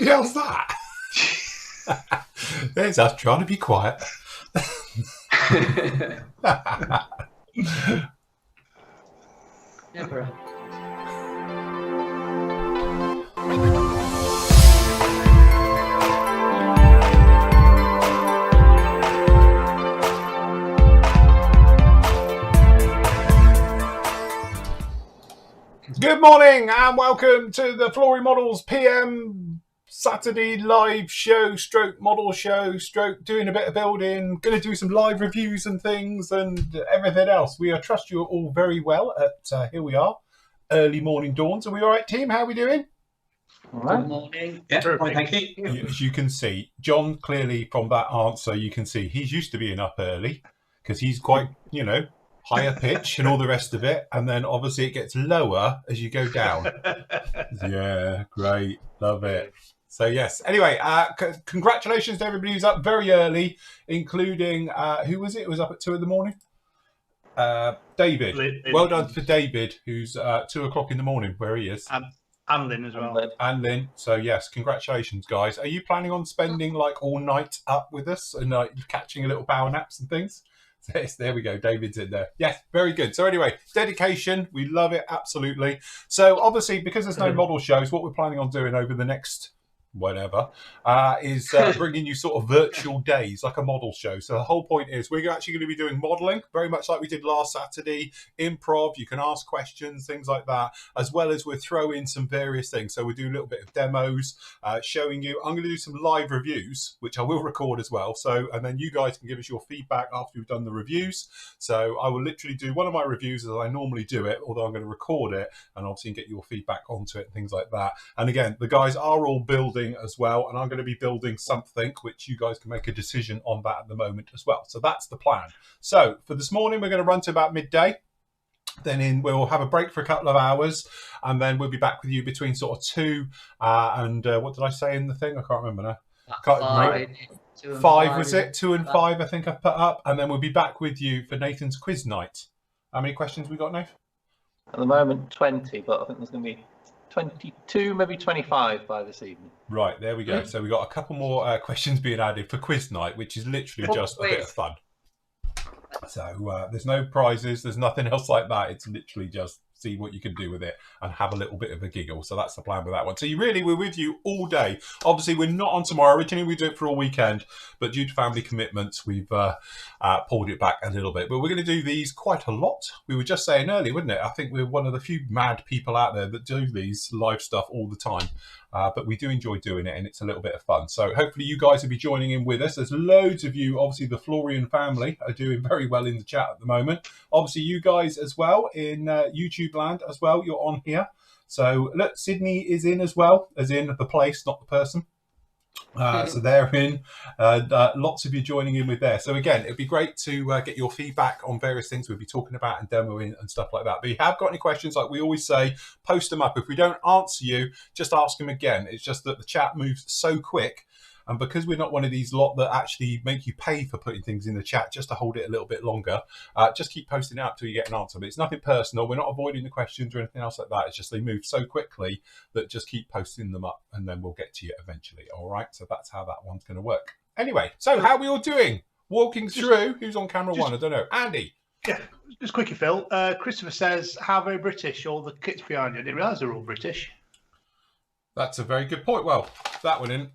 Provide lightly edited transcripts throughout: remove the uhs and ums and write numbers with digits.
the hell's that? There's us trying to be quiet. Never. Good morning and welcome to the Flory Models PM Saturday live show, stroke model show, stroke doing a bit of building, going to do some live reviews and things and everything else. We trust you all very well at, here we are, early morning dawns. Are we all right, team? How are we doing? All right. Good morning. Yeah, fine, thank you. As you can see, John, clearly from that answer, you can see he's used to being up early because he's quite, higher pitch and all the rest of it, and then obviously it gets lower as you go down. Yeah, great, love it. So yes, anyway, congratulations to everybody who's up very early, including who was it? It was up at 2 a.m. David. Well done for David, who's 2 o'clock in the morning where he is. And Lynn as well. And Lynn. So yes, congratulations, guys. Are you planning on spending like all night up with us and catching a little power naps and things? Yes, there we go. David's in there. Yes, very good. So anyway, dedication. We love it. Absolutely. So obviously, because there's no model shows, what we're planning on doing over the next whatever is bringing you sort of virtual days like a model show. So the whole point is we're actually going to be doing modeling very much like we did last Saturday, improv, you can ask questions, things like that, as well as we'll throw in some various things. So we'll do a little bit of demos, showing you. I'm going to do some live reviews, which I will record as well. So, and then you guys can give us your feedback after we've done the reviews. So I will literally do one of my reviews as I normally do it, although I'm going to record it and obviously get your feedback onto it and things like that. And again, the guys are all building as well, and I'm going to be building something which you guys can make a decision on that at the moment as well. So that's the plan. So for this morning, we're going to run to about midday. Then we'll have a break for a couple of hours, and then we'll be back with you between sort of 2 and what did I say in the thing? I can't remember now. Five was it? 2 and 5, I think I've put up, and then we'll be back with you for Nathan's quiz night. How many questions we got, Nathan? At the moment, 20, but I think there's going to be 22, maybe 25 by this evening. Right, there we go. So we've got a couple more questions being added for quiz night, which is literally just a bit of fun. So there's no prizes, there's nothing else like that. It's literally just see what you can do with it and have a little bit of a giggle. So that's the plan with that one. So we're with you all day. Obviously, we're not on tomorrow. Originally, we do it for all weekend, but due to family commitments, we've pulled it back a little bit. But we're going to do these quite a lot. We were just saying earlier, wasn't it? I think we're one of the few mad people out there that do these live stuff all the time. But we do enjoy doing it, and it's a little bit of fun. So hopefully you guys will be joining in with us. There's loads of you. Obviously, the Florian family are doing very well in the chat at the moment. Obviously, you guys as well in YouTube land as well. You're on here. So look, Sydney is in as well, as in the place, not the person. So they're in. Lots of you joining in with there. So again, it'd be great to get your feedback on various things we'll be talking about and demoing and stuff like that. But if you have got any questions, like we always say, post them up. If we don't answer you, just ask them again. It's just that the chat moves so quick. And because we're not one of these lot that actually make you pay for putting things in the chat just to hold it a little bit longer, just keep posting it out till you get an answer. But it's nothing personal. We're not avoiding the questions or anything else like that. It's just they move so quickly that just keep posting them up and then we'll get to you eventually. All right. So that's how that one's going to work. Anyway, so how are we all doing? Walking through. Who's on camera one? I don't know. Andy. Yeah, just quickly, Phil. Christopher says, how very British, all the kits behind you. I didn't realise they're all British. That's a very good point. Well, that one in.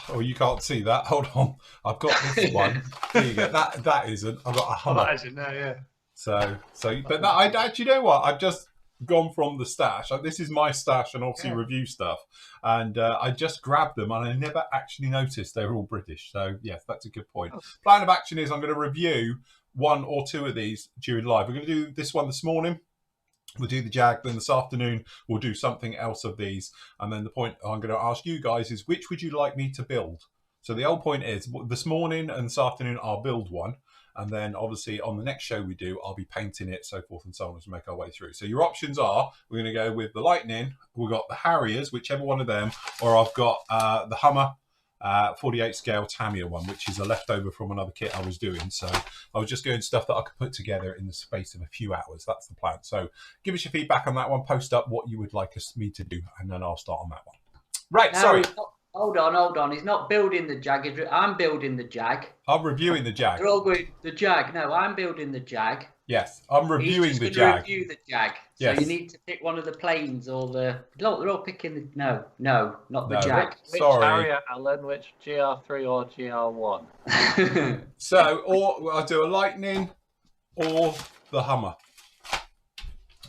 Oh, you can't see that. Hold on. I've got this one. There you go. That isn't. I've got a Hummer. Oh, that isn't there, yeah. So, but that, I actually, you know what? I've just gone from the stash. This is my stash and obviously review stuff. And I just grabbed them and I never actually noticed they were all British. So, yes, that's a good point. Plan of action is I'm going to review 1 or 2 of these during live. We're going to do this one this morning. We'll do the Jag, then this afternoon we'll do something else of these. And then the point I'm going to ask you guys is, which would you like me to build? So the old point is, this morning and this afternoon I'll build one. And then obviously on the next show we do, I'll be painting it, so forth and so on as we make our way through. So your options are, we're going to go with the Lightning, we've got the Harriers, whichever one of them, or I've got the Hummer 48 scale Tamiya one, which is a leftover from another kit I was doing. So I was just doing stuff that I could put together in the space of a few hours. That's the plan. So give us your feedback on that one. Post up what you would like me to do, and then I'll start on that one. Right, No, sorry. hold on. He's not building the Jag. I'm building the Jag. I'm reviewing the Jag. They're all going, the Jag. No, I'm building the Jag. Yes, I'm reviewing He's the just going to Jag. review the Jag. Yes. So you need to pick one of the planes or the... Look, they're all picking the... No, not the No. Jag. Which Sorry. Harrier, Alan? Which GR3 or GR1? So, or I'll do a Lightning or the Hummer.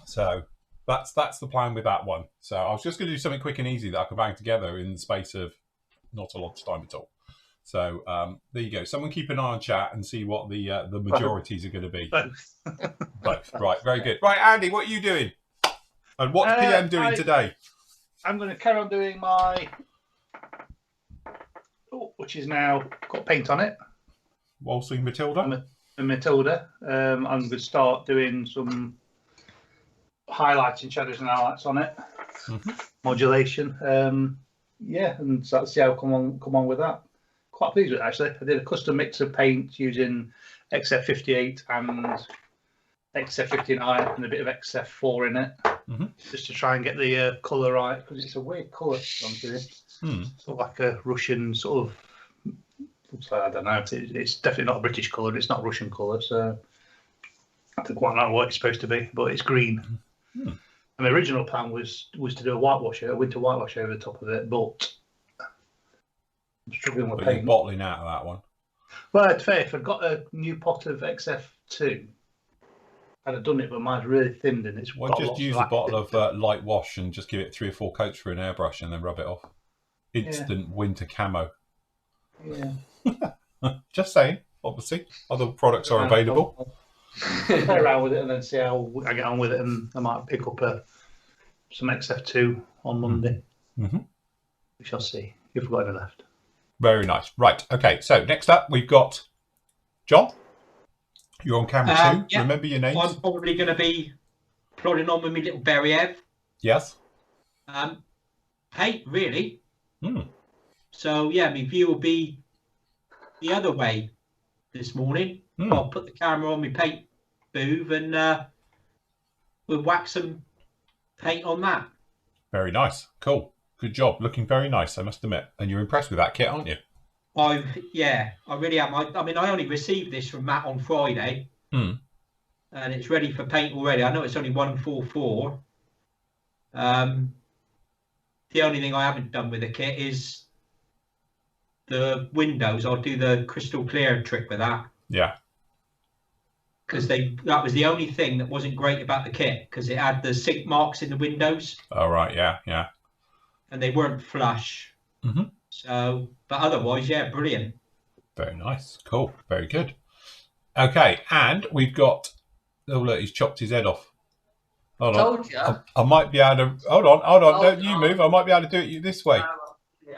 So that's the plan with that one. So I was just going to do something quick and easy that I could bang together in the space of not a lot of time at all. So there you go. Someone keep an eye on chat and see what the majorities are going to be. Both. Right, very good. Right, Andy, what are you doing? And what's PM doing today? I'm going to carry on doing my, which is now got paint on it. Waltzing Matilda. A Matilda. I'm going to start doing some highlights and shadows and highlights on it. Modulation. Yeah, and so let's see how come on with that. Quite pleased with it, actually. I did a custom mix of paint using XF58 and XF59 and a bit of XF4 in it, just to try and get the colour right, because it's a weird colour. Sort of like a Russian sort of. I don't know. It's definitely not a British colour. It's not a Russian colour, so I don't quite know what it's supposed to be, but it's green. And the original plan was to do a winter whitewash over the top of it, but I'm struggling with paint. You're bottling out of that one. Well, it's fair. If I'd got a new pot of XF2, I'd have done it, but mine's really thinned and it's. Well, just use a bottle of light wash and just give it 3 or 4 coats for an airbrush and then rub it off. Instant winter camo. Yeah. Just saying. Obviously, other products are available. Play around with it and then see how I get on with it, and I might pick up some XF2 on Monday. We shall see. You've got any left. Very nice. Right. Okay. So next up, we've got John. You're on camera too. Yeah. Remember your names. I'm probably going to be plodding on with my little Beriev. Yes. Paint, really. So, yeah, my view will be the other way this morning. I'll put the camera on my paint booth and we'll whack some paint on that. Very nice. Cool. Good job. Looking very nice, I must admit. And you're impressed with that kit, aren't you? Yeah, I really am. I mean, I only received this from Matt on Friday. And it's ready for paint already. I know it's only 144. The only thing I haven't done with the kit is the windows. I'll do the crystal clear trick with that. Yeah. Because that was the only thing that wasn't great about the kit, because it had the sink marks in the windows. Oh, right. Yeah. And they weren't flush. So, but otherwise, yeah, brilliant. Very nice. Cool. Very good. Okay, and we've got. Oh, look, he's chopped his head off. Hold on. Told you. I might be able to. Hold on. Don't you move. I might be able to do it this way.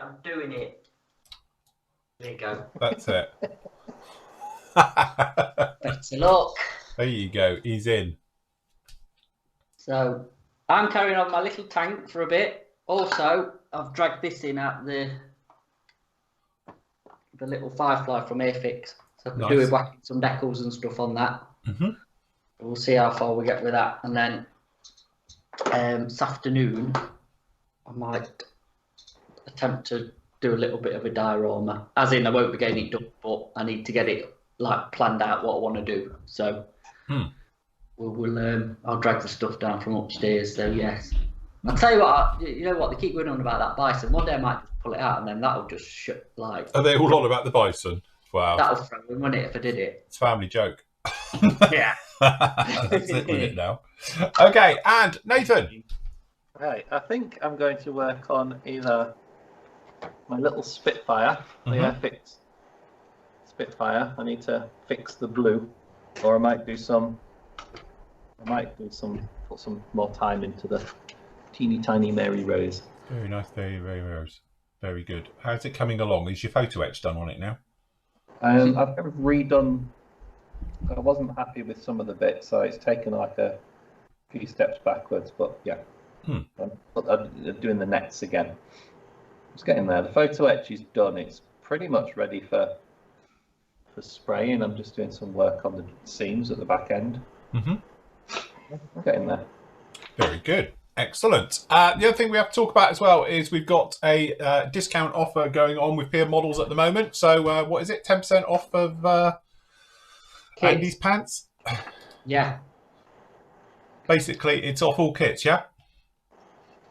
I'm doing it. There you go. That's it. Better luck. There you go. He's in. So I'm carrying on my little tank for a bit. Also, I've dragged this in at the little Firefly from Airfix. So I can do whacking some decals and stuff on that. We'll see how far we get with that. And then this afternoon, I might attempt to do a little bit of a diorama. As in, I won't be getting it done, but I need to get it like planned out what I want to do. So we'll I'll drag the stuff down from upstairs. So yes, I'll tell you what. You know what? They keep going on about that bison. One day I might just pull it out, and then that'll just shut. Like, are they all on about the bison? Wow, that'll throw in, wouldn't it, if I did it? It's a family joke. Yeah. That's it with it now. Okay, and Nathan. Right, I think I'm going to work on either my little Spitfire, the Airfix Spitfire. I need to fix the blue, or I might do some. Put some more time into the teeny tiny Mary Rose. Very nice, very Rose. Very good. How's it coming along? Is your photo etch done on it now? I've kind of redone. I wasn't happy with some of the bits, so it's taken like a few steps backwards. But yeah, I'm doing the nets again. It's getting there. The photo etch is done. It's pretty much ready for spraying. I'm just doing some work on the seams at the back end. I'm getting there. Very good. Excellent. The other thing we have to talk about as well is we've got a discount offer going on with Pier Models at the moment. So what is it? 10% off of Andy's pants? Yeah. Basically, it's off all kits, yeah?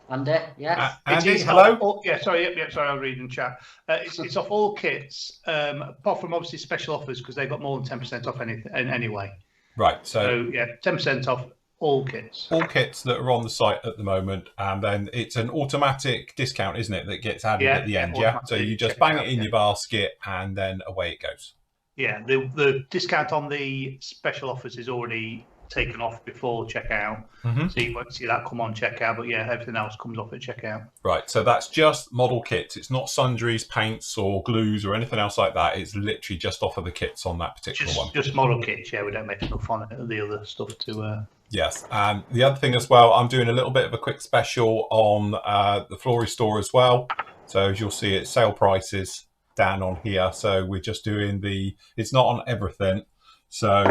Andy, yes. Andy, hello? Sorry, I was reading chat. It's off all kits, apart from obviously special offers, because they've got more than 10% off anyway. Right, so yeah, 10% off all kits. All kits that are on the site at the moment, and then it's an automatic discount, isn't it, that gets added at the end, yeah? So you just bang it in your basket, and then away it goes. Yeah, the discount on the special offers is already taken off before checkout, so you won't see that come on checkout, but yeah, everything else comes off at checkout. Right, so that's just model kits. It's not sundries, paints, or glues, or anything else like that. It's literally just off of the kits on that particular one. Just model kits, yeah. We don't make enough on it, the other stuff to... Yes, and the other thing as well, I'm doing a little bit of a quick special on the Flory store as well. So as you'll see, it's sale prices down on here. So we're just doing it's not on everything. So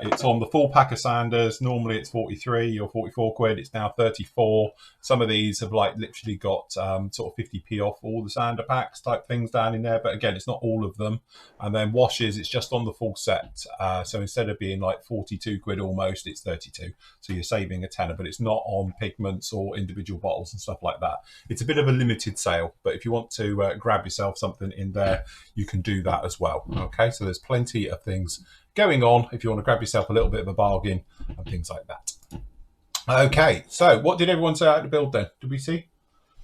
it's on the full pack of sanders. Normally it's 43 or 44 quid. It's now 34. Some of these have like literally got sort of 50p off all the sander packs type things down in there. But again, it's not all of them. And then washes, it's just on the full set. So instead of being like 42 quid almost, it's 32. So you're saving a tenner, but it's not on pigments or individual bottles and stuff like that. It's a bit of a limited sale, but if you want to grab yourself something in there, you can do that as well. Okay, so there's plenty of things going on if you want to grab yourself a little bit of a bargain and things like that. Okay, so what did everyone say out to build then? Did we see?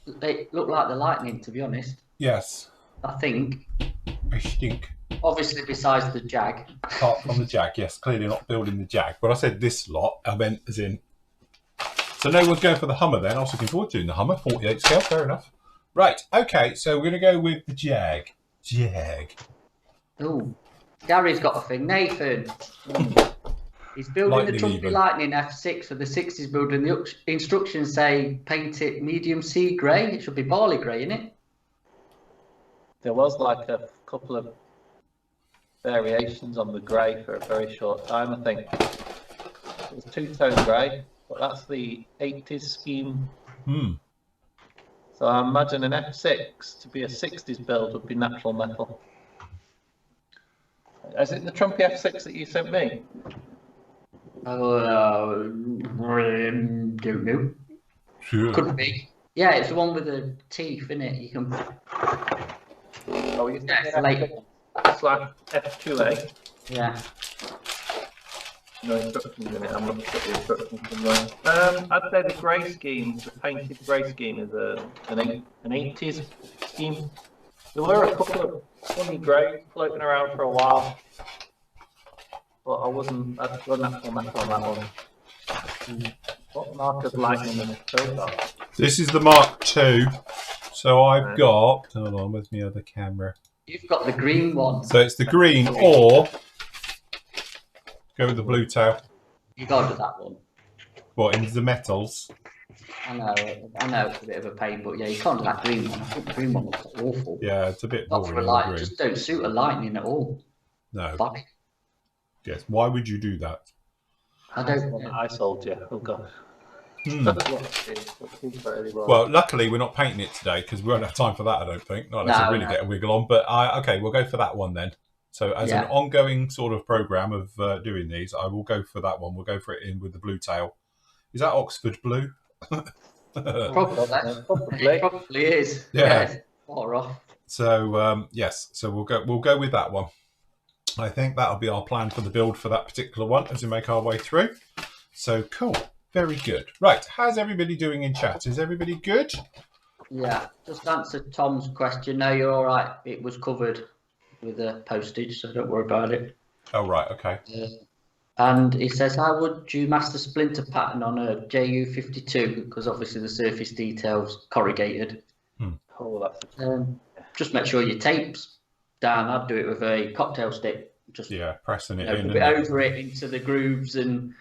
They look like the lightning, to be honest. Yes. I think. I think. Obviously, besides the Jag. Apart from the Jag, yes. Clearly not building the Jag. When I said this lot, I meant as in... So no one's going for the Hummer then. I was looking forward to doing the Hummer. 48 scale, fair enough. Right, okay, so we're going to go with the Jag. Jag. Oh. Gary's got a thing. Nathan. He's building Lightning the Trumpy Lightning F6 for the 60s build, and the instructions say paint it medium sea grey. It should be barley grey, isn't it? There was like a couple of variations on the grey for a very short time, I think. It was two-tone grey, but that's the 80s scheme. So I imagine an F6 to be a 60s build would be natural metal. Is it the Trumpy F6 that you sent me? Don't know. Sure. Could be. Yeah, it's the one with the teeth in it. You can. Oh, you It's like F2A. Yeah. No instructions in it. I'm looking at the instructions somewhere. I'd say the grey scheme, the painted grey scheme, is an 80s scheme. There were a couple of funny greys floating around for a while, but I'd go natural metal on that one. What marker's lightning in the filter? This is the Mark II. So I've got... Hold on, where's my other camera? You've got the green one. So it's the green, or go with the blue tail. You got to do that one. What, into the metals? I know it's a bit of a pain, but yeah, you can't do that green one. I think the green one looks awful. Yeah, it's a bit Not for a light, just don't suit a lightning at all. No. Bye. Yes, why would you do that? I don't. I sold you. Oh god. Well, luckily we're not painting it today because we won't have time for that, I don't think. Not unless I really get a wiggle on. But okay, we'll go for that one then. So as an ongoing sort of program of doing these, I will go for that one. We'll go for it in with the blue tail. Is that Oxford blue? Probably is. Yeah. Far off. So yes, so we'll go with that one. I think that'll be our plan for the build for that particular one as we make our way through. So cool. Very good. Right, how's everybody doing in chat? Is everybody good? Yeah, just answer Tom's question. No, you're all right. It was covered with the postage, so don't worry about it. Oh, right, okay. And he says, how would you master splinter pattern on a JU52? Because obviously the surface detail's corrugated. Oh, that's just make sure your tape's down. I'd do it with a cocktail stick. Just pressing it in. A bit over it into the grooves, and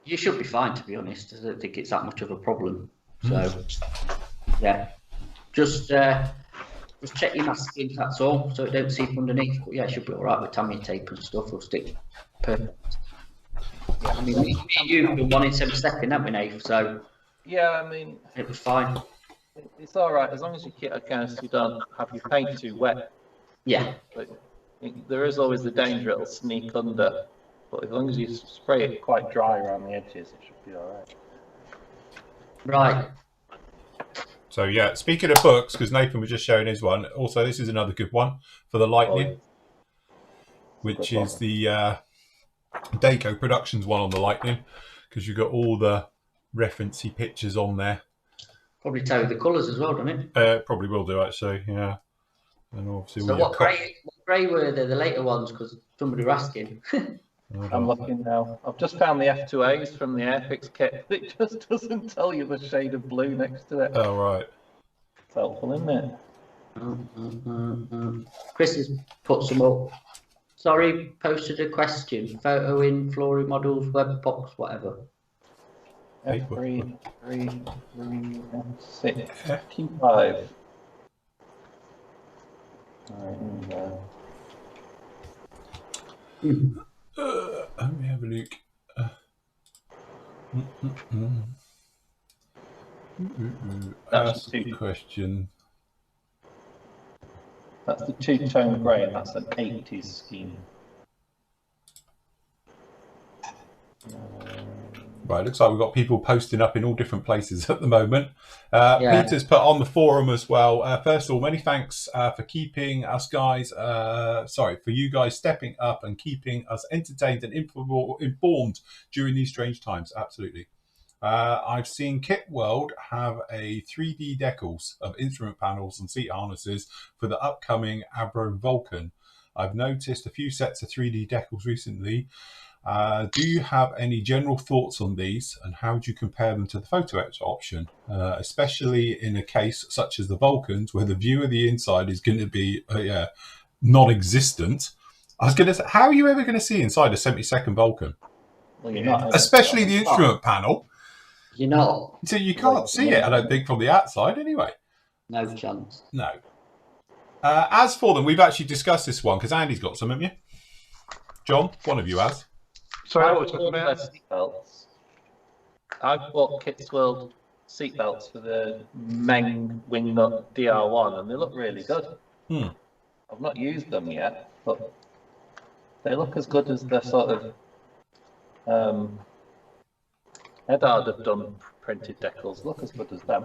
you should be fine, to be honest. I don't think it's that much of a problem. So, just check your masking, that's all, so it don't seep underneath. But yeah, it should be all right with tammy tape and stuff. It'll stick perfect. I mean, me and you've been wanting some second, haven't we, Nate? So Yeah, I mean, it was fine. It's all right as long as your kit against you don't have your paint too wet. Yeah. But there is always the danger it'll sneak under. But as long as you spray it quite dry around the edges, it should be all right. Right. So yeah, speaking of books, because Nathan was just showing his one. Also, this is another good one for the Lightning, which is the Daco Productions one on the Lightning, because you've got all the referencey pictures on there. Probably tell you the colours as well, doesn't it? Probably will do actually, yeah. And obviously, so what grey were they, the later ones? Because somebody was asking. I'm looking now. I've just found the F2As from the Airfix kit. It just doesn't tell you the shade of blue next to it. Oh, right. It's helpful, isn't it? Chris has put some up. Sorry, posted a question. Photo in Flory Models, web box, whatever. F3, 3, 6, Q5. Let me have a look. That's the question. That's the two-tone grey, and that's an 80s scheme. Right, looks like we've got people posting up in all different places at the moment. Peter's put on the forum as well. First of all, many thanks for keeping us guys, for you guys stepping up and keeping us entertained and informed during these strange times. Absolutely. I've seen Kit World have a 3D decals of instrument panels and seat harnesses for the upcoming Abro Vulcan. I've noticed a few sets of 3D decals recently. Do you have any general thoughts on these, and how do you compare them to the photo etch option, especially in a case such as the Vulcans, where the view of the inside is going to be non-existent? I was going to say, how are you ever going to see inside a 72nd Vulcan? Well, you're not, especially the instrument panel. You're not. So you can't see it, I don't think, from the outside anyway. No chance. No. As for them, we've actually discussed this one, because Andy's got some, haven't you? John, one of you has. Sorry, what was about? Seatbelts. I've bought Kit's World seatbelts for the Meng Wingnut DR1, and they look really good. I've not used them yet, but they look as good as the sort of Edard have done printed decals. Look as good as them.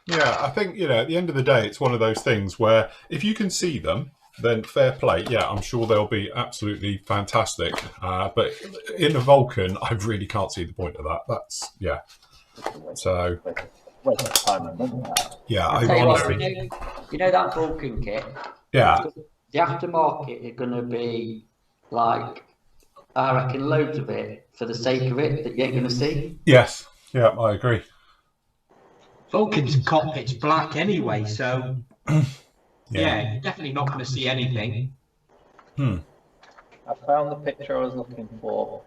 Yeah, I think, at the end of the day, it's one of those things where if you can see them, then fair play. Yeah, I'm sure they'll be absolutely fantastic. But in a Vulcan, I really can't see the point of that. That's, yeah. So, yeah, I honestly... You know that Vulcan kit? Yeah. The aftermarket are going to be like, I reckon, loads of it for the sake of it that you ain't going to see. Yes. Yeah, I agree. Vulcan's cockpit's black anyway, so... Yeah, you're definitely not going to see anything. I found the picture I was looking for.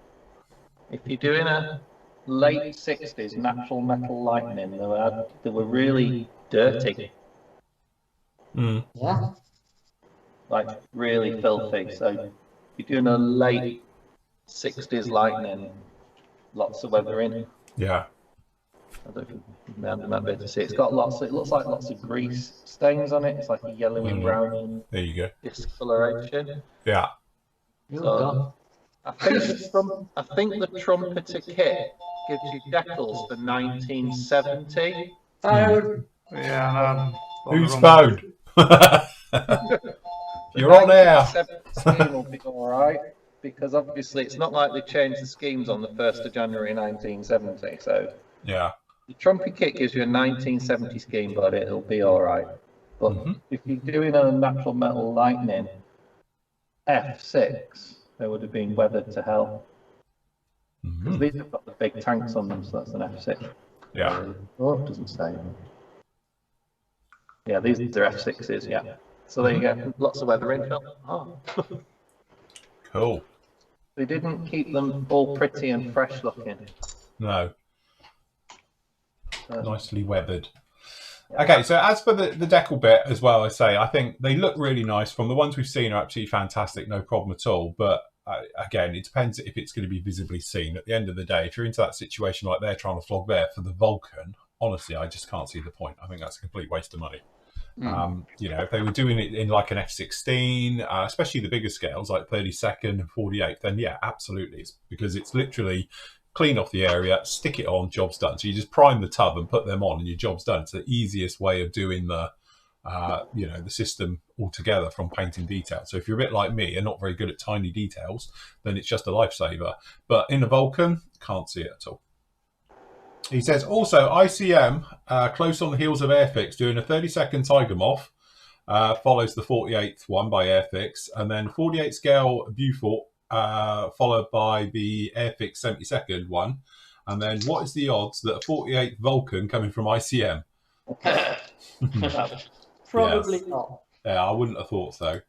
If you're doing a late 60s natural metal lightning, they were really dirty. Yeah. Like really filthy. So if you're doing a late 60s lightning, lots of weathering. Yeah. I don't think you might be able to see. It looks like lots of grease stains on it. It's like a yellowy brown. There you go. Discoloration. Yeah. So, I think the trumpeter kit gives you decals for 1970. Yeah. Who's phone? You're on air. Scheme will be all right, because obviously it's not like they changed the schemes on the 1st of January 1970. So yeah. The Trumpy kit gives you a 1970 scheme, but it'll be all right. But if you're doing a natural metal lightning F6, they would have been weathered to hell. Because these have got the big tanks on them, so that's an F6. Yeah. Oh, it doesn't say. Yeah, these are F6s, yeah. So there you go, lots of weathering. Oh. Cool. They didn't keep them all pretty and fresh looking. No. Nicely weathered. Okay, so as for the decal bit as well, I think they look really nice. From the ones we've seen are absolutely fantastic, no problem at all. But again, it depends if it's going to be visibly seen. At the end of the day, if you're into that situation like they're trying to flog there for the Vulcan, honestly, I just can't see the point. I think that's a complete waste of money. You know, if they were doing it in like an F-16, especially the bigger scales like 32nd and 48th, then yeah, absolutely, because it's literally clean off the area, stick it on, job's done. So you just prime the tub and put them on, and your job's done. It's the easiest way of doing the you know, the system altogether from painting details. So if you're a bit like me and not very good at tiny details, then it's just a lifesaver. But in a Vulcan, can't see it at all. He says, also, ICM, close on the heels of Airfix, doing a 30-second Tiger Moth, follows the 48th one by Airfix, and then 48 scale Beaufort, followed by the Airfix 72nd one. And then what is the odds that a 48th Vulcan coming from ICM? Probably not. Yeah, I wouldn't have thought so.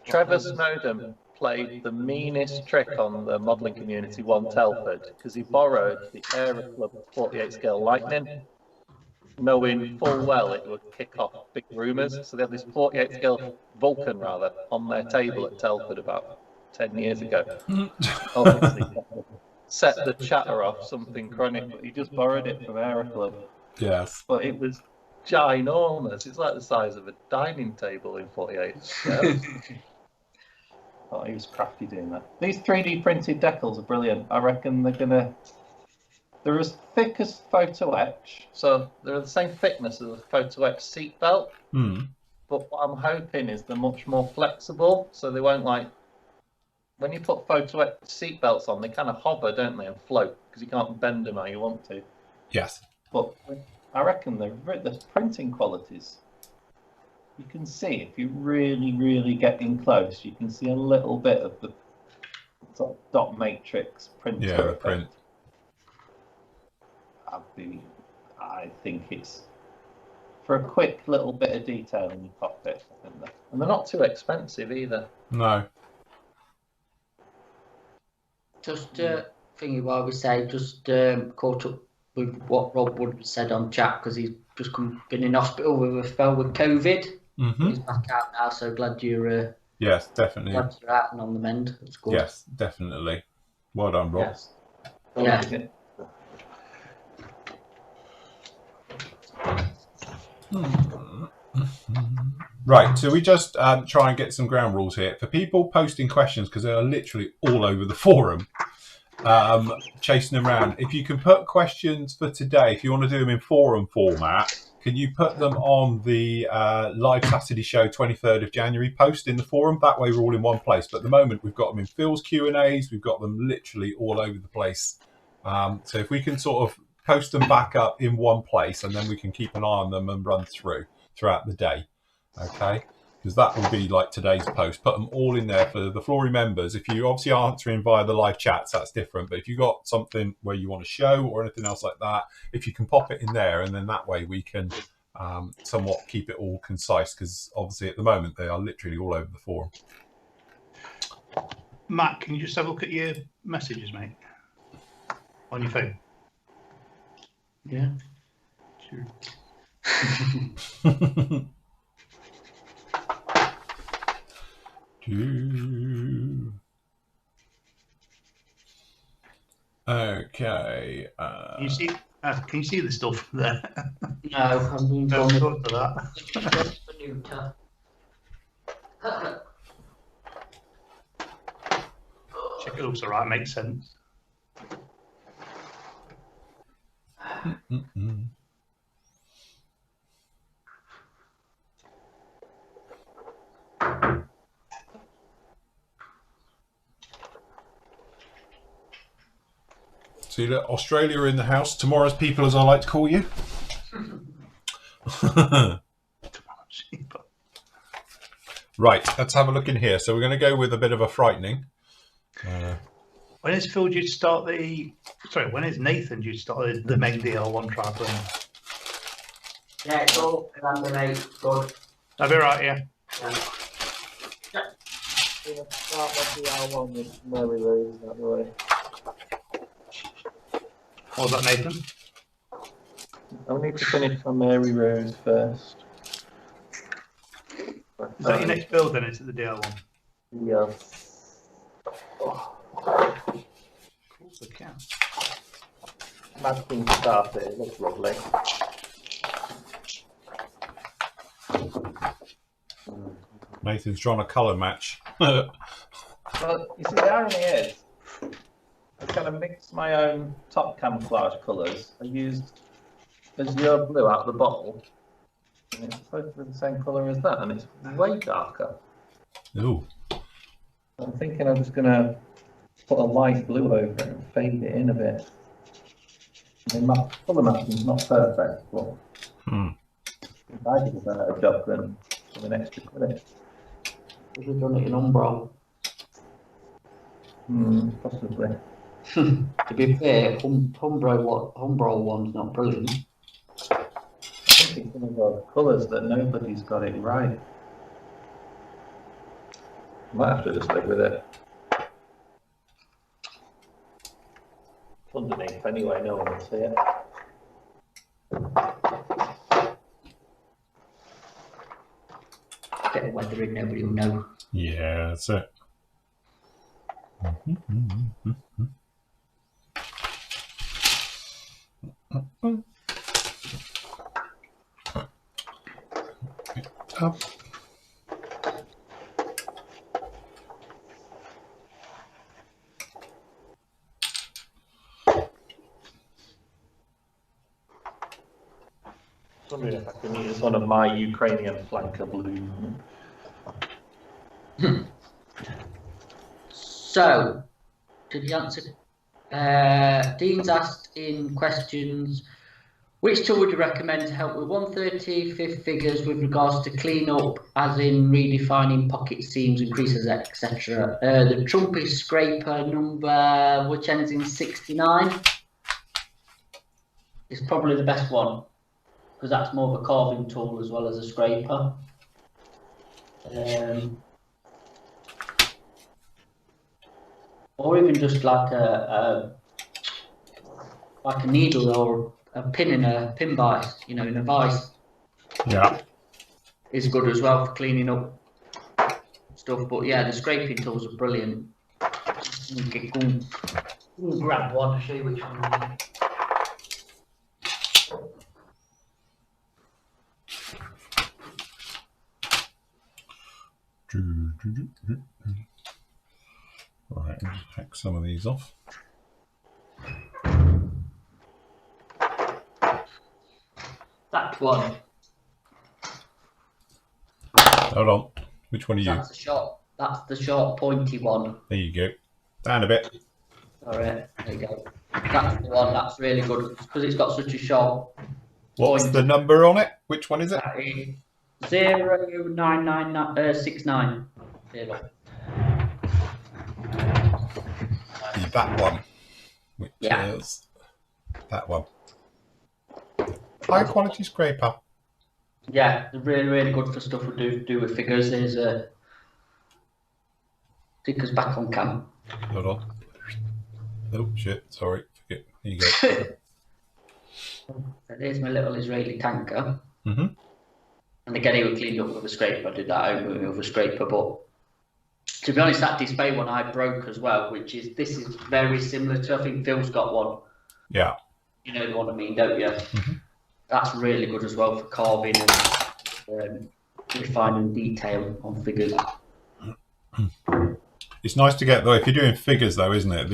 Trevor Snowden played the meanest trick on the modelling community one Telford because he borrowed the Aero Club 48 scale Lightning, knowing full well it would kick off big rumours. So they had this 48 scale Vulcan rather on their table at Telford about 10 years ago. Obviously, set the chatter off something chronic, but he just borrowed it from Aero Club. Yes. But it was ginormous. It's like the size of a dining table in 48. Oh, he was crafty doing that. These 3D printed decals are brilliant. I reckon they're as thick as photo etch, so they're the same thickness as a photo etch seat belt. But what I'm hoping is they're much more flexible, so they won't like when you put photo etch seat belts on, they kind of hover, don't they, and float because you can't bend them how you want to. Yes. But I reckon the printing qualities, you can see if you really, really get in close, you can see a little bit of the sort of dot matrix print. Yeah, the print. I think it's for a quick little bit of detail in your cockpit, and they're not too expensive either. No. Just thinking while we say, just caught up with what Rob Wood said on chat because he's just been in hospital with a spell with COVID. He's back out now, so glad you're. Yes, definitely. Glad you're out and on the mend. That's good. Yes, definitely. Well done, Rob. Yes. Yeah. Right, so we just try and get some ground rules here. For people posting questions, because they are literally all over the forum, chasing them around, if you can put questions for today, if you want to do them in forum format, can you put them on the live Saturday show 23rd of January post in the forum? That way we're all in one place. But at the moment, we've got them in Phil's Q&As. We've got them literally all over the place. So if we can sort of post them back up in one place, and then we can keep an eye on them and run throughout the day. Okay? Because that will be like today's post. Put them all in there for the Flory members. If you obviously are answering via the live chats, that's different. But if you've got something where you want to show or anything else like that, if you can pop it in there, and then that way we can somewhat keep it all concise, because obviously at the moment they are literally all over the forum. Matt, can you just have a look at your messages, mate? On your phone? Yeah. Sure. Okay. Can you see the stuff there? No, I'm being No, told good for that. Check it looks alright, makes sense. See that Australia in the house, tomorrow's people, as I like to call you. Right, let's have a look in here. So we're going to go with a bit of a frightening. When is Phil due to start when is Nathan due to start the main DL1 triathlon? Yeah, it's all under 8. Good. That'll be right, yeah. Start with the DL1 with Mary Rose that way. What was that, Nathan? I'll need to finish on Mary Rose first. Is that your next build then? It's at the DL1? Yes. Yeah. Mad King starter. It looks lovely. Nathan's trying to colour match. Well, you see, the irony is, I kind of mixed my own top camouflage colours. I used Azure Blue out of the bottle, and it's supposed to be the same colour as that, and it's way darker. Ooh. I'm thinking I'm just going to put a light blue over it and fade it in a bit. I mean, my colour matching is not perfect, but I did a better job than with an extra credit. Could have done it in Umbro. Possibly. To be fair, Umbro one's not brilliant. I think it's one of those colours that nobody's got it right. Might have to just live with it. It's underneath anyway, no one will see it. Get the weather in, nobody will know. Yeah, that's it. Up. I'm wondering if I can use one of my Ukrainian flanker blue. So, did you answer? Dean's asked in questions, which tool would you recommend to help with 135th figures with regards to clean up, as in redefining pocket seams and creases, etc.? The Trumpy scraper number, which ends in 69, is probably the best one, because that's more of a carving tool as well as a scraper. Or even just like a needle or a pin in a pin vise, you know, in a vise. Yeah. Is good as well for cleaning up stuff. But yeah, the scraping tools are brilliant. Okay, go grab one to show you which one I mean. Right, I'll just hack some of these off. That one. Hold on. Which one are you? That's the short pointy one. There you go. Down a bit. Alright, there you go. That's the one, that's really good because it's got such a sharp What's point. the number on it? Which one is it? 09969. That one. Which is that one. High quality scraper. Yeah, they're really, really good for stuff we do with figures. There's a stickers back on cam. Hold on. Oh shit, sorry. Forget. Here you go. There's my little Israeli tanker. Mm-hmm. And again, he was cleaned up with a scraper. I did that home with a scraper, but to be honest, that display one I broke as well, this is very similar to, I think Phil's got one. Yeah. You know the one I mean, don't you? Mm-hmm. That's really good as well for carving and refining detail on figures. It's nice to get though. If you're doing figures though, isn't it?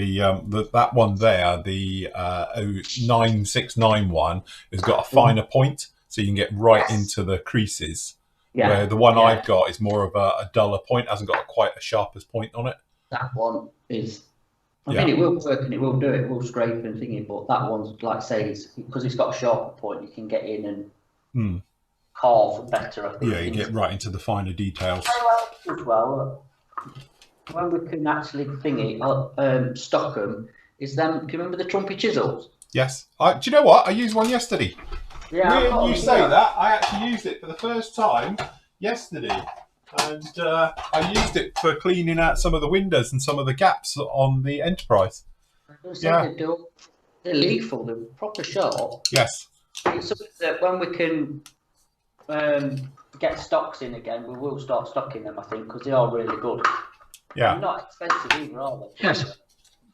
That one there, the 9691, has got a finer point, so you can get right into the creases. Yeah. Where the one I've got is more of a duller point, hasn't got quite a sharpest point on it. That one is. I mean, it will work and it will do it. It will scrape and thingy, but that one's like say, because it's got a sharper point, you can get in and carve better. I think. Yeah, you get right into the finer details. As well, when we can actually stock them, is them. Do you remember the Trumpy chisels? Yes. Do you know what? I used one yesterday. Yeah. Weird you say that. I actually used it for the first time yesterday. And I used it for cleaning out some of the windows and some of the gaps on the Enterprise. Yeah. They're lethal. They're proper sharp. Yes. It's something that when we can get stocks in again, we will start stocking them, I think, because they are really good. Yeah. They're not expensive either, are they? Yes.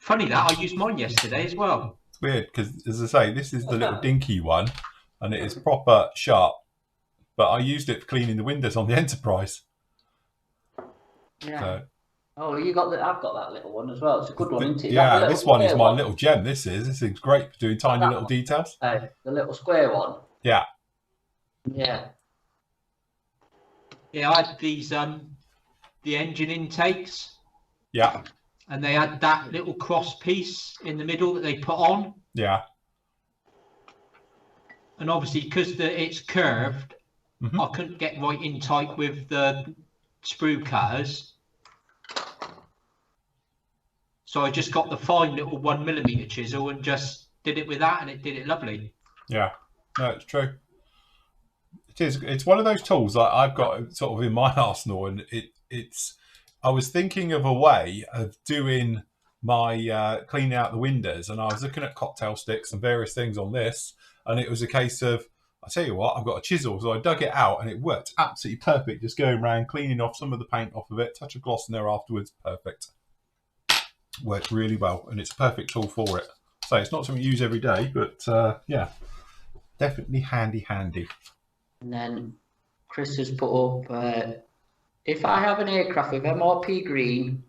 Funny that, I used mine yesterday as well. It's weird because, as I say, this is the little dinky one and it is proper sharp. But I used it for cleaning the windows on the Enterprise. Yeah. So, oh, you got that? I've got that little one as well. It's a good one, isn't it? Yeah, this one is my little gem. This thing's great for doing tiny little details. The little square one. Yeah. Yeah. Yeah, I had these the engine intakes. Yeah. And they had that little cross piece in the middle that they put on. Yeah. And obviously, because it's curved, I couldn't get right in tight with the sprue cutters. So I just got the fine little 1mm chisel and just did it with that, and it did it lovely. Yeah, no, it's true. It is. It's one of those tools that I've got sort of in my arsenal, and it's. I was thinking of a way of doing my cleaning out the windows, and I was looking at cocktail sticks and various things on this, and it was a case of, I tell you what, I've got a chisel, so I dug it out, and it worked absolutely perfect. Just going around cleaning off some of the paint off of it, touch of gloss in there afterwards, perfect. Works really well, and it's a perfect tool for it. So it's not something you use every day, but yeah, definitely handy. And then Chris has put up, if I have an aircraft with MRP green,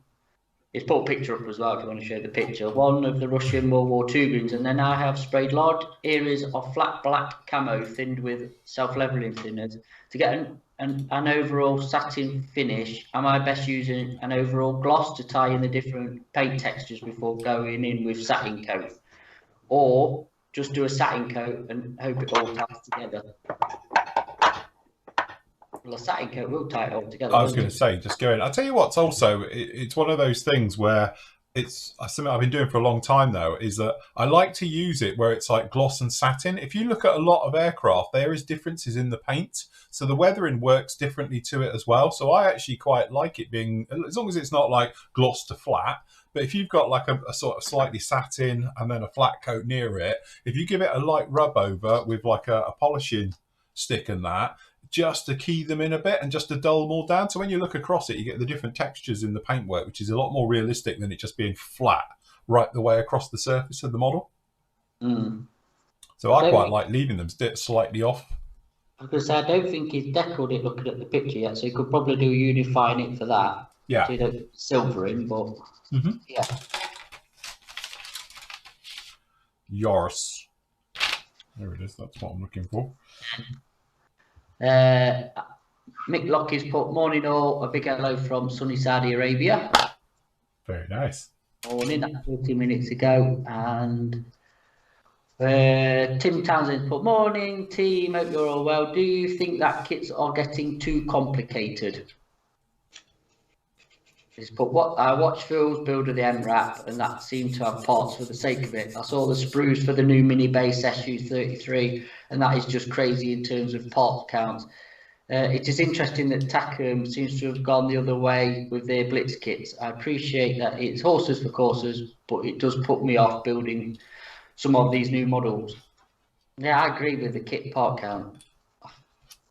he's put a picture up as well if you want to show the picture, one of the Russian World War II greens, and then I have sprayed large areas of flat black camo thinned with self-leveling thinners to get an overall satin finish. Am I best using an overall gloss to tie in the different paint textures before going in with satin coat, or just do a satin coat and hope it all ties together? Well, a satin coat will tie it all together. I was going to say, just go in. I'll tell you what's also, it's one of those things where it's something I've been doing for a long time though, is that I like to use it where it's like gloss and satin. If you look at a lot of aircraft, there is differences in the paint. So the weathering works differently to it as well. So I actually quite like it being, as long as it's not like gloss to flat, but if you've got like a sort of slightly satin and then a flat coat near it, if you give it a light rub over with like a polishing stick and that, just to key them in a bit and just to dull them all down. So when you look across it, you get the different textures in the paintwork, which is a lot more realistic than it just being flat right the way across the surface of the model. So I quite like leaving them slightly off. Because I don't think he's decorated it looking at the picture yet, so he could probably do unifying it for that. Yeah. So you don't silvering, but yeah. Yours. There it is. That's what I'm looking for. Mick Lockie's put morning all, a big hello from sunny Saudi Arabia. Very nice. Morning, that's 40 minutes ago. And Tim Townsend put morning team, hope you're all well. Do you think that kits are getting too complicated? He's put what I watched Phil's build of the MRAP, and that seemed to have parts for the sake of it. I saw the sprues for the new mini base SU-33, and that is just crazy in terms of part counts. It is interesting that TACOM seems to have gone the other way with their blitz kits. I appreciate that it's horses for courses, but it does put me off building some of these new models. Yeah, I agree with the kit part count.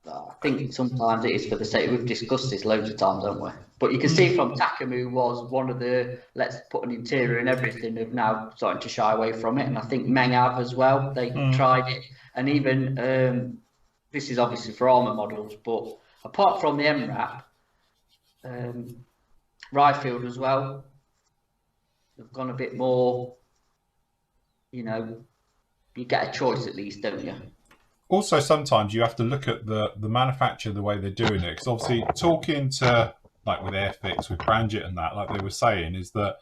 I think sometimes it is for the sake. We've discussed this loads of times, haven't we? But you can see from TACOM, who was one of the let's put an interior and everything, have now starting to shy away from it. And I think Meng have as well. They tried it. And even, this is obviously for armour models, but apart from the MRAP, Ryfield as well, they've gone a bit more, you know, you get a choice at least, don't you? Also, sometimes you have to look at the manufacturer, the way they're doing it. Because obviously, talking to, like with Airfix, with Branget and that, like they were saying, is that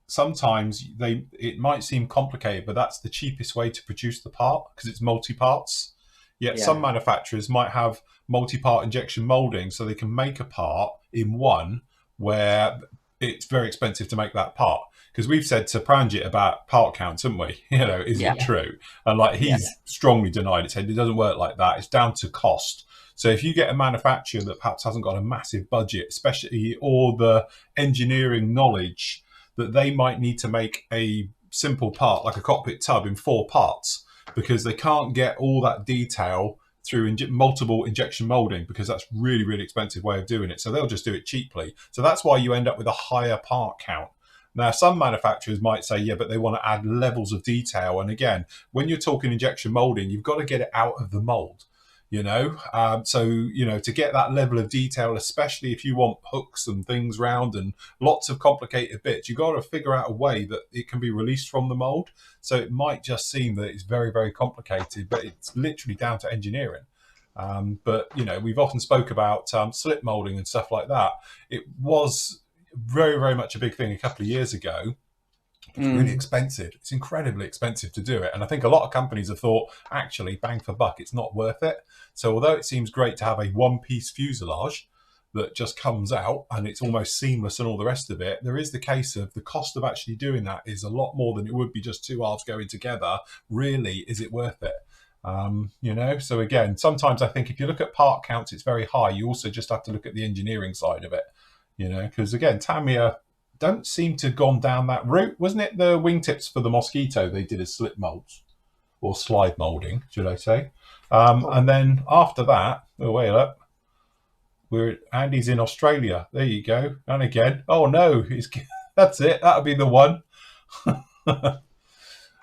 sometimes it might seem complicated, but that's the cheapest way to produce the part because it's multi-parts. Yet some manufacturers might have multi-part injection molding, so they can make a part in one where it's very expensive to make that part. Because we've said to Pranjit about part counts, haven't we? You know, is it true? And like he's strongly denied it, said it doesn't work like that. It's down to cost. So if you get a manufacturer that perhaps hasn't got a massive budget, especially, or the engineering knowledge, that they might need to make a simple part like a cockpit tub in 4 parts because they can't get all that detail through multiple injection molding because that's really, really expensive way of doing it. So they'll just do it cheaply. So that's why you end up with a higher part count. Now, some manufacturers might say, yeah, but they want to add levels of detail. And again, when you're talking injection molding, you've got to get it out of the mold, you know. So, you know, to get that level of detail, especially if you want hooks and things round and lots of complicated bits, you've got to figure out a way that it can be released from the mold. So it might just seem that it's very, very complicated, but it's literally down to engineering. But, you know, we've often spoke about slip molding and stuff like that. It was very, very much a big thing a couple of years ago. It's really expensive. It's incredibly expensive to do it. And I think a lot of companies have thought, actually, bang for buck, it's not worth it. So although it seems great to have a one-piece fuselage that just comes out and it's almost seamless and all the rest of it, there is the case of the cost of actually doing that is a lot more than it would be just two halves going together. Really, is it worth it? You know, so again, sometimes I think if you look at part counts, it's very high. You also just have to look at the engineering side of it, you know, because again, Tamiya don't seem to have gone down that route. Wasn't it the wingtips for the Mosquito they did as slip molds or slide molding, should I say? And then after that, oh, wait up, Andy's in Australia. There you go. And again, oh no, that's it. That'll be the one.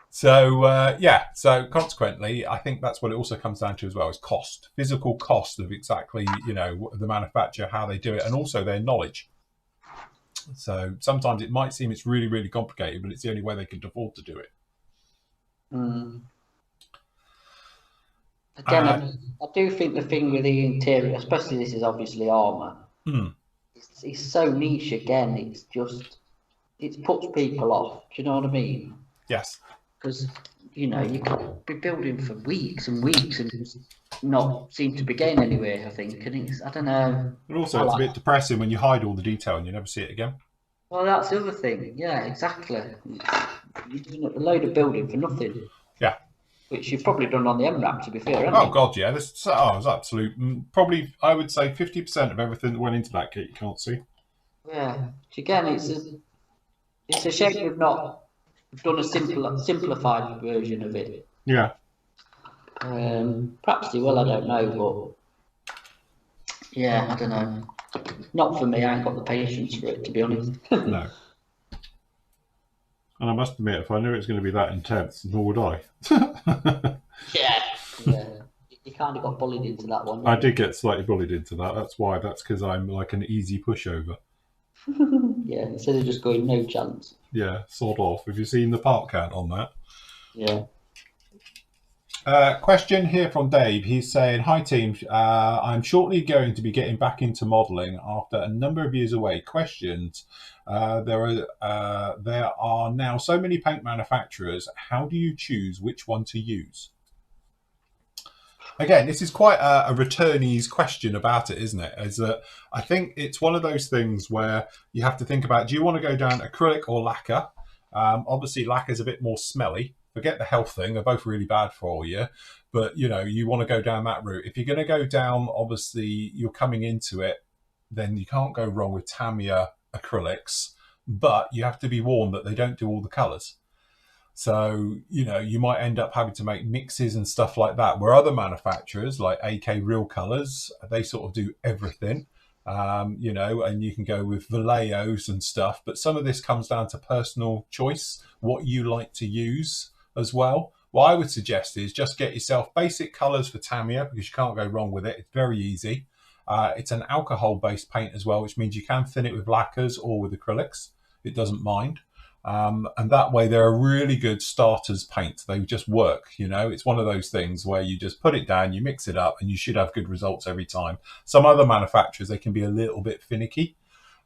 So, yeah, so consequently, I think that's what it also comes down to as well, is cost, physical cost of exactly, you know, the manufacturer, how they do it, and also their knowledge. So sometimes it might seem it's really, really complicated, but it's the only way they can afford to do it. Again, I do think the thing with the interior, especially this is obviously armour, it's so niche again, it's just, it puts people off. Do you know what I mean? Yes. Because, you know, you could be building for weeks and weeks and not seem to be getting anywhere, I think. And it's, I don't know. But also, it's a bit depressing when you hide all the detail and you never see it again. Well, that's the other thing. Yeah, exactly. You're doing a load of building for nothing. Yeah. Which you've probably done on the MRAP, to be fair, haven't you? God, yeah. This was absolute. Probably, I would say 50% of everything that went into that kit you can't see. Yeah. Again, it's a shame we've not done a simplified version of it. Yeah. Perhaps they will, I don't know, but yeah, I don't know. Not for me. I ain't got the patience for it, to be honest. No. And I must admit, if I knew it was going to be that intense, nor would I. Yeah. You kind of got bullied into that one. I did get slightly bullied into that. That's why. That's because I'm like an easy pushover. Yeah, instead of just going no chance. Yeah, sod off. Have you seen the part count on that? Yeah. Question here from Dave. He's saying, "Hi team, I'm shortly going to be getting back into modelling after a number of years away. Questions. There are now so many paint manufacturers. How do you choose which one to use?" Again, this is quite a returnee's question about it, isn't it? Is that I think it's one of those things where you have to think about, do you want to go down acrylic or lacquer? Obviously, lacquer is a bit more smelly. Forget the health thing; they're both really bad for you. But you know, you want to go down that route. If you're going to go down, obviously, you're coming into it, then you can't go wrong with Tamiya acrylics. But you have to be warned that they don't do all the colours. So, you know, you might end up having to make mixes and stuff like that, where other manufacturers like AK Real Colors, they sort of do everything, you know, and you can go with Valleos and stuff. But some of this comes down to personal choice, what you like to use as well. What I would suggest is just get yourself basic colors for Tamiya, because you can't go wrong with it. It's very easy. It's an alcohol-based paint as well, which means you can thin it with lacquers or with acrylics. It doesn't mind. And that way they're a really good starters paint. They just work, you know. It's one of those things where you just put it down, you mix it up, and you should have good results every time. Some other manufacturers, they can be a little bit finicky.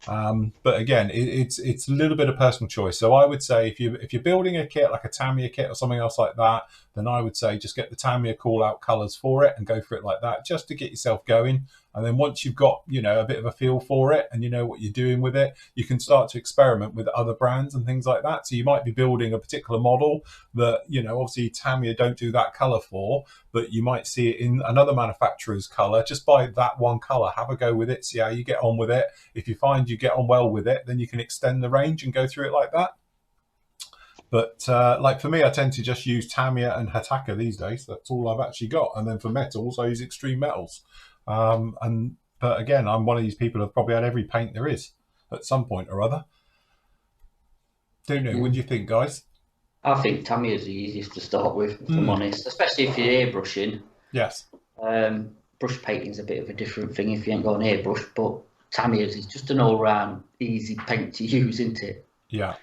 But again, it's a little bit of personal choice. So I would say if you're building a kit like a Tamiya kit or something else like that, then I would say just get the Tamiya call out colors for it and go for it like that, just to get yourself going. And then once you've got, you know, a bit of a feel for it and you know what you're doing with it, you can start to experiment with other brands and things like that. So you might be building a particular model that, you know, obviously Tamiya don't do that color for, but you might see it in another manufacturer's color. Just buy that one color, have a go with it, see how you get on with it. If you find you get on well with it, then you can extend the range and go through it like that. But like for me, I tend to just use Tamiya and Hataka these days. That's all I've actually got. And then for metals, I use Extreme Metals. But again, I'm one of these people who've probably had every paint there is at some point or other. Don't know. What do you think, guys? I think Tamiya is the easiest to start with, if I'm honest, especially if you're airbrushing. Yes. Brush painting's a bit of a different thing if you ain't got an airbrush, but Tamiya's is just an all-round easy paint to use, isn't it? Yeah.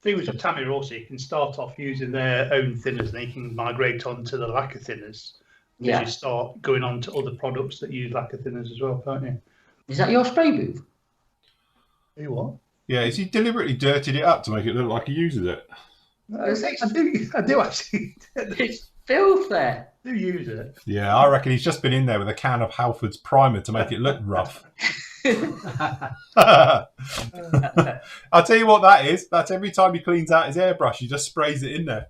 The thing with Tamiya also, you can start off using their own thinners, and you can migrate on to the lacquer thinners. Yeah. You start going on to other products that use lacquer thinners as well, can't you? Is that your spray booth? You what? Yeah, is he deliberately dirtied it up to make it look like he uses it? I do actually. It's filth there. I do use it. Yeah, I reckon he's just been in there with a can of Halford's primer to make it look rough. I'll tell you what that is. That's every time he cleans out his airbrush, he just sprays it in there.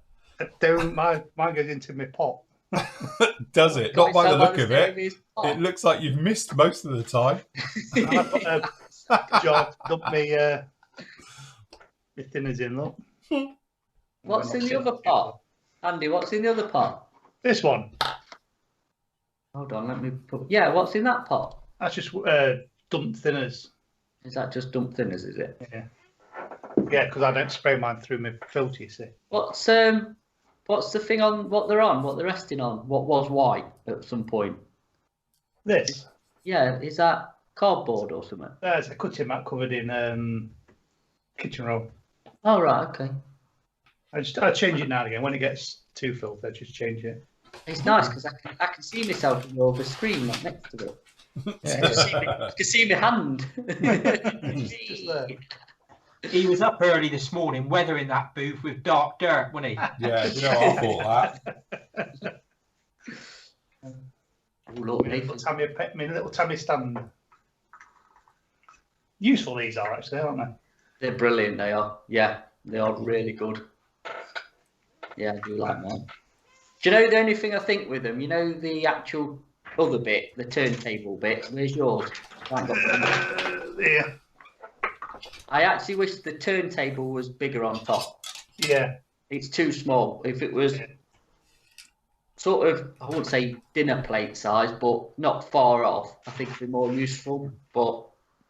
Mine goes into my pot. Does it? Not by the look of it. It looks like you've missed most of the time. I've got a jar to dump my thinners in, look. What's in the other pot? Andy, what's in the other pot? This one. Hold on, let me put... Yeah, what's in that pot? That's just dumped thinners. Is that just dump thinners, is it? Yeah. Yeah, because I don't spray mine through my filter, you see. What's the thing on what they're on, what they're resting on? What was white at some point? This? Yeah, is that cardboard or something? There's a cutting mat covered in kitchen roll. Oh, right, okay. I change it now and again. When it gets too filthy, I just change it. It's nice because I can see myself over the screen, not next to it. Yeah. You can see my hand. Just there. He was up early this morning weathering that booth with dark dirt, wasn't he? Yeah, you know, I thought that. Oh, look, Nathan. Little Tammy stand. Useful these are actually, aren't they? They're brilliant, they are. Yeah, they are really good. Yeah, I do like them. Do you know the only thing I think with them, you know the actual other bit, the turntable bit, where's yours? Yeah. I actually wish the turntable was bigger on top. Yeah. It's too small. If it was sort of, I wouldn't say dinner plate size, but not far off, I think it'd be more useful. But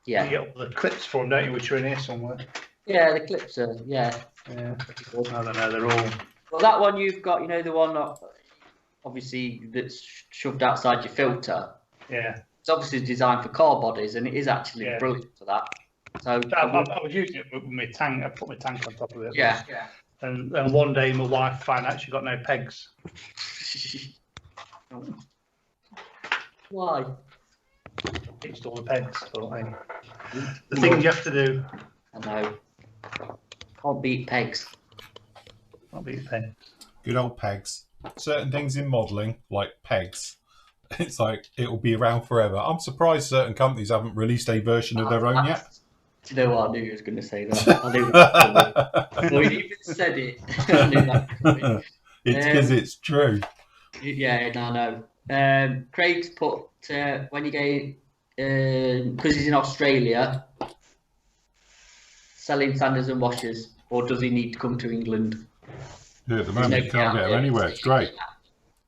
yeah. You get all the clips for them, don't you, which are in here somewhere? Yeah, the clips are, yeah. Yeah. I don't know, they're all... Well, that one you've got, you know, the one obviously that's shoved outside your filter. Yeah. It's obviously designed for car bodies, and it is actually brilliant for that. So I was using it with my tank. I put my tank on top of it. Yeah. And one day my wife found out she got no pegs. Why? Fixed all the pegs. The things you have to do. I know. Can't beat pegs. Can't beat pegs. Good old pegs. Certain things in modelling, like pegs, it's like it'll be around forever. I'm surprised certain companies haven't released a version of their own yet. Do you know what? I knew you was going to say that. I knew that. Before you even said it, I knew that. It's because it's true. Yeah, no, I know. Craig's put, when you go, because he's in Australia, selling sanders and washers, or does he need to come to England? Yeah, at the moment you can't get them anywhere. It's great.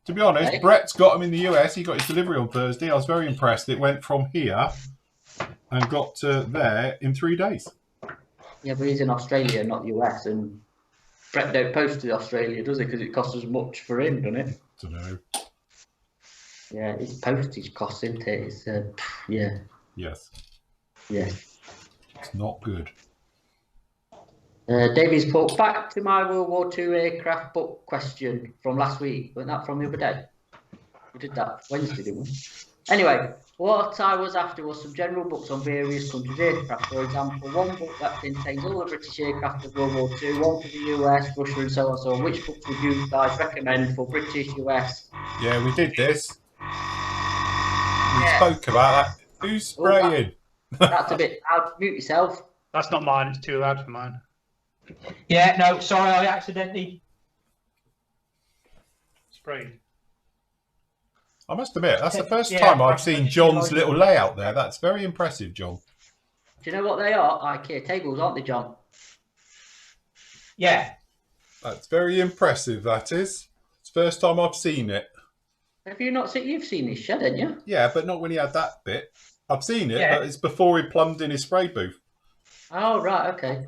To be honest, Brett's got them in the US. He got his delivery on Thursday. I was very impressed. It went from here and got to there in 3 days. Yeah, but he's in Australia, not the US, and Brett don't post to Australia, does it? Because it costs as much for him, doesn't it? I don't know. Yeah, it's postage costs, isn't it? It's yeah. Yes. Yeah. It's not good. Davies put back to my World War II aircraft book question from last week. Wasn't that from the other day? We did that Wednesday, didn't we? Anyway, what I was after was some general books on various countries' aircraft. For example, one book that contains all the British aircraft of World War II, one for the US, Russia, and so on. So, which books would you guys recommend for British, US? Yeah, we did this. We spoke about that. Who's spraying? That's a bit loud. Mute yourself. That's not mine. It's too loud for mine. Yeah, no, sorry, I accidentally sprayed. I must admit, that's the first time I've seen John's little layout there. That's very impressive, John. Do you know what they are? IKEA tables, aren't they, John? Yeah. That's very impressive, that is. It's the first time I've seen it. Have you not seen? You've seen his shed, haven't you? Yeah, but not when he had that bit. I've seen it, but it's before he plumbed in his spray booth. Oh, right, okay.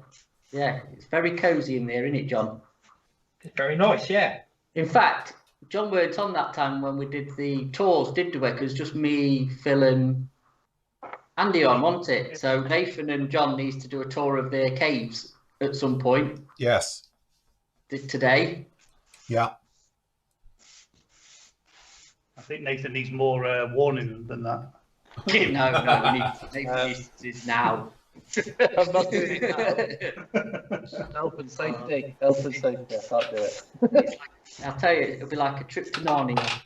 Yeah, it's very cosy in there, isn't it, John? It's very nice, yeah. In fact, John weren't on that time when we did the tours, did we? Because just me, Phil, and Andy on, wasn't it? So Nathan and John needs to do a tour of their caves at some point. Yes. Today. Yeah. I think Nathan needs more warning than that. No, Nathan needs now. I'm not doing it now. Health and safety. Health and safety. I can't do it. I'll tell you, it'll be like a trip to Narnia.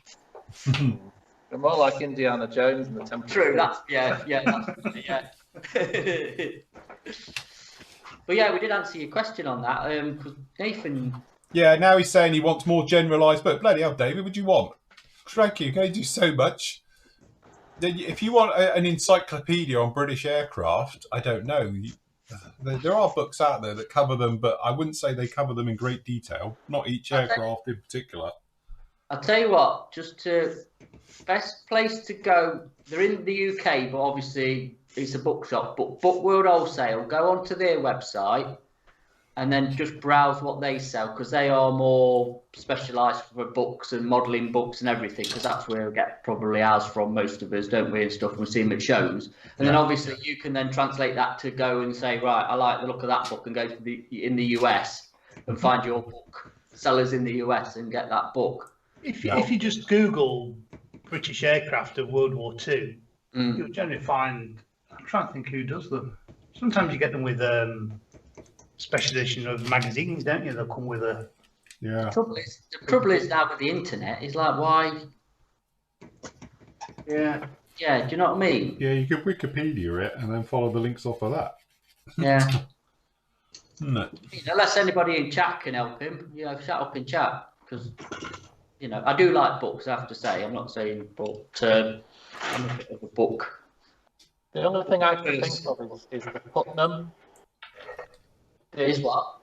They're more like Indiana Jones and the Temple. True, that's yeah. But yeah, we did answer your question on that. Because Nathan. Yeah, now he's saying he wants more generalised, but bloody hell, David, what do you want? Crikey, you can only do so much. If you want an encyclopedia on British aircraft, I don't know. There are books out there that cover them, but I wouldn't say they cover them in great detail. Not each aircraft in particular. I'll tell you what, best place to go, they're in the UK, but obviously it's a bookshop, but Book World Wholesale, go onto their website and then just browse what they sell, because they are more specialised for books and modelling books and everything, because that's where we get probably ours from, most of us, don't we, and stuff, and we see them at shows. And then obviously you can then translate that to go and say, right, I like the look of that book, and go to in the US and find your book sellers in the US and get that book. If you just Google British aircraft of World War II, you'll generally find, I'm trying to think who does them. Sometimes you get them with special edition of magazines, don't you? They'll come with a... Yeah. The trouble is now with the internet, is like, why... Yeah. Yeah, do you know what I mean? Yeah, you could Wikipedia it and then follow the links off of that. Yeah. No. Unless anybody in chat can help him, shut up in chat, because... I do like books, I have to say. I'm not saying, but I'm a bit of a book. The only thing I can think of is the Putnam. Is what?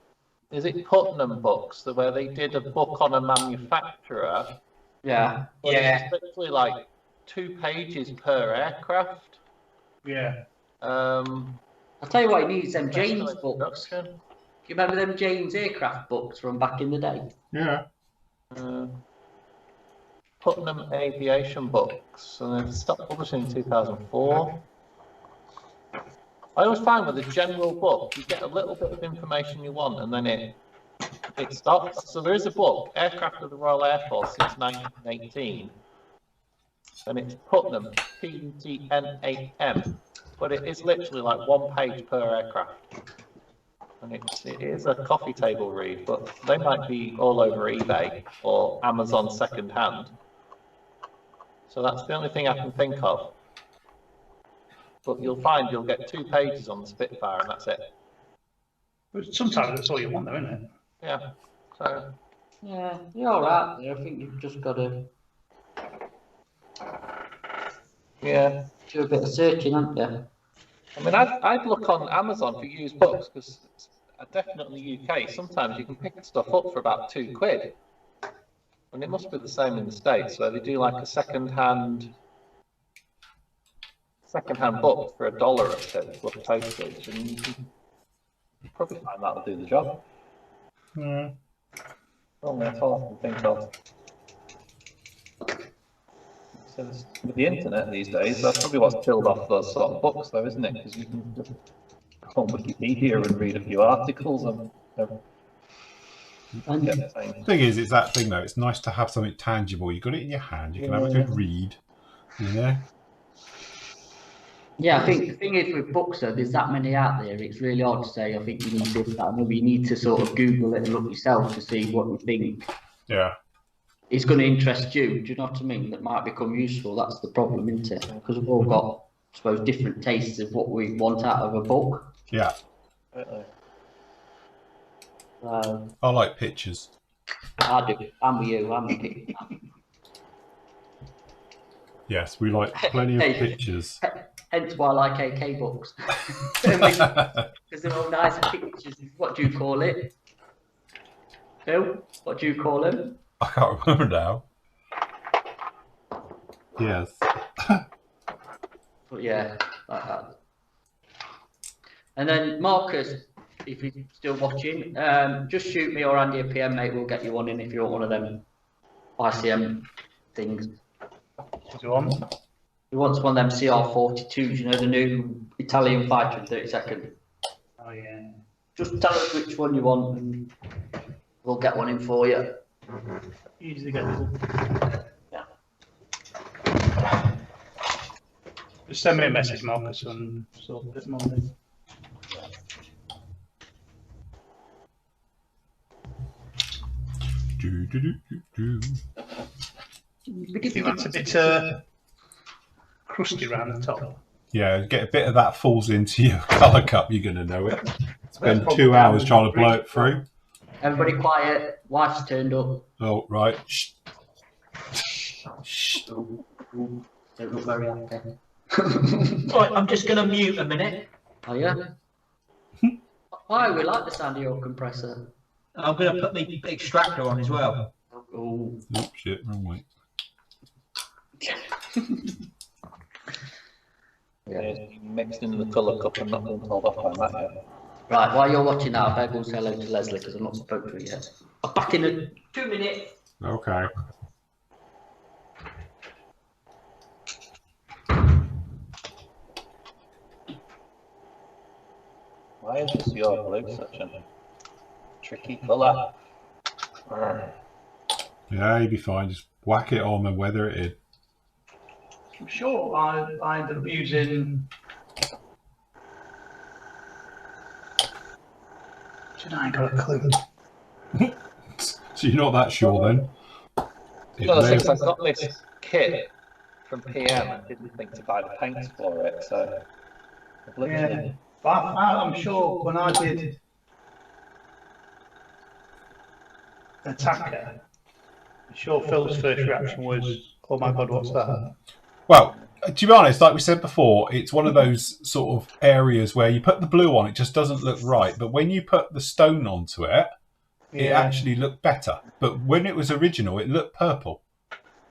Is it Putnam books, where they did a book on a manufacturer? Yeah. It's literally like 2 pages per aircraft. Yeah. I'll tell you what, he needs them James books. Do you remember them James aircraft books from back in the day? Yeah. Putnam Aviation Books, and they stopped publishing in 2004. I always find with a general book, you get a little bit of information you want, and then it stops. So there is a book, Aircraft of the Royal Air Force since 1918, and it's Putnam, P-U-T-N-A-M, but it is literally like 1 page per aircraft. And it is a coffee table read, but they might be all over eBay or Amazon second hand. So that's the only thing I can think of. But you'll find you'll get 2 pages on the Spitfire, and that's it. But sometimes that's all you want, though, isn't it? Yeah. So. Yeah, you're all right there. I think you've just got to. Yeah. Do a bit of searching, haven't you? I mean, I'd look on Amazon for used books, because definitely in the UK, sometimes you can pick stuff up for about £2. And it must be the same in the States, where they do like a second-hand book for $1 or so plus postage, and you can probably find that'll do the job. Yeah. Well, that's all I can think of. So with the internet these days, that's probably what's killed off those sort of books, though, isn't it? Because you can just go on Wikipedia and read a few articles and get the same. The thing is, it's that thing though. It's nice to have something tangible. You got it in your hand. You can have a good read. Yeah, I think the thing is with books, though, there's that many out there. It's really hard to say. I think you need this, that, maybe you need to sort of Google it and look yourself to see what you think. Yeah. It's going to interest you. Do you know what I mean? That might become useful. That's the problem, isn't it? Because we've all got, I suppose, different tastes of what we want out of a book. Yeah. I like pictures. I do. I'm with you. I'm a picture. Yes, we like plenty of pictures. Hence why I like AK books. Because they're all nice pictures. What do you call it? Phil? What do you call them? I can't remember now. Yes. But yeah, like that. And then Marcus, if you're still watching, just shoot me or Andy a PM, mate. We'll get you one in if you want one of them ICM things. What do you want? He wants one of them CR42s, you know, the new Italian fighter in 30 seconds. Oh, yeah. Just tell us which one you want and we'll get one in for you. Easily get them. Yeah. Just send me a message, Marcus, and sort it Monday. I think that's a bit crusty around the top. Yeah, get a bit of that falls into your colour cup, you're going to know it. Spend 2 hours trying to blow it through. Everybody quiet. Wife's turned up. Oh, right. Shh. Shh. Don't look very happy. Right, I'm just going to mute a minute. Oh, yeah? Why? We like the sound of your compressor. I'm going to put the extractor on as well. Oh, Shit, wrong way. Yeah, mixed into the colour cup and not been told off by Matt yet. right, while you're watching that, I better go say hello to Leslie because I'm not spoke to her yet. I'm back in 2 minutes. Okay. Why is this your blue such a tricky colour? Yeah, you'll be fine. Just whack it on and weather it in. I'm sure I ended up using. I ain't got a clue. So you're not that sure then? No, since I got this kit from PM, I didn't think to buy the paints for it, so I've literally... Yeah, but I'm sure when I did Attacker, I'm sure Phil's first reaction was, "Oh my god, what's that?" Well, to be honest, like we said before, it's one of those sort of areas where you put the blue on, it just doesn't look right. But when you put the stone onto it, it actually looked better. But when it was original, it looked purple.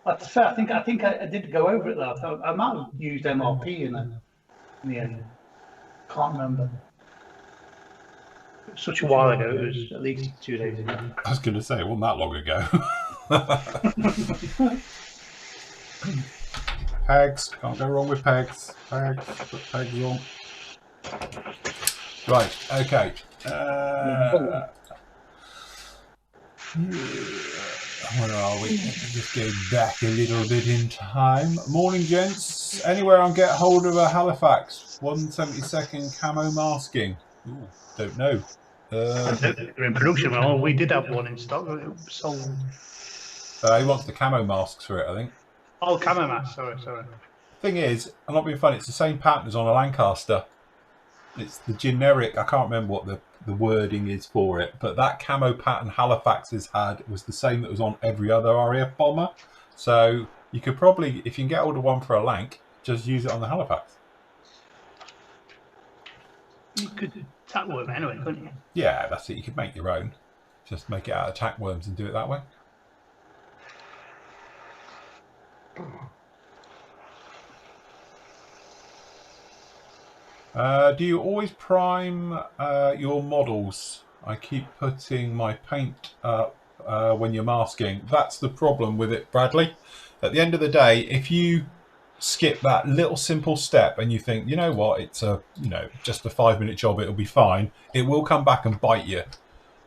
That's fair. I think I did go over it though. I might have used MRP in the end. Can't remember. Such a while ago. It was at least 2 days ago. I was going to say, it wasn't that long ago. Pegs. Can't go wrong with pegs. Pegs. Put pegs on. Right. Okay. Where are we? Just go back a little bit in time. Morning, gents. Anywhere on get hold of a Halifax 172nd camo masking? Ooh, don't know. They're in production. Well, we did have one in stock. It was sold. He wants the camo masks for it, I think. Oh, camo mask. Sorry. Thing is, I'm not being funny. It's the same pattern as on a Lancaster. It's the generic. I can't remember what the wording is for it, but that camo pattern Halifax's had was the same that was on every other RAF bomber. So you could probably, if you can get hold of one for a Lanc, just use it on the Halifax. You could tackworm anyway, couldn't you? Yeah, that's it. You could make your own. Just make it out of tackworms and do it that way. Do you always prime your models? I keep putting my paint up when you're masking. That's the problem with it, Bradley. At the end of the day, if you skip that little simple step and you think, you know what, it's a just a 5-minute job, it'll be fine, it will come back and bite you.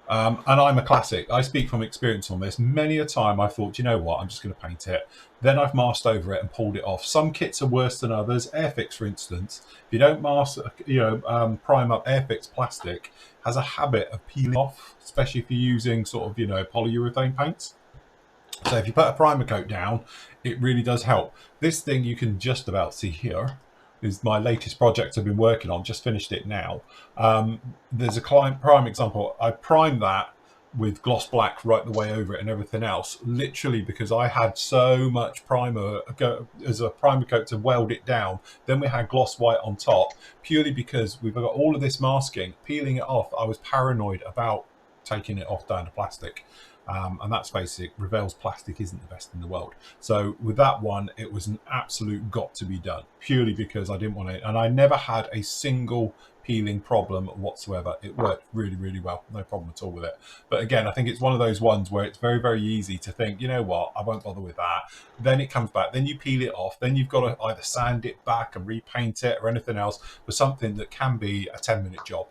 And I'm a classic. I speak from experience on this. Many a time I thought, you know what, I'm just going to paint it. Then I've masked over it and pulled it off. Some kits are worse than others. Airfix, for instance, if you don't mask, prime up Airfix plastic, has a habit of peeling off, especially if you're using sort of, polyurethane paints. So if you put a primer coat down, it really does help. This thing you can just about see here is my latest project I've been working on, just finished it now. There's a prime example. I primed that with gloss black right the way over it and everything else, literally because I had so much primer as a primer coat to weld it down. Then we had gloss white on top, purely because we've got all of this masking. Peeling it off, I was paranoid about taking it off down to plastic. And that's basic. Revell's plastic isn't the best in the world. So with that one, it was an absolute got to be done, purely because I didn't want to, and I never had a single peeling problem whatsoever. It worked really, really well. No problem at all with it. But again, I think it's one of those ones where it's very, very easy to think, you know what, I won't bother with that. Then it comes back. Then you peel it off. Then you've got to either sand it back and repaint it or anything else for something that can be a 10-minute job.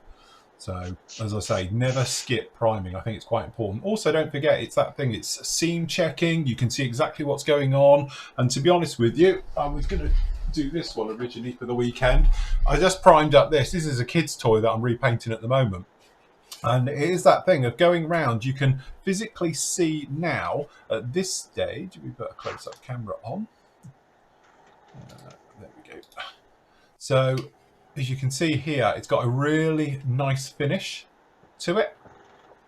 So, as I say, never skip priming. I think it's quite important. Also, don't forget, it's that thing, it's seam checking. You can see exactly what's going on. And to be honest with you, I was going to do this one originally for the weekend. I just primed up this. This is a kid's toy that I'm repainting at the moment. And it is that thing of going round. You can physically see now at this stage, we put a close-up camera on. There we go. So, as you can see here, it's got a really nice finish to it,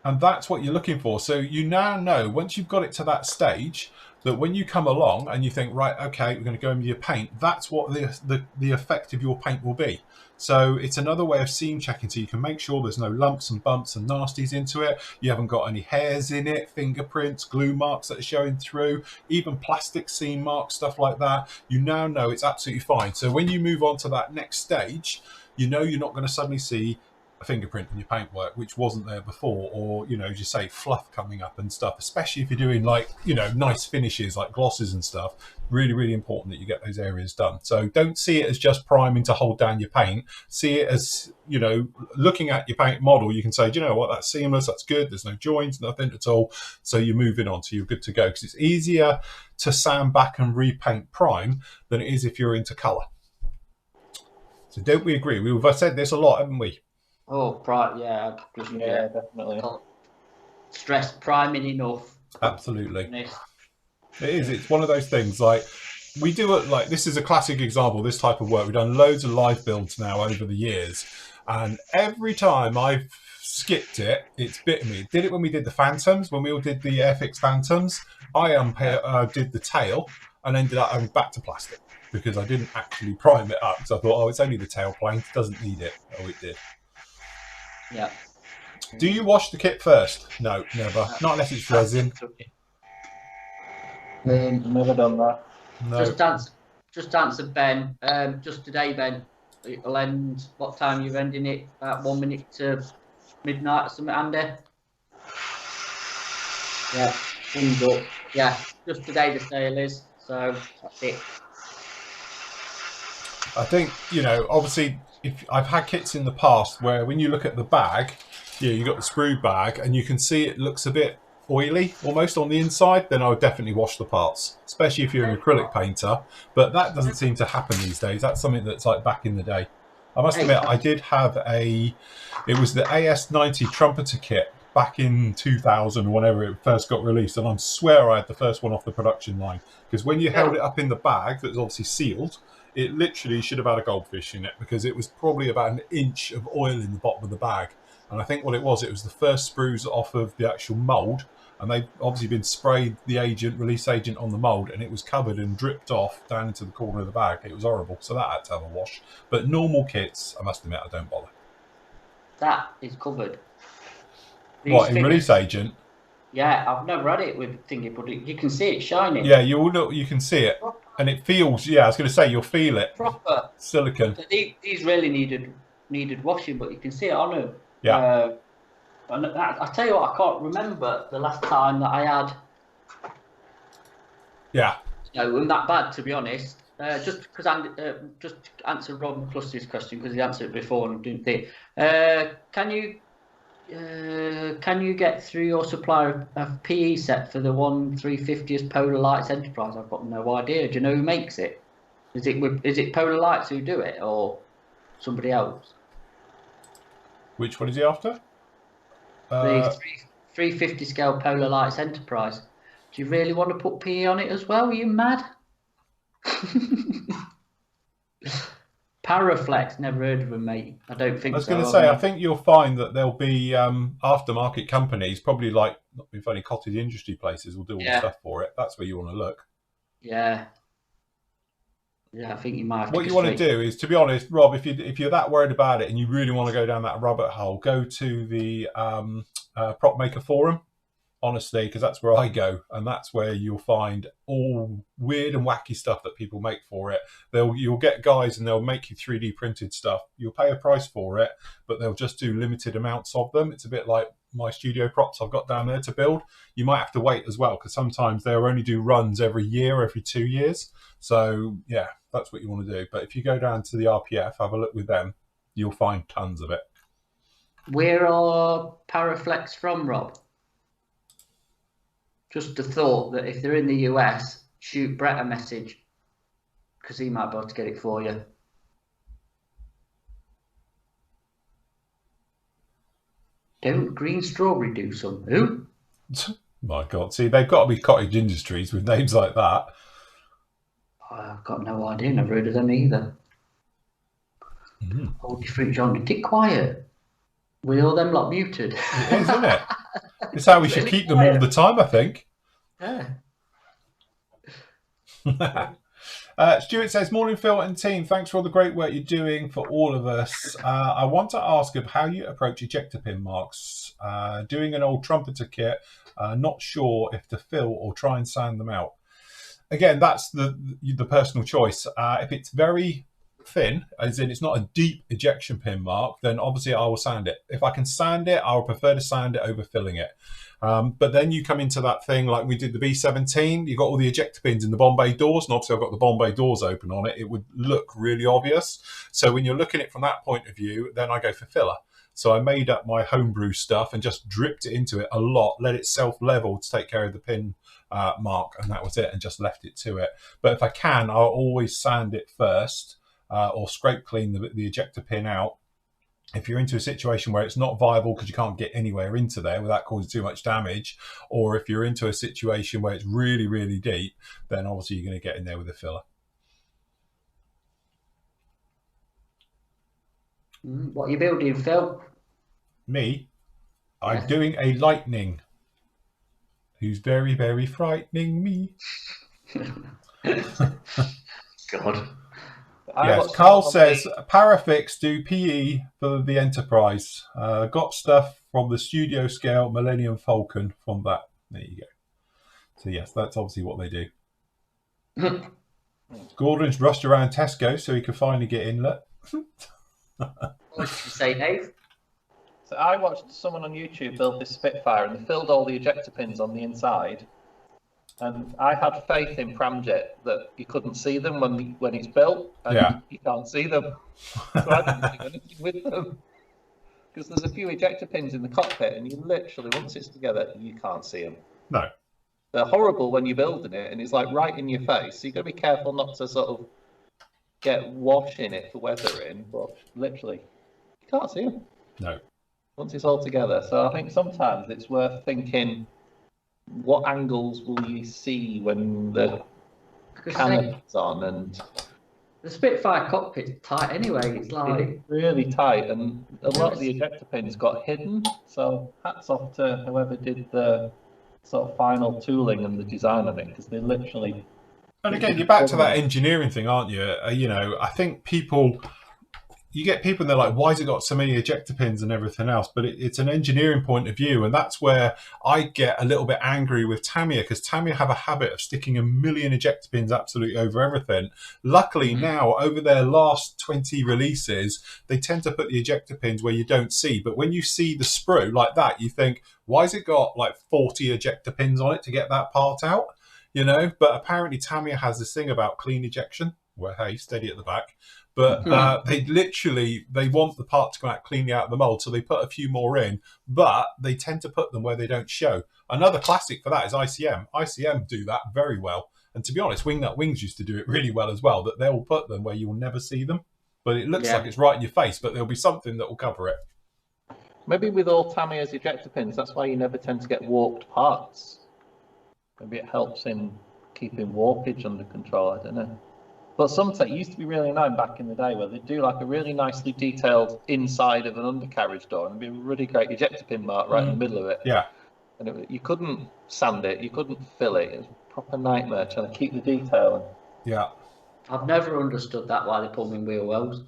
and that's what you're looking for. So you now know, once you've got it to that stage, that when you come along and you think, right, okay, we're going to go in with your paint, that's what the effect of your paint will be. So it's another way of seam checking, so you can make sure there's no lumps and bumps and nasties into it. You haven't got any hairs in it, fingerprints, glue marks that are showing through, even plastic seam marks, stuff like that. You now know it's absolutely fine. So when you move on to that next stage, you know you're not going to suddenly see a fingerprint in your paintwork, which wasn't there before, or, you know, just say fluff coming up and stuff, especially if you're doing, like, you know, nice finishes like glosses and stuff. Really, really important that you get those areas done. So don't see it as just priming to hold down your paint. See it as, you know, looking at your paint model, you can say, do you know what, that's seamless, that's good, there's no joints, nothing at all. So you're moving on, so you're good to go, because it's easier to sand back and repaint prime than it is if you're into colour. So don't we agree? We've said this a lot, haven't we? Oh, yeah, yeah, definitely. Stress priming enough. Absolutely. It is. It's one of those things, like, we do it, like, this is a classic example, this type of work. We've done loads of live builds now over the years, and every time I've skipped it, it's bitten me. Did it when we did the Phantoms, when we all did the Airfix Phantoms. I did the tail and ended up having back to plastic because I didn't actually prime it up. So I thought, oh, it's only the tail plane, it doesn't need it. Oh, it did. Yeah. Do you wash the kit first? No, never. Not unless it's resin. Never done that. No. Just answer Ben. Just today, Ben. It'll end. What time you're ending it? About 1 minute to midnight or something, Andy? Yeah. Thumbs up. Yeah. Just today the sale is. So that's it. I think, you know, obviously, if I've had kits in the past where when you look at the bag, yeah, you got the sprue bag and you can see it looks a bit oily almost on the inside, then I would definitely wash the parts, especially if you're an acrylic painter. But that doesn't seem to happen these days. That's something that's like back in the day. I must admit, I did have it was the AS90 trumpeter kit back in 2000, whenever it first got released, and I swear I had the first one off the production line, because when you held it up in the bag that was obviously sealed, it literally should have had a goldfish in it, because it was probably about 1 inch of oil in the bottom of the bag. And I think what it was the first sprues off of the actual mould, and they've obviously been sprayed the release agent on the mould, and it was covered and dripped off down into the corner of the bag. It was horrible, so that had to have a wash. But normal kits, I must admit, I don't bother. That is covered. What, in release agent? Yeah, I've never had it with thingy, but you can see it shining. Yeah, you can see it. And it feels, yeah, I was going to say, you'll feel it. Proper. Silicone. These really needed washing, but you can see it on them. Yeah. And I tell you what, I can't remember the last time that I had. Yeah. No, it wasn't that bad, to be honest. Just because just to answer Rob McCluskey's question, because he answered it before and didn't think. Can you get through your supplier a PE set for the 350th Polar Lights Enterprise? I've got no idea. Do you know who makes it? Is it Polar Lights who do it, or somebody else? Which one is he after? The 350 scale Polar Lights Enterprise. Do you really want to put PE on it as well? Are you mad? Paraflex, never heard of them, mate. I don't think so. I was going to say, I think you'll find that there'll be aftermarket companies, probably like, if only cottage industry places will do all the stuff for it. That's where you want to look. Yeah. Yeah, I think you might have to. What you want to do is, to be honest, Rob, if you're that worried about it and you really want to go down that rabbit hole, go to the prop maker forum honestly, because that's where I go, and that's where you'll find all weird and wacky stuff that people make for it. You'll get guys and they'll make you 3D printed stuff. You'll pay a price for it, but they'll just do limited amounts of them. It's a bit like my studio props I've got down there to build. You might have to wait as well, because sometimes they'll only do runs every year, every 2 years. So yeah, that's what you want to do. But if you go down to the RPF, have a look with them, you'll find tons of it. Where are Paraflex from, Rob? Just a thought that if they're in the US, shoot Brett a message, because he might be able to get it for you. Don't Green Strawberry do some? Who? My God, see, they've got to be cottage industries with names like that. I've got no idea. Never heard of them either. Hold your fridge on. Keep quiet. With all them lot muted. It is, isn't it? It's how we should keep them all the time, I think. Yeah. Stuart says, morning Phil and team, thanks for all the great work you're doing for all of us. I want to ask of how you approach ejector pin marks. Doing an old trumpeter kit, not sure if to fill or try and sand them out. Again, that's the personal choice. If it's very thin, as in it's not a deep ejection pin mark, then obviously I will sand it. If I can sand it, I would prefer to sand it over filling it. But then you come into that thing like we did the B17, you got all the ejector pins in the Bombay doors, and obviously I've got the Bombay doors open on it. It would look really obvious. So when you're looking at it from that point of view, then I go for filler. So I made up my homebrew stuff and just dripped it into it a lot, let it self-level to take care of the pin mark, and that was it, and just left it to it. But if I can, I'll always sand it first, or scrape clean the ejector pin out. If you're into a situation where it's not viable because you can't get anywhere into there without causing too much damage, or if you're into a situation where it's really, really deep, then obviously you're going to get in there with a filler. What are you building, Phil? Me? I'm doing a lightning who's very, very frightening me. God. Yes, Carl says, Parafix do PE for the Enterprise. Got stuff from the studio scale Millennium Falcon from that. There you go. So yes, that's obviously what they do. Gordon's rushed around Tesco so he could finally get inlet. What did you say, Dave? So I watched someone on YouTube build this Spitfire, and they filled all the ejector pins on the inside. And I had faith in Pramjet that you couldn't see them when it's built, and you can't see them. So I didn't do anything with them. Because there's a few ejector pins in the cockpit, and you literally, once it's together, you can't see them. No. They're horrible when you're building it, and it's like right in your face. So you've got to be careful not to sort of get wash in it for weathering, but literally, you can't see them. No. Once it's all together. So I think sometimes it's worth thinking, what angles will you see when the canopy's on? And the Spitfire cockpit's tight anyway. It's like really tight, and a lot of the ejector pins got hidden. So hats off to whoever did the sort of final tooling and the design of it, because they literally. And again, you're back to that engineering thing, aren't you? You know, I think you get people and they're like, why has it got so many ejector pins and everything else? But it's an engineering point of view. And that's where I get a little bit angry with Tamiya, because Tamiya have a habit of sticking a million ejector pins absolutely over everything. Luckily now, over their last 20 releases, they tend to put the ejector pins where you don't see. But when you see the sprue like that, you think, why has it got like 40 ejector pins on it to get that part out? You know, but apparently Tamiya has this thing about clean ejection, where, hey, steady at the back. But they want the part to come out cleanly out of the mold, so they put a few more in, but they tend to put them where they don't show. Another classic for that is ICM. ICM do that very well. And to be honest, Wingnut Wings used to do it really well as well, that they'll put them where you will never see them. But it looks like it's right in your face, but there'll be something that will cover it. Maybe with all Tamiya's ejector pins, that's why you never tend to get warped parts. Maybe it helps in keeping warpage under control, I don't know. But sometimes it used to be really annoying back in the day where they'd do like a really nicely detailed inside of an undercarriage door and there'd be a really great ejector pin mark right in the middle of it. Yeah. And you couldn't sand it, you couldn't fill it. It was a proper nightmare trying to keep the detail. Yeah. I've never understood that, why they put them in wheel wells.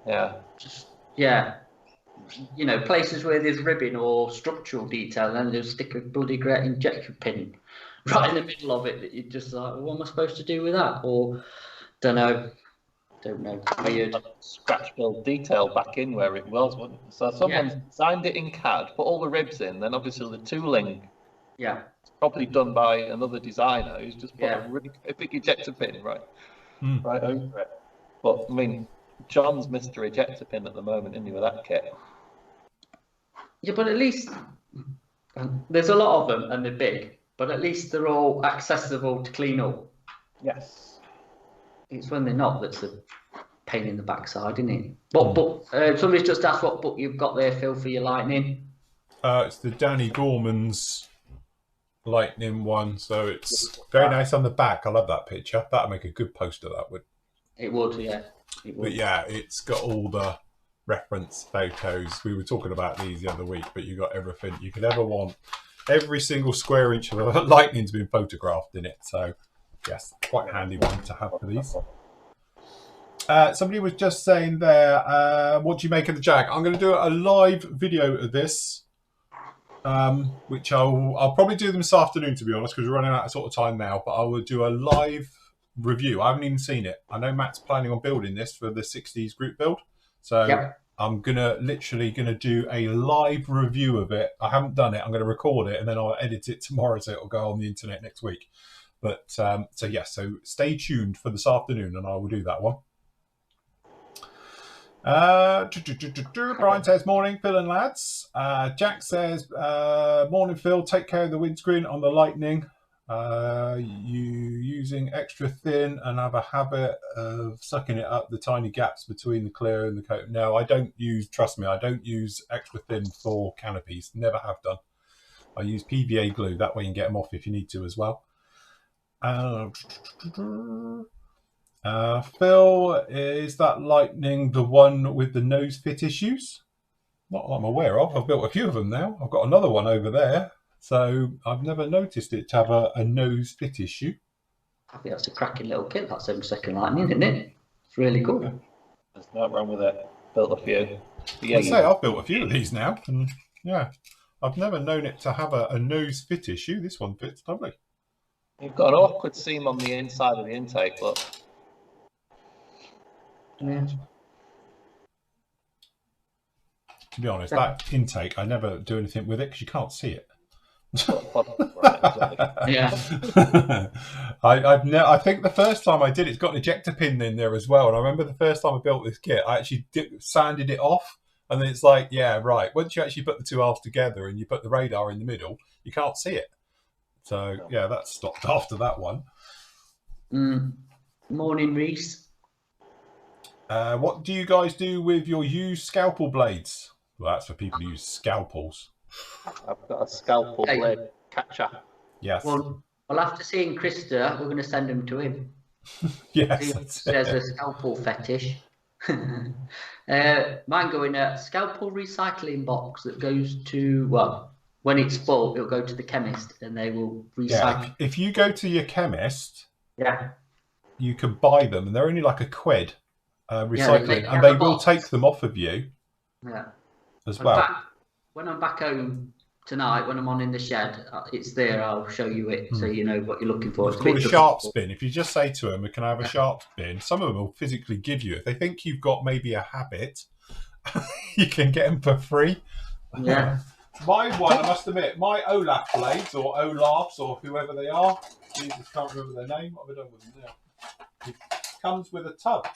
Yeah. you know, places where there's ribbon or structural detail, and then they'll stick a bloody great injection pin right in the middle of it that you're just like, well, what am I supposed to do with that? Or don't know. Weird. Scratch build detail back in where it was, wasn't it? So someone's designed it in CAD, put all the ribs in, then obviously the tooling. Yeah. It's probably done by another designer who's just put a big ejector pin right over it. But I mean, John's Mr. Ejector Pin at the moment, isn't he, with that kit? Yeah, but at least there's a lot of them and they're big, but at least they're all accessible to clean up. Yes. It's when they're not that's a pain in the backside, isn't it? But somebody's just asked what book you've got there, Phil, for your lightning. It's the Danny Gorman's lightning one, so it's very nice on the back. I love that picture. That'd make a good poster, that would. It would, yeah. It would. But yeah, it's got all the reference photos. We were talking about these the other week, but you got everything you could ever want. Every single square inch of the lightning's been photographed in it, so yes, quite a handy one to have for these. Somebody was just saying there, what do you make of the Jag? I'm going to do a live video of this, which I'll probably do them this afternoon, to be honest, because we're running out of sort of time now. But I will do a live review. I haven't even seen it. I know Matt's planning on building this for the 60s group build, so I'm literally gonna do a live review of it. I haven't done it. I'm gonna record it and then I'll edit it tomorrow, so it'll go on the internet next week. But so stay tuned for this afternoon, and I will do that one. Brian says, morning, Phil and lads. Jack says, morning, Phil. Take care of the windscreen on the Lightning. You using extra thin and have a habit of sucking it up the tiny gaps between the clear and the coat. No, I don't use, trust me, I don't use extra thin for canopies. Never have done. I use PVA glue. That way you can get them off if you need to as well. Phil, is that Lightning the one with the nose fit issues? Not that I'm aware of. I've built a few of them now. I've got another one over there. So I've never noticed it to have a nose fit issue. I think that's a cracking little kit, that 7-second Lightning, isn't it? It's really cool. There's nothing wrong with it. Built a few. Yeah, I've built a few of these now. And yeah, I've never known it to have a nose fit issue. This one fits lovely. You've got an awkward seam on the inside of the intake, but... Yeah. To be honest, that intake, I never do anything with it because you can't see it. Yeah. I think the first time I did it's got an ejector pin in there as well, and I remember the first time I built this kit I actually sanded it off, and then it's like, yeah, right, once you actually put the two halves together and you put the radar in the middle, you can't see it. So yeah, that stopped after that one. Morning, Reese. What do you guys do with your used scalpel blades? Well, that's for people who use scalpels. I've got a scalpel blade catcher. Yes. Well, after seeing Krista, we're going to send them to him. Yes. There's a scalpel fetish. Mine go in a scalpel recycling box that goes to, well, when it's full, it'll go to the chemist and they will recycle. Yeah, if you go to your chemist, yeah, you can buy them, and they're only like a quid recycling, and they will take them off of you. Yeah. As well. When I'm back home tonight, when I'm on in the shed, it's there. I'll show you it so you know what you're looking for. It's called a sharps bin. If you just say to them, "Can I have a sharps bin?" Some of them will physically give you. If they think you've got maybe a habit, you can get them for free. Yeah. My one, I must admit, my Olaf blades or Olafs or whoever they are. Jesus, can't remember their name. What have I done with them now? It comes with a tub.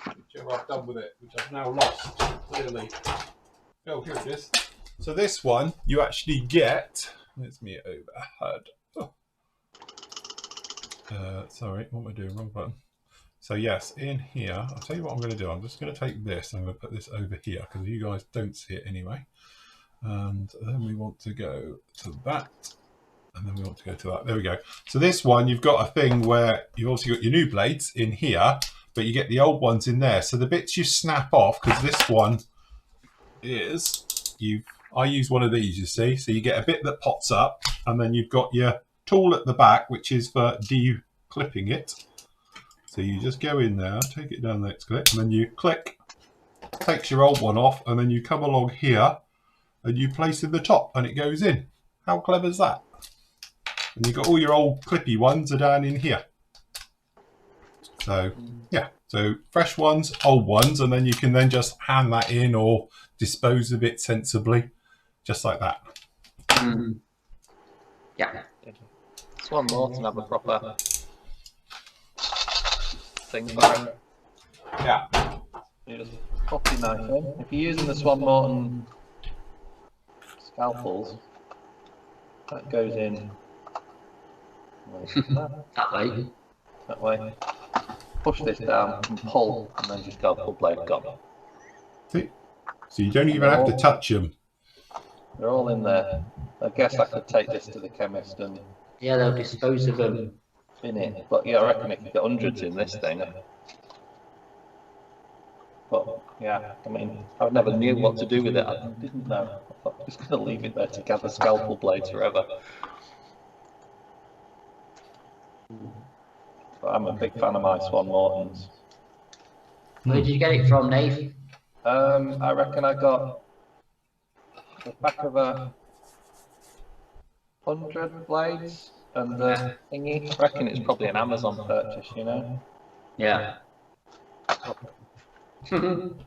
Whichever I've done with it, which I've now lost, clearly. Oh, here it is. So this one, you actually get... Let's me overhead. Oh. Sorry, what am I doing? Wrong button. So yes, in here, I'll tell you what I'm going to do. I'm just going to take this and I'm going to put this over here because you guys don't see it anyway. And then we want to go to that. And then we want to go to that. There we go. So this one, you've got a thing where you've also got your new blades in here, but you get the old ones in there. So the bits you snap off, because this one is, I use one of these, you see. So you get a bit that pops up, and then you've got your tool at the back, which is for de-clipping it. So you just go in there, take it down the next clip, and then you click, takes your old one off, and then you come along here and you place in the top and it goes in. How clever is that? And you've got all your old clippy ones are down in here. So yeah, so fresh ones, old ones, and then you can then just hand that in or dispose of it sensibly, just like that. Yeah. Swan Morton have a proper thing for it. Yeah. You just pop your knife in. If you're using the Swan Morton scalpels, that goes in That way. that way. Push this down and pull, and then your scalpel blade gone. See? So you don't even have to touch them. They're all in there. I guess I could take this to the chemist and Yeah, they'll dispose of them. bin it. But yeah, I reckon if you get hundreds in this thing. But yeah, I mean, I never knew what to do with it. I didn't know. I thought I was going to leave it there to gather scalpel blades forever. But I'm a big fan of my Swan Mortons. Where did you get it from, Nate? I reckon I got the back of 100 blades and the thingy. I reckon it's probably an Amazon purchase, you know? Yeah. They're going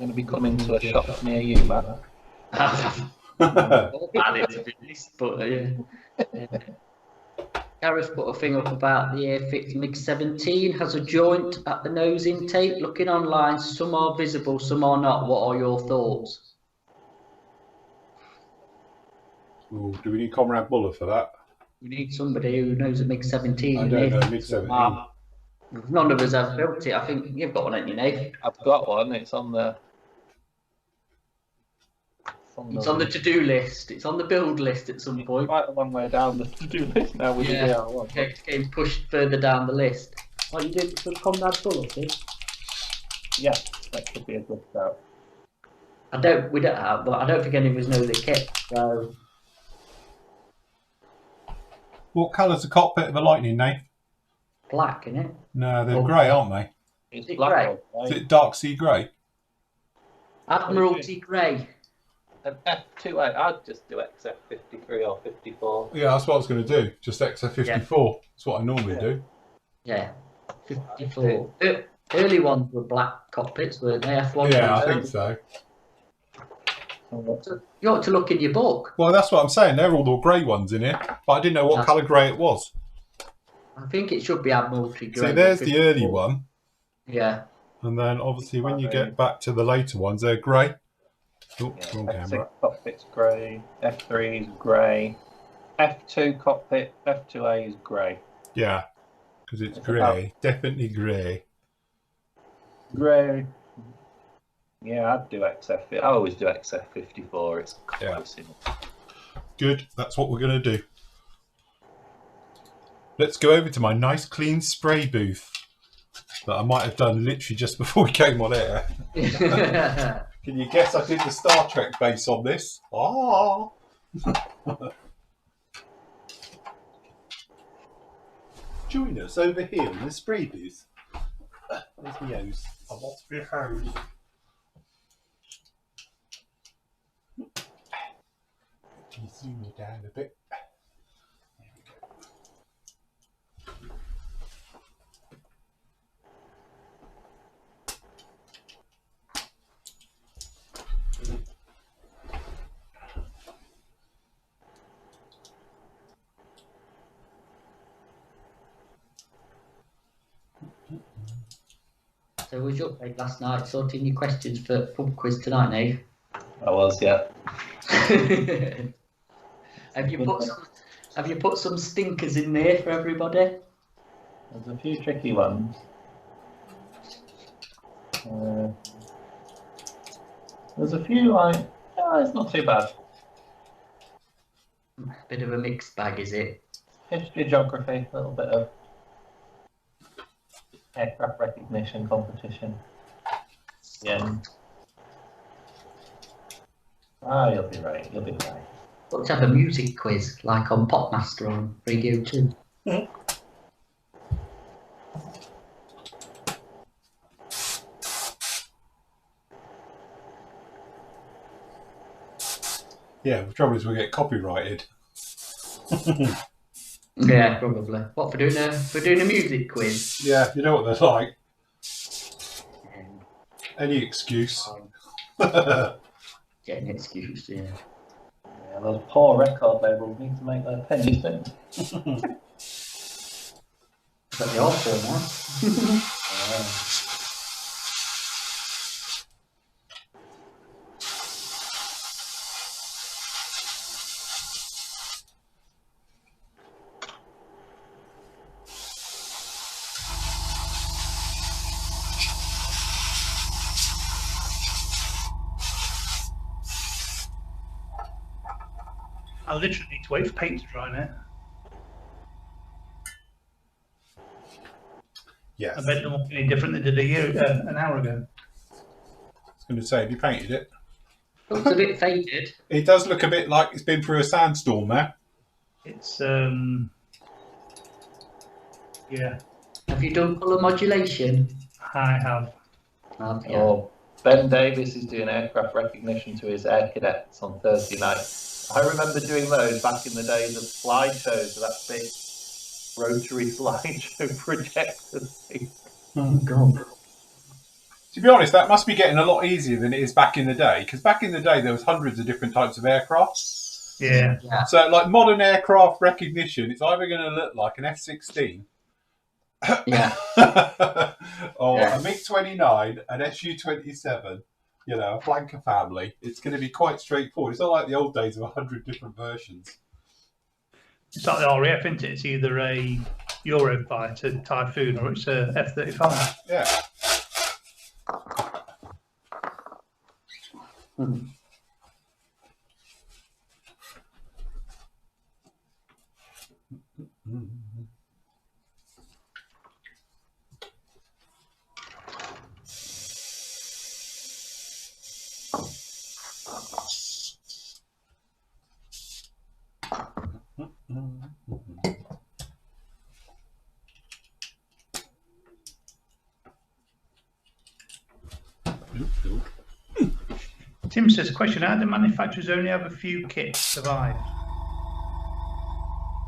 to be coming to a shop near you, Matt. Gareth put a thing up about the Airfix MiG-17 has a joint at the nose intake. Looking online, some are visible, some are not. What are your thoughts? Ooh, do we need Comrade Buller for that? We need somebody who knows a MiG-17. I don't know MiG-17. None of us have built it. I think you've got one, haven't you, Nate? I've got one. It's on the... It's on the to-do list. It's on the build list at some point. Quite a long way down the to-do list now with the AR1. It's getting pushed further down the list. What you did for Comrade Buller, see? Yeah, that could be a good shout. We don't have, but I don't think any of us know the kit. So, What colour's the cockpit of the Lightning, Nate? black, isn't it? No, they're grey, aren't they? It's Is it black. grey? Is it dark sea grey? Admiralty grey. An F2A, I'd just do XF53 or 54. Yeah, that's what I was going to do. Just XF54. Yeah. That's what I normally do. Yeah, 54. Early ones were black cockpits, weren't they? F1. Yeah, I think so. You ought to look in your book. Well, that's what I'm saying. They're all the grey ones in here, but I didn't know what colour grey it was. I think it should be Admiralty grey. See, there's the early one. Yeah. And then obviously when you get back to the later ones, they're grey. Oh, wrong F6 camera. cockpit's grey, F3 is grey, F2 cockpit, F2A is grey. Yeah, because it's grey. Definitely grey. Grey. Yeah, I'd do XF. I always do XF54. It's close enough. Good. That's what we're going to do. Let's go over to my nice clean spray booth that I might have done literally just before we came on air. Can you guess I did the Star Trek base on this? Ah! Join us over here in the spray booth. Where's my hose? I lost my hose. Can you zoom me down a bit? There we go. So was you up late last night sorting your questions for pub quiz tonight, Nate? I was, yeah. Have you put some stinkers in there for everybody? There's a few tricky ones. There's a few like, it's not too bad. Bit of a mixed bag, is it? History, geography, a little bit of aircraft recognition competition. Yeah. You'll be right. You'll be right. Let's have a music quiz like on Popmaster on Radio 2. Yeah, the trouble is we get copyrighted. Yeah, probably. What, for doing a music quiz? Yeah, you know what they're like. Any excuse. Get an excuse, yeah. Yeah, those poor record labels need to make their pennies, don't they? But they're awful, man. I literally need to wait for paint to dry now. Yes. I bet it won't be any different than it did an hour ago. I was going to say, have you painted it? Looks a bit faded. It does look a bit like it's been through a sandstorm there. It's yeah. Have you done colour modulation? I have. Yeah. Oh, Ben Davis is doing aircraft recognition to his air cadets on Thursday night. I remember doing those back in the days of slideshows, that big rotary slideshow projector thing. Oh, God. To be honest, that must be getting a lot easier than it is back in the day, because back in the day there was hundreds of different types of aircraft. Yeah. So, like modern aircraft recognition, it's either going to look like an F-16, Yeah. or a MiG-29, an Su-27, you know, a flanker family. It's going to be quite straightforward. It's not like the old days of 100 different versions. It's like the RAF, isn't it? It's either a Eurofighter Typhoon or it's a F-35. Yeah. Tim says, question, how do manufacturers only have a few kits survive?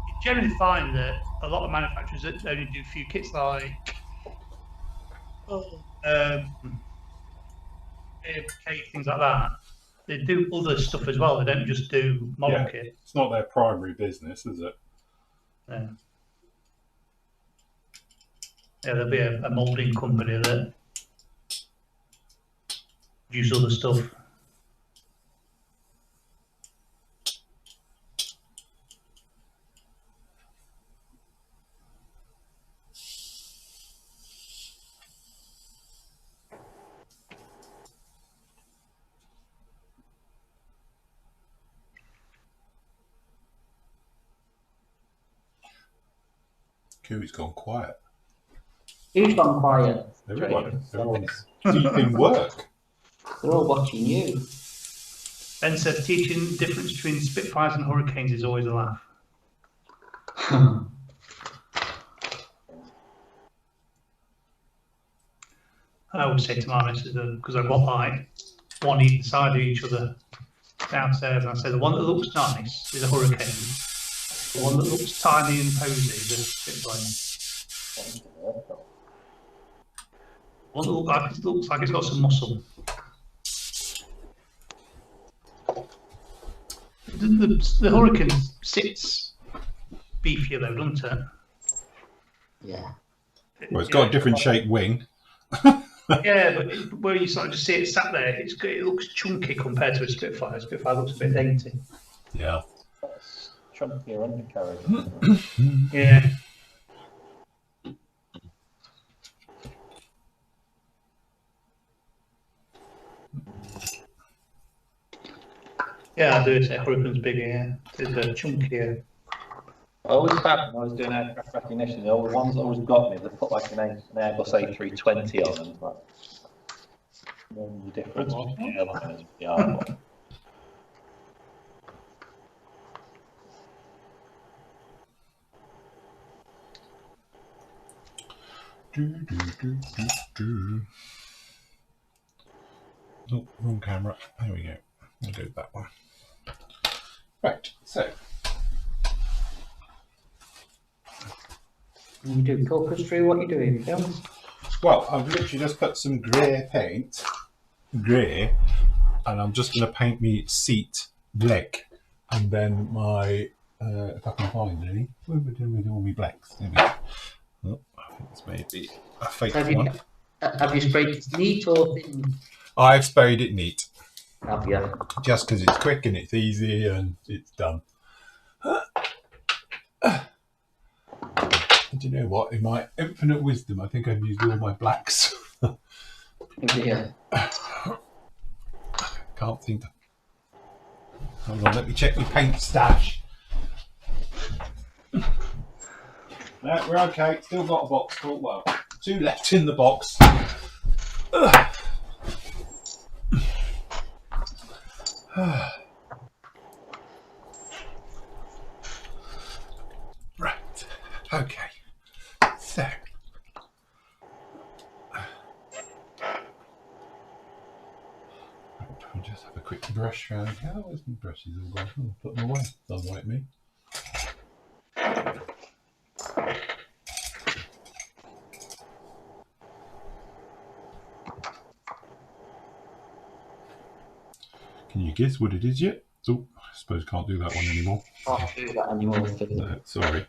You generally find that a lot of manufacturers that only do a few kits, like things like that. They do other stuff as well. They don't just do model kit. It's not their primary business, is it? Yeah, there'll be a moulding company that use other stuff. Cooey's gone quiet. Who's gone quiet? Everyone's deep in work. They're all watching you. Ben said teaching the difference between Spitfires and Hurricanes is always a laugh. I always say to my missus, because I've got like one either side of each other downstairs, and I say the one that looks nice is a Hurricane. The one that looks tiny and posy is a Spitfire. One that looks like it's got some muscle. The Hurricane sits beefier though, doesn't it? Yeah. Well, it's got a different shaped wing. Yeah, but where you sort of just see it sat there, it looks chunky compared to a Spitfire. A Spitfire looks a bit dainty. Yeah. Chunkier undercarriage. Yeah. Yeah, I do say Hurricane's bigger, yeah. It's chunkier. I always found when I was doing aircraft recognition, the ones that always got me, they put like an Airbus A320 on them. Like, the difference between the airliners and the R1. Oh, wrong camera. There we go. I'll do that one. Right, so. You do talk us through what you're doing, Phil. Well, I've literally just put some grey paint, and I'm just going to paint me seat black, and then my, if I can find any, where are we doing with all my blacks? There we go. Oh, I think this may be a fake one. Have you sprayed it neat or thin? I've sprayed it neat. Have you? Just because it's quick and it's easy and it's done. And you know what? In my infinite wisdom, I think I've used all my blacks. Yeah. Can't seem to. Hold on, let me check my paint stash. No, we're okay. Still got a box full. Well, 2 left in the box. Right. Okay. So. I'll just have a quick brush around here. Where's my brushes all gone? I'll put them away. Don't like me. Can you guess what it is yet? Oh, I suppose I can't do that one anymore. Can't do that anymore. No, sorry.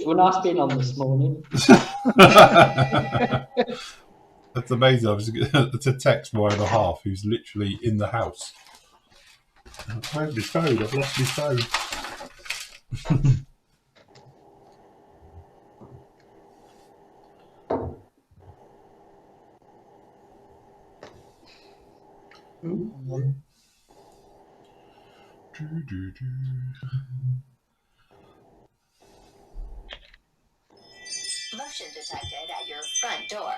We're nice being on this morning. That's amazing. It's a text from my other half who's literally in the house. Where's my phone? I've lost my phone. Motion detected at your front door.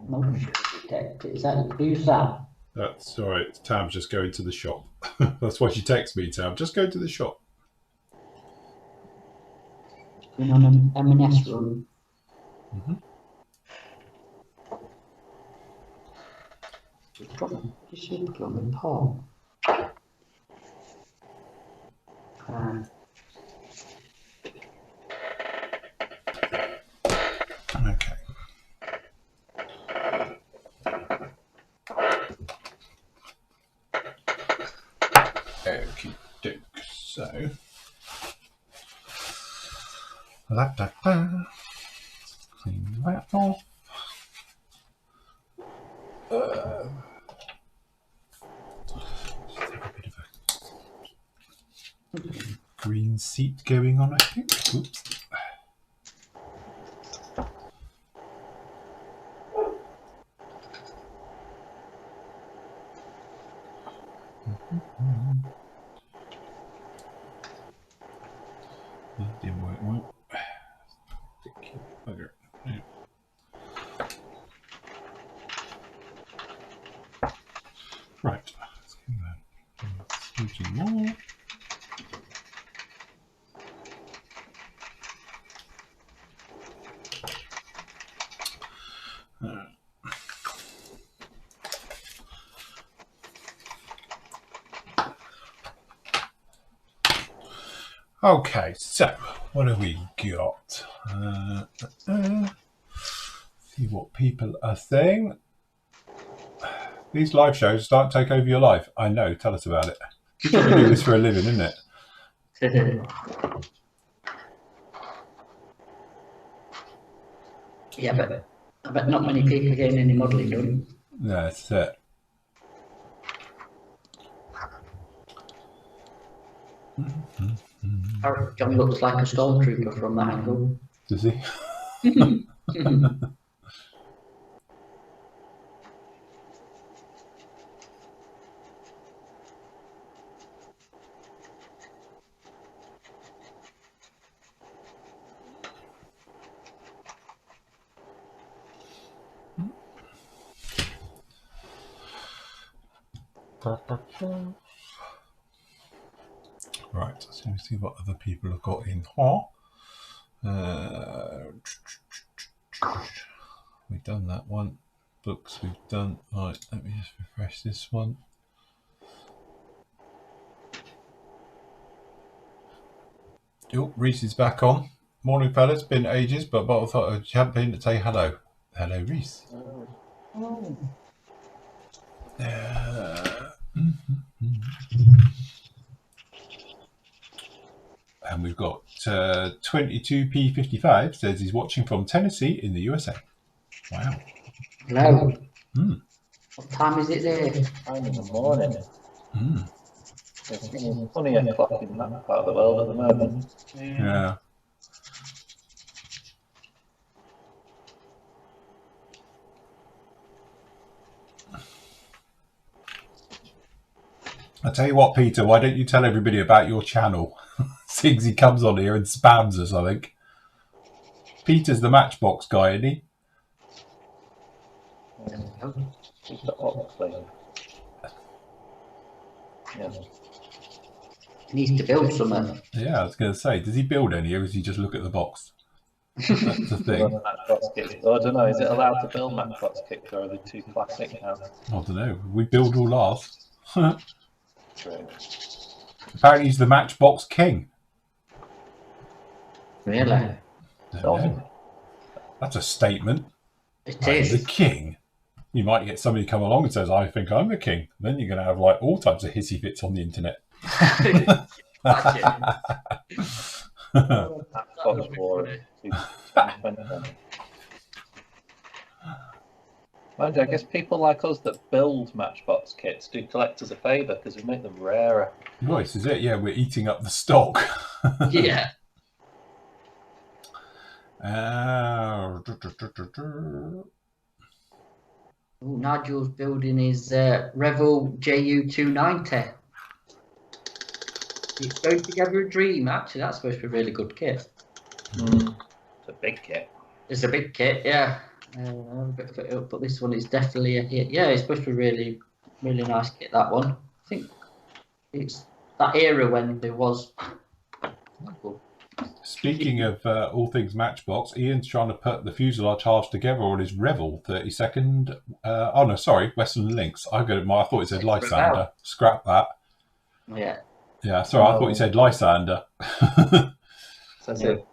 Motion detected. Who's that? That's all right. Tam's just going to the shop. That's why she texts me, Tam. Just go to the shop. Going on an M&S run. Just put on the pot. Okay. Okie doke. So. Clean that off. Just have a bit of a green seat going on, I think. Oops. That didn't work well. Bugger. Yeah. Right. Let's give that a smooching more. Okay, so what have we got? See what people are saying. These live shows start to take over your life. I know, tell us about it. You probably do this for a living, isn't it? Yeah, but I bet not many people are getting any modelling done. No, that's it. John looks like a stormtrooper from that angle. Does he? Right, so let's see what other people have got in here. We've done that one. Books we've done. Right, let me just refresh this one. Oh, Reese is back on. Morning, fellas. Been ages, but I thought I'd jump in to say hello. Hello, Reese. And we've got 22P55 says he's watching from Tennessee in the USA. Wow. Hello. What time is it there? 9 in the morning. It's only o'clock in that part of the world at the moment. Yeah. I tell you what, Peter, why don't you tell everybody about your channel? Seems he comes on here and spams us, I think. Peter's the Matchbox guy, isn't he? He's the Oxley. Yeah. He needs to build something. Yeah, I was going to say, does he build any or does he just look at the box? That's the thing. Matchbox kits. I don't know, is it allowed to build Matchbox kits or are they too classic now? I don't know. We build all ours. True. Apparently he's the Matchbox king. Really? That's a statement. It is. The king. You might get somebody come along and says, I think I'm the king. Then you're going to have like all types of hissy fits on the internet. Matchbox War. Mind you, I guess people like us that build Matchbox kits do collectors a favour because we make them rarer. Well, this is it. Yeah, we're eating up the stock. Yeah. Nigel's building his Revel JU290. It's going together a dream. Actually, that's supposed to be a really good kit. It's a big kit. It's a big kit, yeah. But this one is definitely a hit. Yeah, it's supposed to be really, really nice kit, that one. I think it's that era when there was... Speaking of all things Matchbox, Ian's trying to put the fuselage halves together on his Revel 32nd. Oh no, sorry, Western Lynx. I thought it said Lysander. Scrap that. Yeah. Yeah, sorry, I thought it said Lysander. So that's it.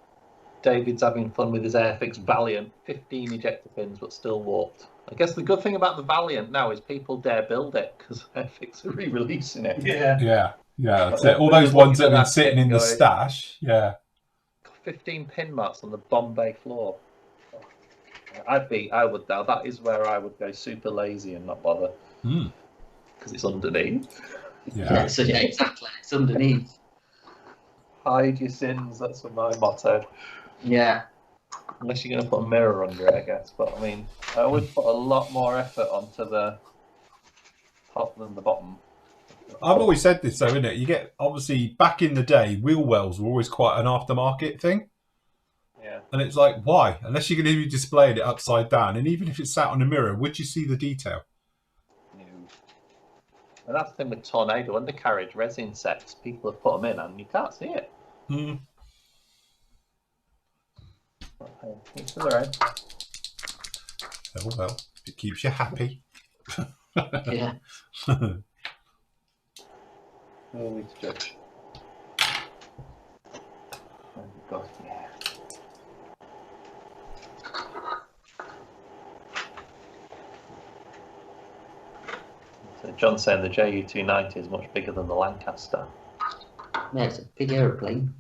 David's having fun with his Airfix Valiant. 15 ejector pins, but still warped. I guess the good thing about the Valiant now is people dare build it because Airfix are re-releasing it. Yeah. Yeah, that's it. All those ones that have been sitting in the stash. Yeah. 15 pin marks on the Bombay floor. That is where I would go super lazy and not bother. Because it's underneath. Yeah, so yeah, exactly. It's underneath. Hide your sins, that's my motto. Yeah. Unless you're going to put a mirror under it, I guess. But I mean, I always put a lot more effort onto the top than the bottom. I've always said this though, isn't it? You get, obviously, back in the day, wheel wells were always quite an aftermarket thing. Yeah. And it's like, why? Unless you're going to be displaying it upside down. And even if it's sat on a mirror, would you see the detail? No. And that's the thing with Tornado undercarriage resin sets. People have put them in and you can't see it. It's all right. Oh well, it keeps you happy. Yeah. Always judge. Oh God, yeah. So John's saying the JU290 is much bigger than the Lancaster. Yeah, it's a big aeroplane.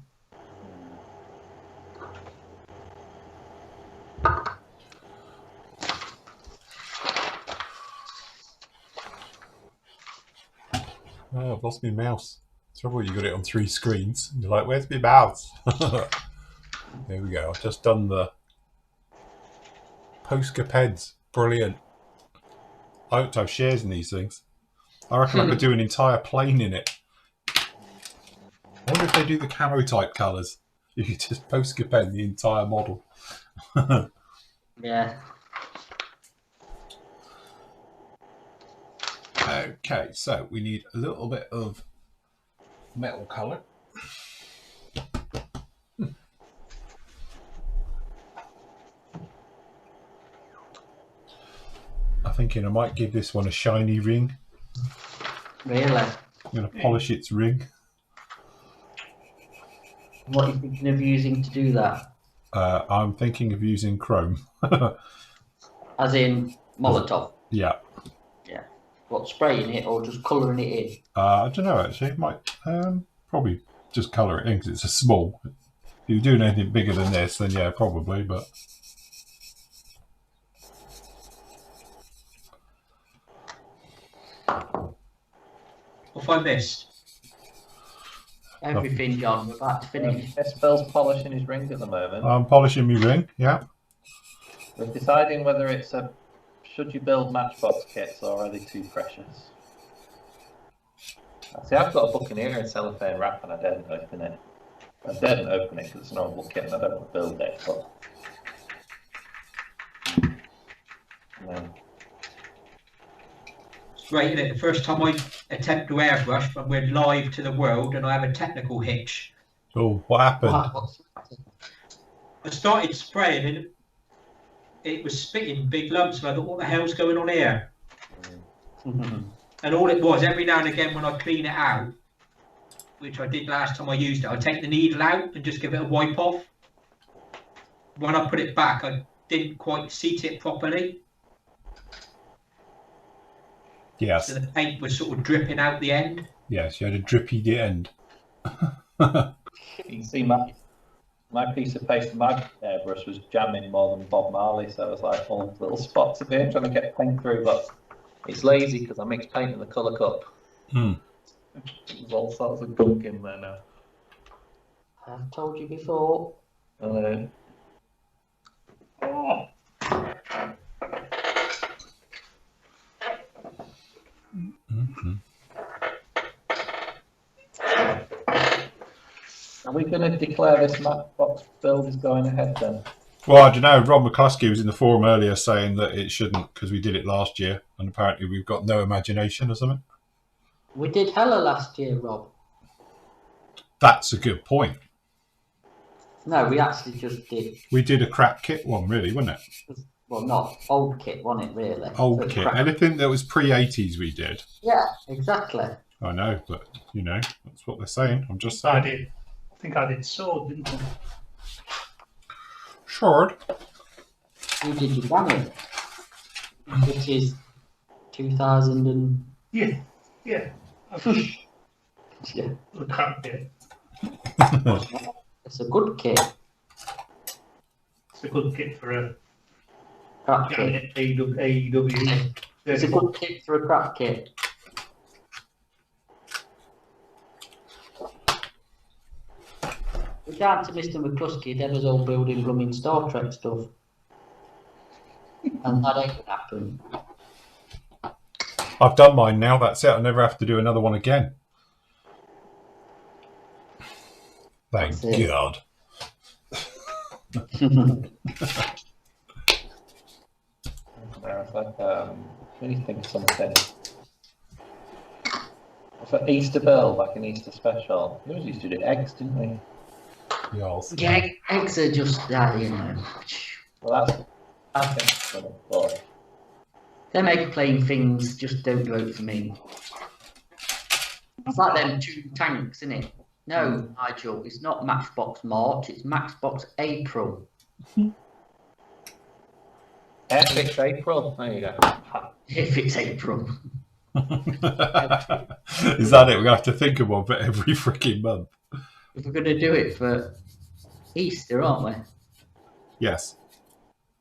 Oh, I've lost my mouse. Trouble, you got it on 3 screens. You're like, where's my mouse? There we go. I've just done the Postcapeds. Brilliant. I hope to have shares in these things. I reckon I could do an entire plane in it. I wonder if they do the camo type colours. You could just Postcaped the entire model. Yeah. Okay, so we need a little bit of metal colour. I'm thinking I might give this one a shiny ring. Really? I'm going to polish its ring. What are you thinking of using to do that? I'm thinking of using chrome. As in Molotov? Yeah. Yeah. What, spraying it or just colouring it in? I don't know, actually. It might probably just colour it in because it's a small. If you're doing anything bigger than this, then yeah, probably, but... What have I missed? Everything, John. We're about to finish. Phil's polishing his ring at the moment. I'm polishing my ring, yeah. We're deciding whether it's a... Should you build Matchbox kits or are they too precious? See, I've got a Buccaneer in cellophane wrap and I daren't open it. I daren't open it because it's an horrible kit and I don't want to build it, but... No. It's great, isn't it? The first time I attempt to airbrush, when we're live to the world and I have a technical hitch. Oh, what happened? I started spraying and it was spitting big lumps, and I thought, what the hell's going on here? And all it was, every now and again when I clean it out, which I did last time I used it, I take the needle out and just give it a wipe off. When I put it back, I didn't quite seat it properly. Yes. So the paint was sort of dripping out the end. Yes, you had a drippy the end. You can see my piece of paste, my airbrush was jamming more than Bob Marley, so I was like all these little spots of it trying to get paint through, but it's lazy because I mix paint in the colour cup. There's all sorts of gunk in there now. I've told you before. Oh. Are we going to declare this Matchbox build is going ahead then? Well, I don't know. Rob McCluskey was in the forum earlier saying that it shouldn't because we did it last year, and apparently we've got no imagination or something. We did hella last year, Rob. That's a good point. No, we actually just did. We did a crap kit one, really, wasn't it? Well, not old kit, wasn't it, really? Old kit. Anything that was pre-80s we did. Yeah, exactly. I know, but, you know, that's what they're saying. I'm just saying. I think I did sword, didn't I? Sword? You did your Granny, which is 2000 and... Yeah. Yeah. The crap kit. It's a good kit. It's a good kit for a Crap kit. AEW. It's a good kit for a crap kit. We can't to Mr. McCluskey, they was all building blooming Star Trek stuff. And that ain't gonna happen. I've done mine now, that's it. I'll never have to do another one again. Thank God. When you think of something. For Easter Bill, back in Easter Special, we always used to do eggs, didn't we? Yes. Yeah, eggs are just that, you know. Well, that's, I think, but They make plain things, just don't do it for me. It's like them two tanks, isn't it? No, Nigel, it's not Matchbox March, it's Matchbox April. Epic April. There you go. If it's April. Is that it? We have to think of one for every freaking month. If we're going to do it for Easter, aren't we? Yes.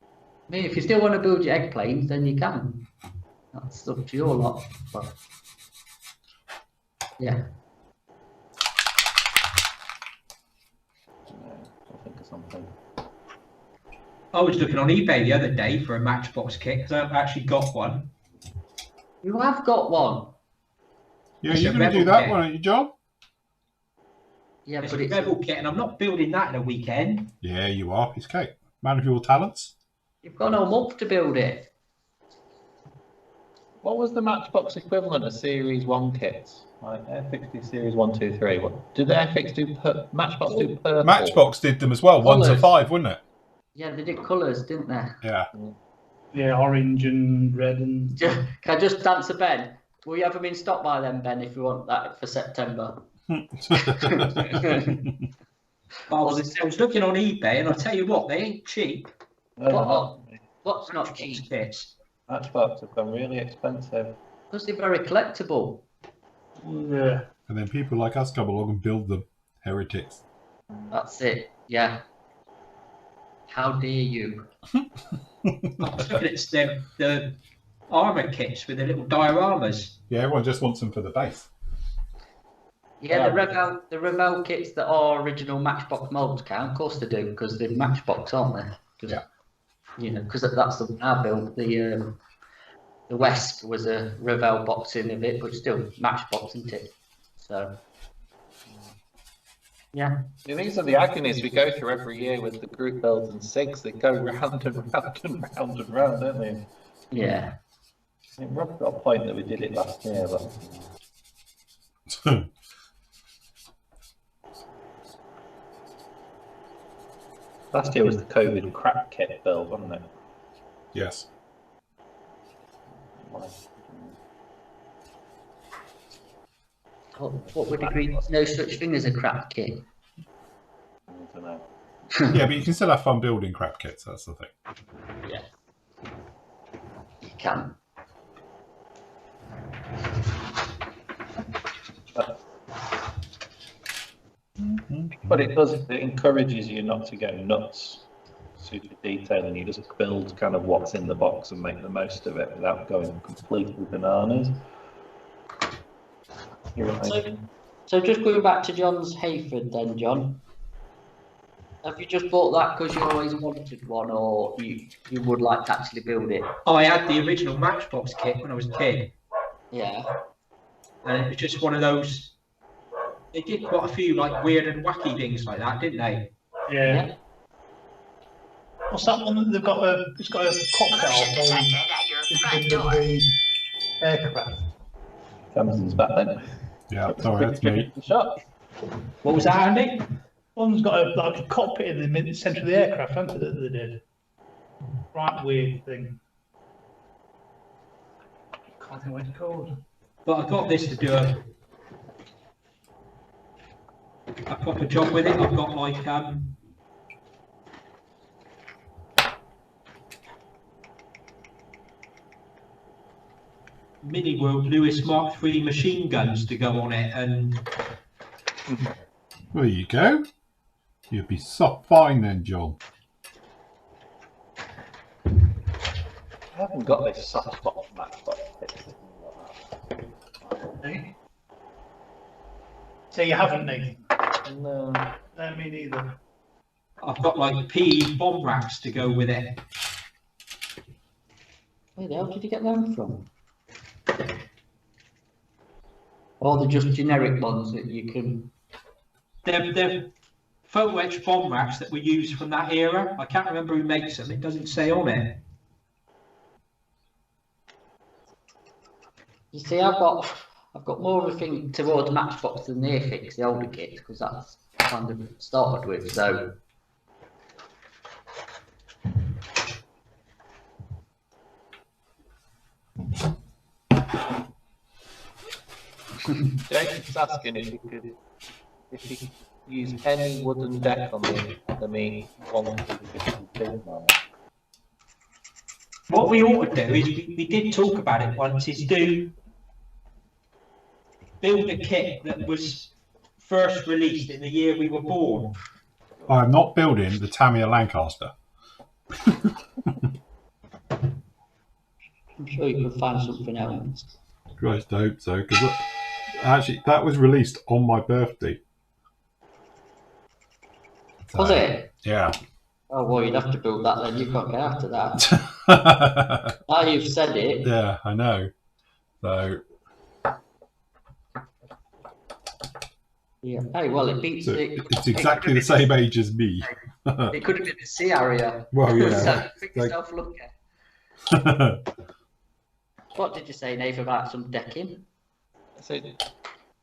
I mean, if you still want to build your egg planes, then you can. That's up to your lot. But yeah. I'll think of something. I was looking on eBay the other day for a Matchbox kit because I've actually got one. You have got one. Yeah, It's you're a going to do rebel that kit. one, aren't you, John? Yeah, It's but a it's rebel kit, and I'm not building that in a weekend. Yeah, you are. Piece of cake. Man of your talents. you've got no month to build it. What was the Matchbox equivalent of Series 1 kits? Like Airfix do Series 1, 2, 3. What did the Airfix do? Matchbox do purple? Matchbox did them as well. 1 to Colours. 5, wouldn't it? Yeah, they did colours, didn't they? Yeah. Yeah, orange and red and. Can I just answer Ben? Will you have them in stock by then, Ben, if you want that for September? I was looking on eBay, and I'll tell you what, they ain't cheap. What's not cheap? Kits. Matchbox have gone really expensive. Because they're very collectible. Yeah. And then people like us come along and build them. Heretics. That's it. Yeah. How dare you? I was looking at the armour kits with the little dioramas. Yeah, everyone just wants them for the base. Yeah, the Rebel kits that are original Matchbox molds count. Of course they do, because they're Matchbox, aren't they? Yeah. You know, because that's the one I built. The West was a Revell boxing of it, but still Matchbox, isn't it? So, yeah. These are the agonies we go through every year with the group builds and SIGs. They go round and round and round and round, don't they? Yeah. I think Rob got a point that we did it last year, but last year was the COVID crap kit build, wasn't it? Yes. What would agree? There's no such thing as a crap kit. I don't know. Yeah, but you can still have fun building crap kits, that's the thing. Yeah. You can. But it does, it encourages you not to go nuts, super detailing. You just build kind of what's in the box and make the most of it without going completely bananas. So just going back to John's Hayford then, John. Have you just bought that because you always wanted one, or you would like to actually build it? I had the original Matchbox kit when I was a kid. Yeah. And it was just one of those. They did quite a few like weird and wacky things like that, didn't they? Yeah. What's that one that they've got? It's got a cockpit Detected at your front door. aircraft. Jameson's back then. Yeah, sorry, that's me. Shot. What was that, Andy? One's got a cockpit in the centre of the aircraft, haven't they, that they did? Right, weird thing. Can't think what it's called. But I got this to do a proper job with it. I've got like Mini World Lewis Mark III machine guns to go on it, and There you go. You'll be so fine then, John. I haven't got this soft spot Matchbox kit. So you haven't, Nathan? No. No, me neither. I've got like PE bomb racks to go with it. Where the hell did you get them from? Or they're just generic ones that you can... They're photo etched bomb racks that were used from that era. I can't remember who makes them. It doesn't say on it. You see, I've got more of a thing towards Matchbox than the Airfix, the older kits, because that's kind of started with, so... Jason's asking if you could use any wooden deck on the Academy one. What we ought to do is, we did talk about it once, is build a kit that was first released in the year we were born. I'm not building the Tamiya Lancaster. I'm sure you can find something else. Christ, I hope so, because actually that was released on my birthday. So, Was it? Yeah. Oh, well, you'd have to build that then. You can't get after that. Now you've said it. Yeah, I know. So. Yeah. Hey, well, it beats it. It's exactly the same age as me. It could have been the sea area. Well, yeah. So, pick Like... yourself lucky. What did you say, Nave, about some decking? So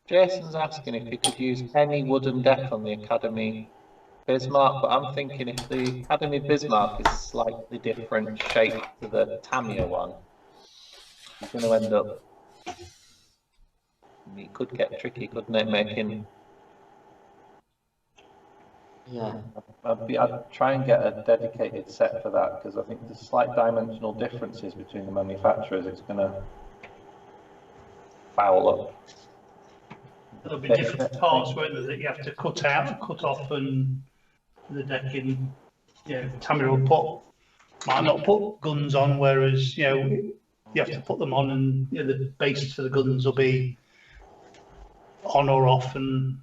Jason's asking if you could use any wooden deck on the Academy Bismarck, but I'm thinking if the Academy Bismarck is slightly different shape to the Tamiya one, you're going to end up. It could get tricky, couldn't it? Making. Yeah. I'd try and get a dedicated set for that because I think there's slight dimensional differences between the manufacturers. It's going to foul up. There'll be different parts, won't there, that you have to cut out, cut off, and the decking. Yeah, Tamiya might not put guns on, whereas you have to put them on, and the bases for the guns will be on or off, and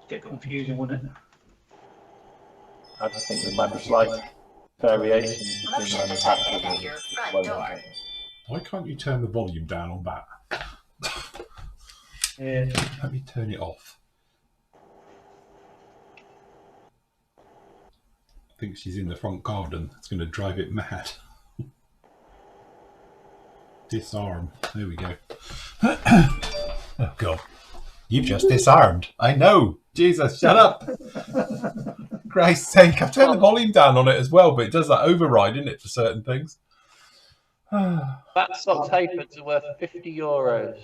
get confusing, wouldn't it? I just think there might be slight variations between the manufacturers. At your front door. Why can't you turn the volume down on that? Yeah. Let me turn it off. I think she's in the front garden. It's going to drive it mad. Disarm. There we go. Oh, God. You've just disarmed. I know. Jesus, shut up. Christ's sake. I've turned the volume down on it as well, but it does that override, isn't it, for certain things? That sort of tapered are worth €50.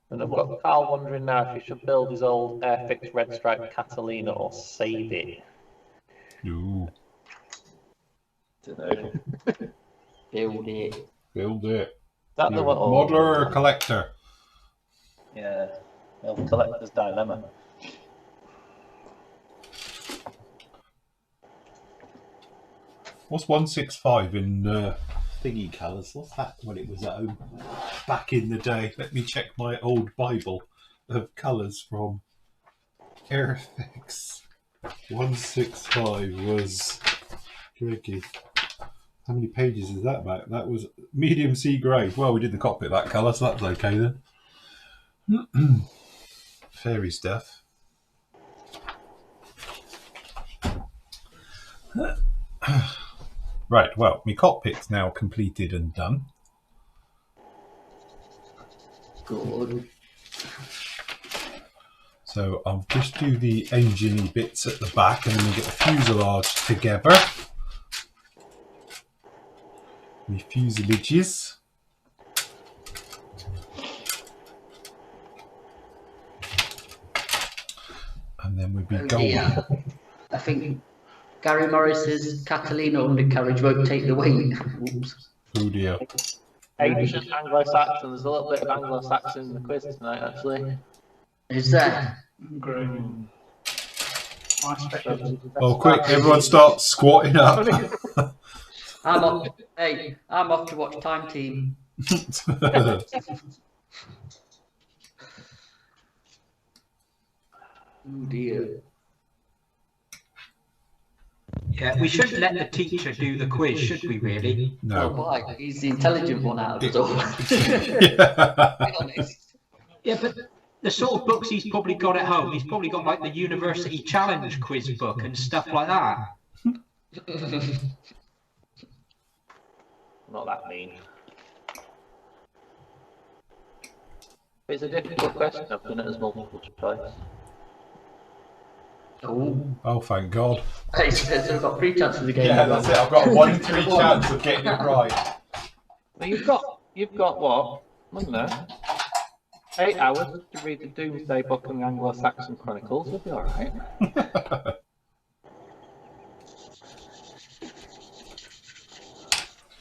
And I've got Carl wondering now if he should build his old Airfix Red Stripe Catalina or save it. Ooh. Don't know. Build it. Build it. That the one? Modeler or collector? Yeah. Well, collector's dilemma. What's 165 in thingy colours? What's that when it was at home back in the day? Let me check my old Bible of colours from Airfix. 165 was tricky. How many pages is that about? That was medium sea grey. Well, we did the cockpit that colour, so that was okay then. Fairy stuff. Right, well, my cockpit's now completed and done. Good. So I'll just do the engine-y bits at the back and then we get the fuselage together. My fuselages. And then we'll be going. Yeah. I think Gary Morris's Catalina undercarriage won't take the weight. Oops. Oh dear. Ancient Anglo-Saxon. There's a little bit of Anglo-Saxon in the quiz tonight, actually. Is there? Great. My specialty. Oh, quick, everyone start squatting up. I'm off. Hey, I'm off to watch Time Team. Oh dear. Yeah, we shouldn't let the teacher do the quiz, should we really? Oh, No. why? He's the intelligent one out of us all. Yeah. Be honest. Yeah, but the sort of books he's probably got at home, he's probably got like the University Challenge quiz book and stuff like that. Not that mean. It's a difficult question. I've done it as multiple choice. Oh, Thank God. hey, so we've got 3 chances again. Yeah, that's it. I've got a 1 in 3 chance of getting it right. Well, you've got what? I don't know. 8 hours to read the Doomsday Book and the Anglo-Saxon Chronicles. You'll be all right.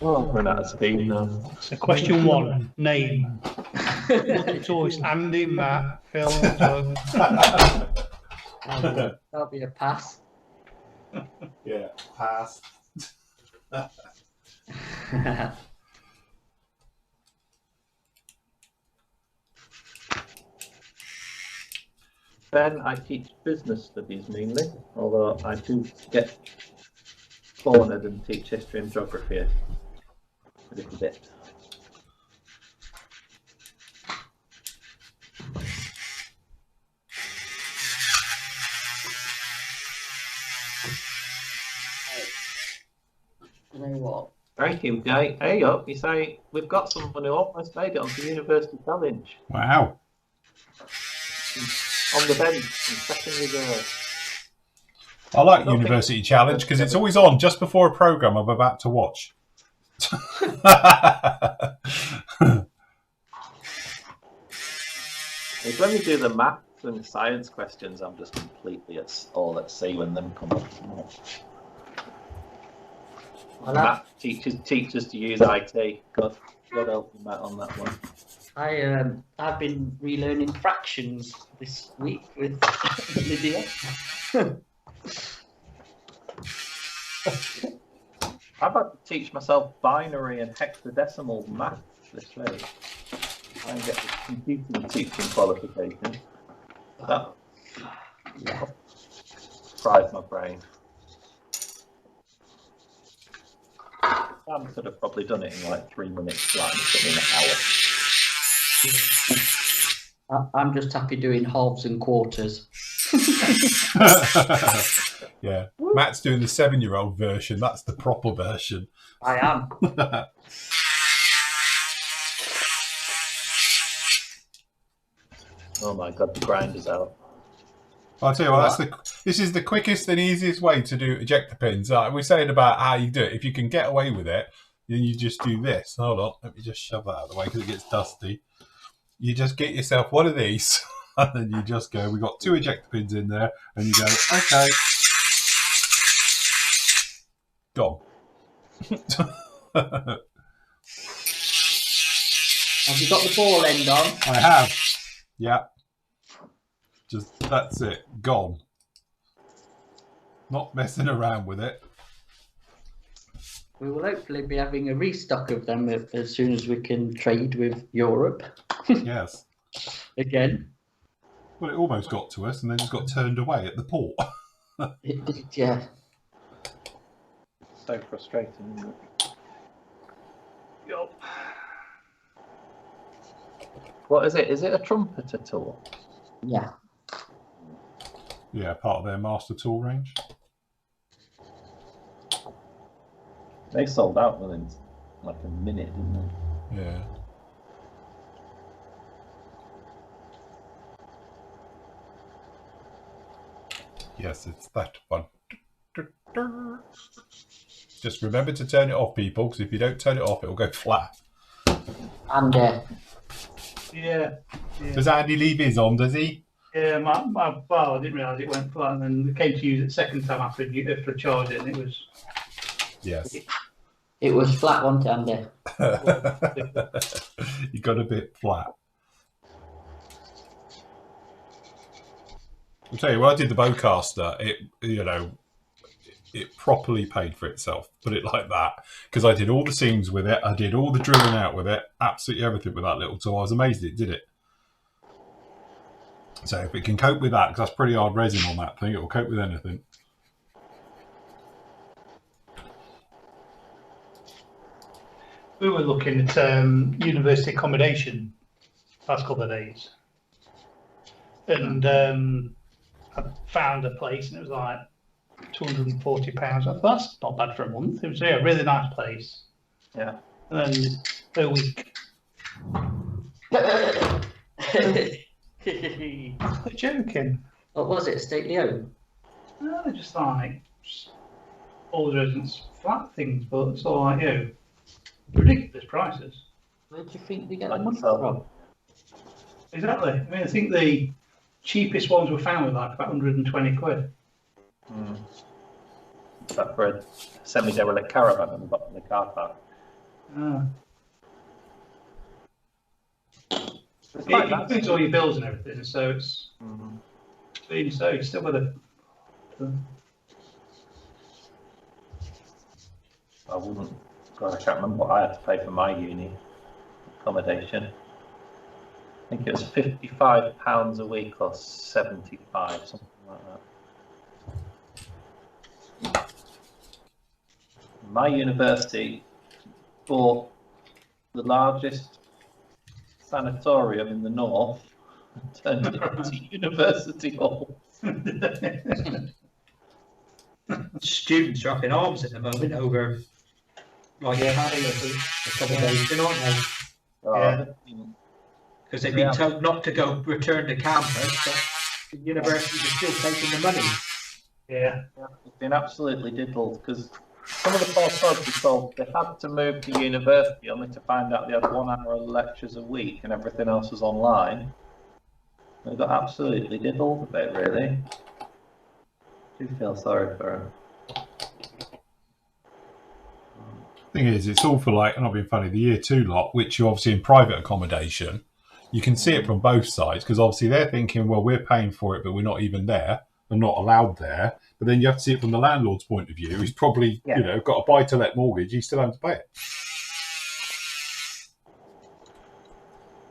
Oh, I've run out of steam now. So question 1, name. Multiple choice. Andy, Matt, Phil, Joe. That'll be a pass. Yeah, pass. Ben, I teach business studies mainly, although I do get cornered and teach history and geography a little bit. You know what? Thank you, Guy. Hey up, you say we've got someone who almost made it onto the University Challenge. Wow. on the bench in second reserve. I like University Challenge because it's always on just before a programme I'm about to watch. It's when we do the maths and science questions, I'm just completely all at sea when them come up. Math teachers to use IT. God help me, Matt, on that one. I've been relearning fractions this week with Lydia. I've had to teach myself binary and hexadecimal maths this week. I can get the computing teaching qualification. That fries my brain. Sam could have probably done it in like 3 minutes flat and put in an hour. I'm just happy doing halves and quarters. Yeah, Matt's doing the 7-year-old version. That's the proper version. I am. Oh my god, the grinder's out. I'll tell you what, this is the quickest and easiest way to do ejector pins. We're saying about how you do it. If you can get away with it, then you just do this. Hold on, let me just shove that out of the way because it gets dusty. You just get yourself one of these, and then you just go, we've got 2 ejector pins in there, and you go, okay. Gone. Have you got the ball end on? I have. Yeah. Just, that's it. Gone. Not messing around with it. We will hopefully be having a restock of them as soon as we can trade with Europe. Yes. Again. Well, it almost got to us and then just got turned away at the port. It did, yeah. So frustrating, isn't it? Yup. What is it? Is it a trumpeter tool? Yeah. Yeah, part of their master tool range. They sold out within like a minute, didn't they? Yeah. Yes, it's that one. Just remember to turn it off, people, because if you don't turn it off, it'll go flat. And Yeah. Does Andy leave his on, does he? Yeah, well, I didn't realise it went flat, and then it came to use it second time after I charged it, and it was. Yes. it was flat, wasn't it, Andy? You got a bit flat. I'll tell you, when I did the bowcaster, it properly paid for itself, put it like that, because I did all the seams with it, I did all the drilling out with it, absolutely everything with that little tool. I was amazed it did it. So if it can cope with that, because that's pretty hard resin on that thing, it will cope with anything. We were looking at university accommodation last couple of days, and I found a place, and it was like £240. I thought that's not bad for a month. It was a really nice place. Yeah. And then a week. I'm joking. What was it, stately owned? No, they're just like all the residents flat things, but it's all like ridiculous prices. Where do you think they get Like the money yourself. from? Exactly. I mean, I think the cheapest ones were found with like about 120 quid. Mm. That for a semi-derelict caravan on the bottom of the car park. It's It like that. includes all your bills and everything, so it's Mhm. so you still got to. I wouldn't. God, I can't remember what I had to pay for my uni accommodation. I think it was £55 a week or 75, something like that. My university bought the largest sanatorium in the north and turned it into university hall. Students are up in arms at the moment over like accommodation, aren't they? Yeah. Because they've been told not to go return to campus, but The universities are still taking the money. Yeah. It's been absolutely diddled because some of the poor were told they had to move to university only to find out they had 1 hour of lectures a week and everything else was online. They got absolutely diddled a bit, really. I do feel sorry for them. Thing is, it's all for like, not being funny, the year 2 lot, which you're obviously in private accommodation. You can see it from both sides because obviously they're thinking, well, we're paying for it, but we're not even there and not allowed there. But then you have to see it from the landlord's point of view. He's probably, got a buy-to-let mortgage. He's still having to pay it.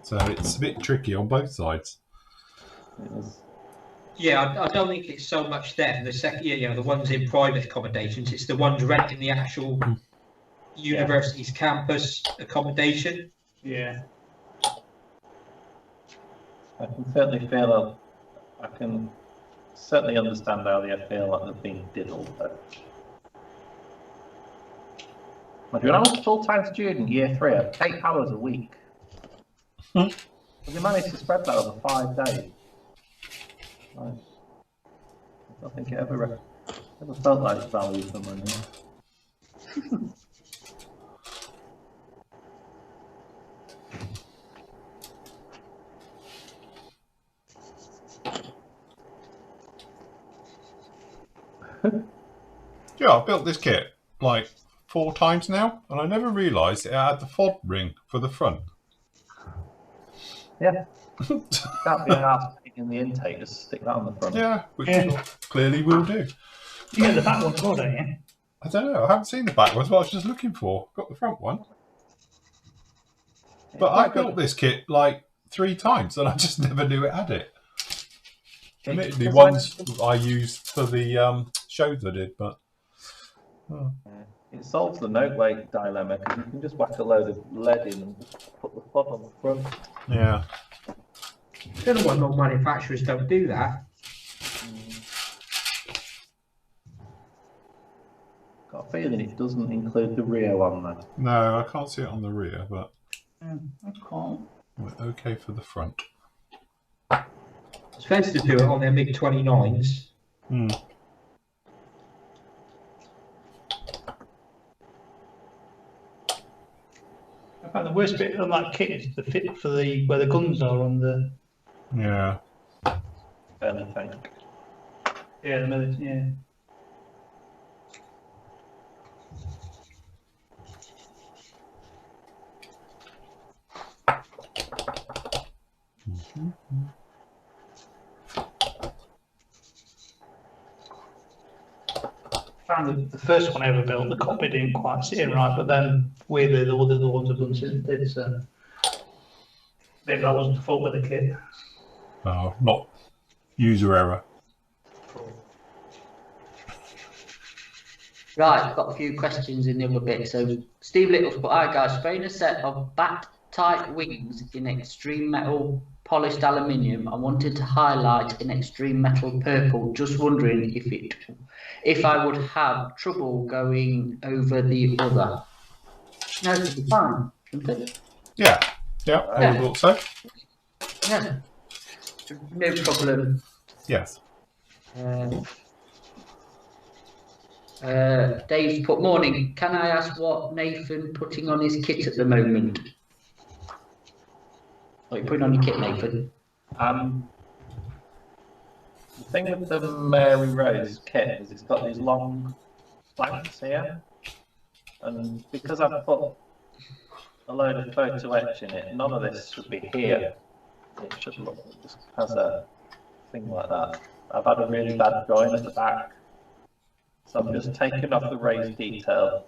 So it's a bit tricky on both sides. Yeah, I don't think it's so much them. The second, the ones in private accommodations. It's the ones renting the actual university's campus accommodation. Yeah. I can certainly feel I can certainly understand how they feel like they've been diddled. But when I was a full-time student, year 3, 8 hours a week. But they managed to spread that over 5 days. I don't think it ever felt like value for money. Yeah, I've built this kit like 4 times now, and I never realised it had the FOD ring for the front. Yeah. That'd be an ass in the intake, just stick that on the front. Yeah, which clearly will do. You get the back one too, don't you? I don't know, I haven't seen the back ones, what I was just looking for. Got the front one. But I built this kit like 3 times and I just never knew it had it. Admittedly, ones I used for the shows I did, but... It solves the note weight dilemma because you can just whack a load of lead in and put the FOD on the front. Yeah. The other one, all manufacturers don't do that. Got a feeling it doesn't include the Rio on that. No, I can't see it on the rear, but... That's cool. We're okay for the front. It's supposed to do it on their MiG-29s. In fact, the worst bit on that kit is the fit for the where the guns are on the. Yeah. Fairly tank. Yeah, the military. Yeah. Found the first one I ever built, the cockpit didn't quite sit in right, but then weirdly the other ones I've done since did, so maybe that wasn't the fault with the kit. Oh, not user error. Right, I've got a few questions in the other bit. So Steve Little's put, hi guys, spraying a set of bat-type wings in extreme metal polished aluminium. I wanted to highlight in extreme metal purple. Just wondering if I would have trouble going over the other. No, it'll be fine, shouldn't it? Yeah, I would thought so. Yeah, no problem. Yes. Dave's put, morning, can I ask what Nathan putting on his kit at the moment? What are you putting on your kit, Nathan? The thing with the Mary Rose kit is it's got these long flanks here, and because I've put a load of photo etch in it, none of this should be here. It should look, it just has a thing like that. I've had a really bad join at the back, so I'm just taking off the raised detail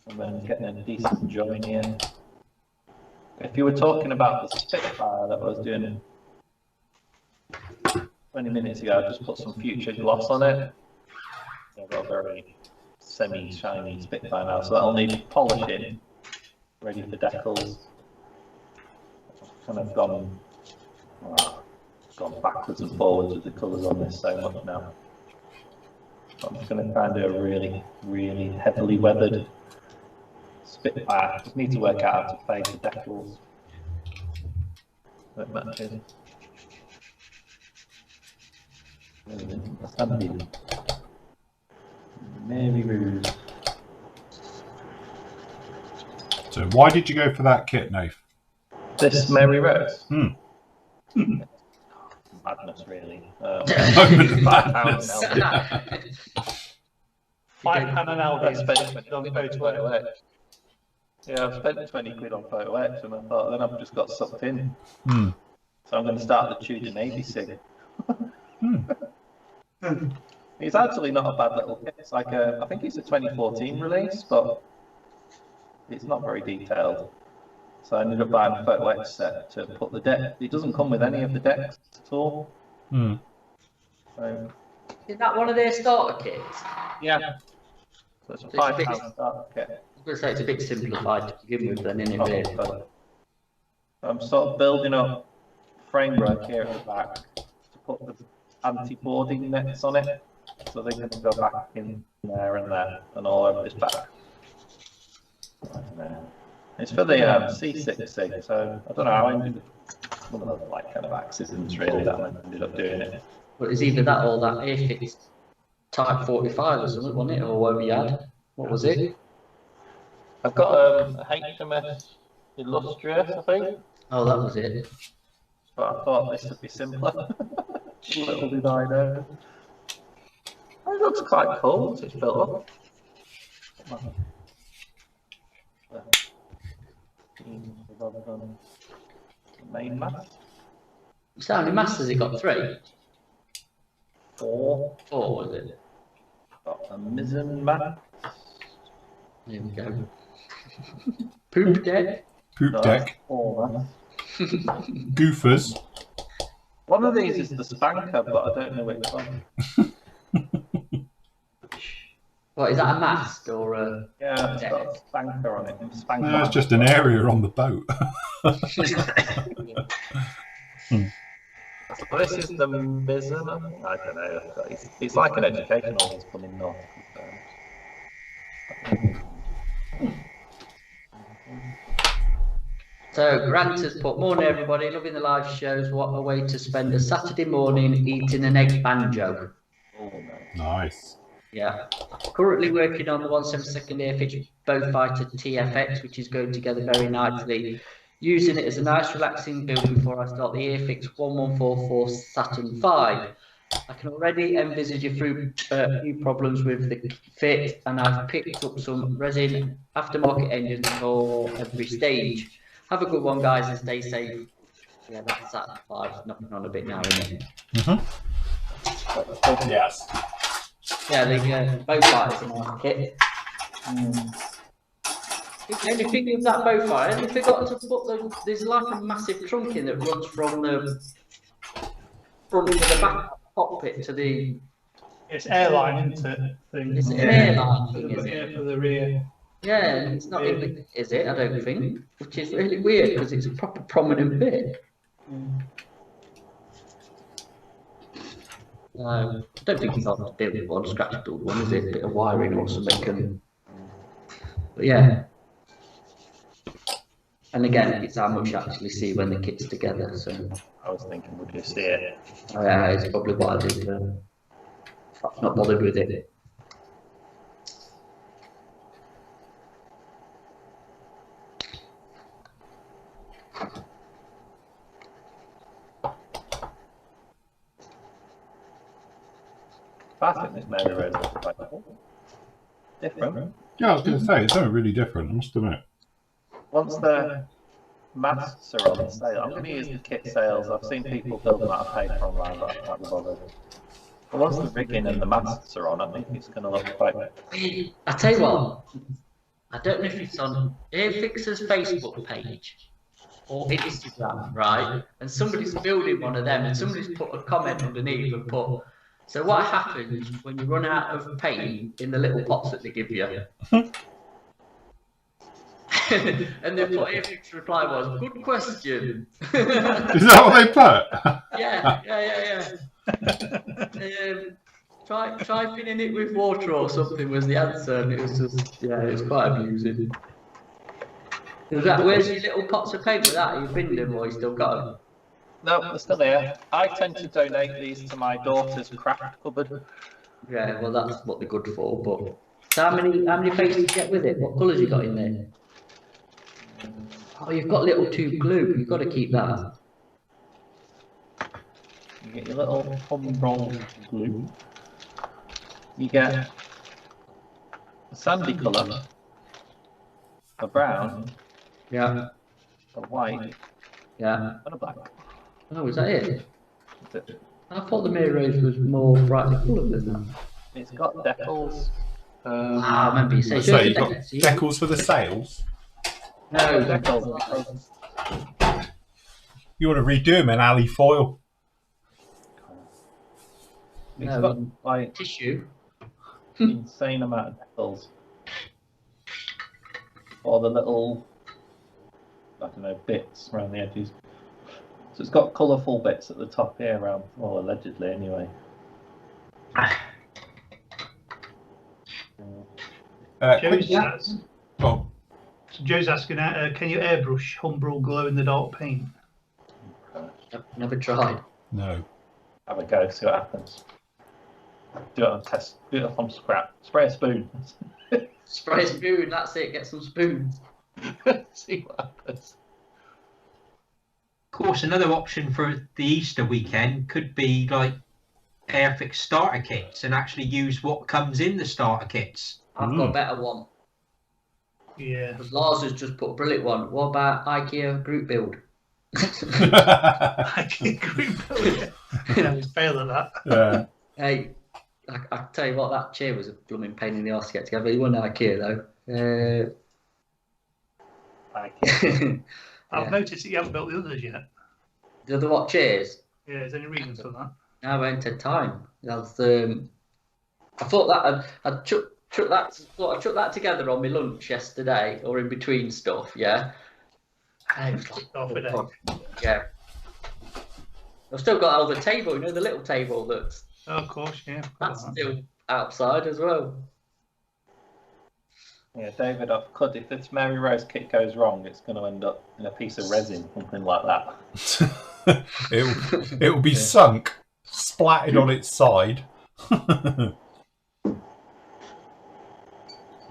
and then getting a decent join here. If you were talking about the Spitfire that I was doing 20 minutes ago, I just put some future gloss on it. I've got a very semi-shiny Spitfire now, so that'll need polishing, ready for decals. I've kind of gone backwards and forwards with the colours on this so much now. I'm just going to try and do a really, really heavily weathered Spitfire. Just need to work out how to fade the decals so it matches. Mary Rose. So why did you go for that kit, Nath? This Mary Rose? Madness, really. Moment of madness. £5 an hour. I spent on Photo X. Yeah, I've spent 20 quid on Photo X, and I thought then I've just got sucked in. So I'm going to start the Tudor Navy Sig. It's actually not a bad little kit. It's like I think it's a 2014 release, but it's not very detailed. So I ended up buying a Photo X set to put the deck. It doesn't come with any of the decks at all. So, is that one of their starter kits? yeah. So it's a £5 starter kit. I was going to say it's a bit simplified to begin with, then, isn't it? But I'm sort of building up framework here at the back to put the anti-boarding nets on it, so they can go back in there and all over this back. It's for the C6 sig, so I don't know how I ended up one of those like kind of accidents really that I ended up doing it. But it's either that or that Airfix Type 45 or something, wasn't it? Or whatever you had. What was it? I've got a HMS Illustrious, I think. Oh, that was it. But I thought this would be simpler. Little did I know. It looks quite cool once it's built up. Main mast. So how many masts has it got? 3? 4. 4 was it? Got a mizzen mast. There we go. Poop deck. Poop deck. 4 masts. Goofers. One of these is the spanker, but I don't know which one. What, is that a mast or a Yeah, it's deck? got a spanker on it. Spanker. No, it's just an area on the boat. So this is the mizzen. I don't know. It's like an educational one's coming north. So Grant has put, morning everybody, loving the live shows, what a way to spend a Saturday morning eating an egg banjo. Oh, no. Nice. Yeah. Currently working on the 172nd Airfix Bowfighter TFX, which is going together very nicely. Using it as a nice relaxing build before I start the Airfix 1144 Saturn V. I can already envisage a few problems with the fit, and I've picked up some resin aftermarket engines for every stage. Have a good one, guys, and stay safe. Yeah, that's Saturn V knocking on a bit now, isn't it? Yes. Yeah, the Bowfighter's a nice kit. The only thing with that Bowfighter, they forgot to put there's like a massive trunk in that runs from the front to the back cockpit to the. It's airline, isn't it? Thing. It's an airline thing, For isn't the, it? for the rear. Yeah, and it's not in the, is it? I don't think, which is really weird because it's a proper prominent bit. I don't think it's hard to build one, scratch build one, is it? A bit of wiring or something. But yeah. And again, it's how much you actually see when the kit's together. So I was thinking, would you see it? oh, yeah, it's probably what I did. I'm not bothered with it. I think this Mary Rose is quite different. Yeah, I was going to say, it's something really different, I must admit. Once the masts are on sale, I'm going to use the kit sales. I've seen people build them out of paper online, but I can't be bothered. But once the rigging and the masts are on, I think it's going to look quite. I tell you what, I don't know if it's on Airfix's Facebook page or Instagram, right? And somebody's building one of them, and somebody's put a comment underneath and put. So what happens when you run out of paint in the little pots that they give you? And the Airfix reply was, "Good question." Is that what they put? Yeah. Try filling it with water or something was the answer, and it was just, yeah, it was quite amusing. Where's your little pots of paint with that? You binned them or you still got them? No, they're still here. I tend to donate these to my daughter's craft cupboard. Yeah, well, that's what they're good for. But so how many faces you get with it? What colours you got in there? Oh, you've got little tube glue. You've got to keep that. You get your little humbrol glue. You get a sandy colour, a brown, Yeah. a white, Yeah. and a black. Oh, is that it? That's it. I thought the mirror rose was more brightly coloured than that. It's got decals. I remember you saying. So you've got decals for the sails. No, decals. You want to redo them in alley foil. It's got like tissue. insane amount of decals. Or the little, I don't know, bits around the edges. So it's got colourful bits at the top here around, well, allegedly anyway. Joe's asking, can you airbrush humbrol glow in the dark paint? I've never tried. No. Have a go, see what happens. Do it on test. Do it on scrap. Spray a spoon. Spray a spoon. That's it. Get some spoons. See what happens. Of course, another option for the Easter weekend could be like Airfix starter kits and actually use what comes in the starter kits. I've got a better one. Yeah. Because Lars has just put a brilliant one. What about IKEA group build? IKEA group build. Yeah, I fail at that. Yeah. Hey, I tell you what, that chair was a blooming pain in the arse to get together. You wasn't IKEA though. IKEA. I've noticed that you haven't built the others yet. The other what chairs? Yeah, is there any reason for that? I went to time. That's I thought that I chuck that together on my lunch yesterday, or in between stuff. Yeah. And it was like, yeah. I've still got over the table. You know the little table that's. Oh, of course, yeah. That's still outside as well. Yeah, David, I've cut. If this Mary Rose kit goes wrong, it's going to end up in a piece of resin, something like that. it will be sunk, splattered on its side.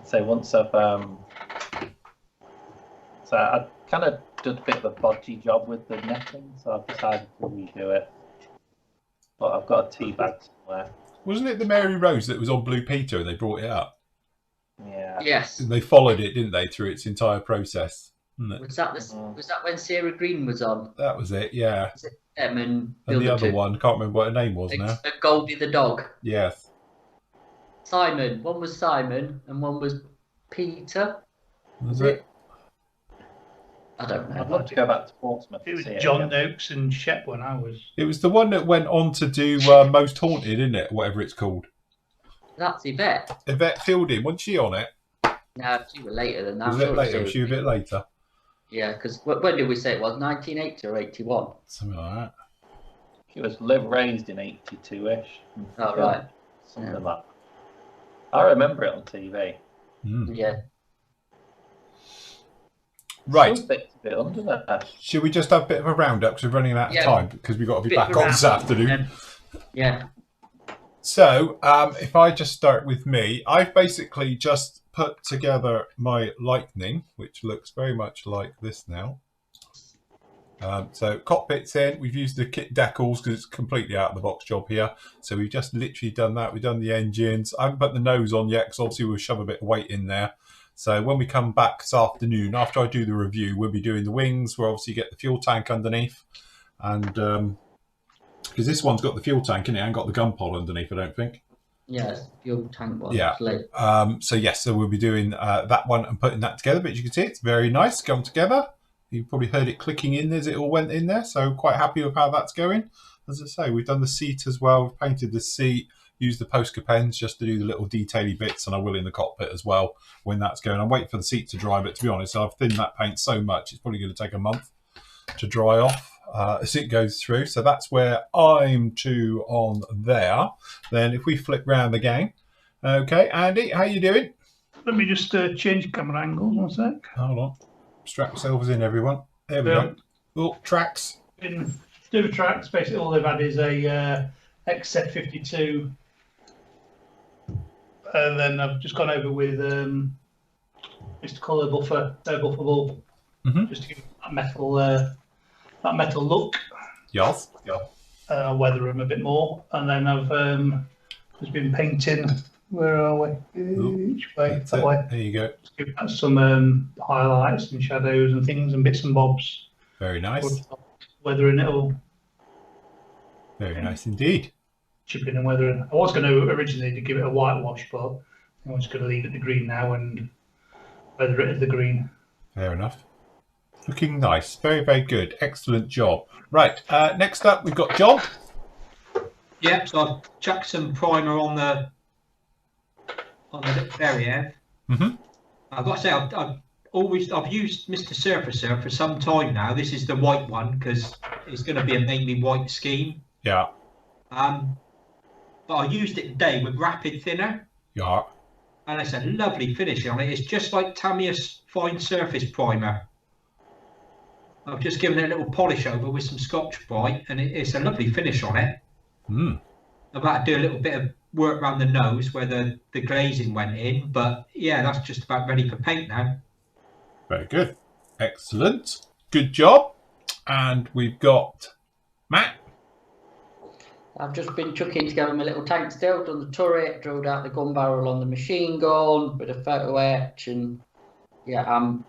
So once I've so I kind of did a bit of a bodgy job with the netting, so I've decided to redo it. But I've got a tea bag somewhere. Wasn't it the Mary Rose that was on Blue Peter and they brought it up? Yeah. Yes. They followed it, didn't they, through its entire process? Was that when Sarah Green was on? That was it, yeah. Was it them and the other one, can't remember what her name was now. Goldie the dog. Yes. Simon. One was Simon and one was Peter. Was it? I don't know. I'd love to go back to Portsmouth. It was John Noakes and Shep when I was. It was the one that went on to do Most Haunted, isn't it? Whatever it's called. That's Yvette. Yvette Fielding, wasn't she on it? No, she was later than that. Was it later? Was she a bit later? Yeah, because when did we say it was? 1980 or 81? Something like that. She was raised in 82-ish. Oh, right. Something like that. I remember it on TV. Yeah. Right. Some bits a bit under that. Should we just have a bit of a roundup because we're running out of time because we've got to be back on this afternoon? Yeah. So, if I just start with me, I've basically just put together my Lightning, which looks very much like this now. So cockpit's in. We've used the kit decals because it's completely out of the box job here. So we've just literally done that. We've done the engines. I haven't put the nose on yet because obviously we'll shove a bit of weight in there. So when we come back this afternoon, after I do the review, we'll be doing the wings where obviously you get the fuel tank underneath. And because this one's got the fuel tank in it and got the gun pole underneath, I don't think. Yeah, it's the fuel tank one. Yeah. So yes, so we'll be doing that one and putting that together. But as you can see, it's very nice come together. You probably heard it clicking in as it all went in there. So quite happy with how that's going. As I say, we've done the seat as well. We've painted the seat, used the Posca pens just to do the little detaily bits, and I will in the cockpit as well when that's going. I'm waiting for the seat to dry, but to be honest, I've thinned that paint so much, it's probably going to take a month to dry off as it goes through. So that's where I'm to on there. Then if we flip round the game. Okay, Andy, how you doing? Let me just change camera angles 1 sec. Hold on. Strap yourselves in, everyone. There we go. Oh, tracks. Been do the tracks. Basically, all they've had is a XZ52, and then I've just gone over with Mr. Colour buffer bulb, just to give that metal look. Yes. Yeah. Weather them a bit more, and then I've just been painting. Where are we? Each way, that way. There you go. Just give that some highlights and shadows and things and bits and bobs. Very nice. Weathering it all. Very nice indeed. Chipping and weathering. I was going to originally give it a whitewash, but I'm just going to leave it the green now and weather it as the green. Fair enough. Looking nice. Very, very good. Excellent job. Right. Next up, we've got John. Yeah, so I've chucked some primer on the very end. I've got to say, I've used Mr. Surfacer for some time now. This is the white one because it's going to be a mainly white scheme. Yeah. But I used it today with rapid thinner. Yeah. And it's a lovely finish on it. It's just like Tamiya's fine surface primer. I've just given it a little polish over with some Scotch-Brite, and it's a lovely finish on it. I've had to do a little bit of work around the nose where the glazing went in, but yeah, that's just about ready for paint now. Very good. Excellent. Good job. And we've got Matt. I've just been chucking together my little tank still, done the turret, drilled out the gun barrel on the machine gun, bit of photo etch, and yeah, I'm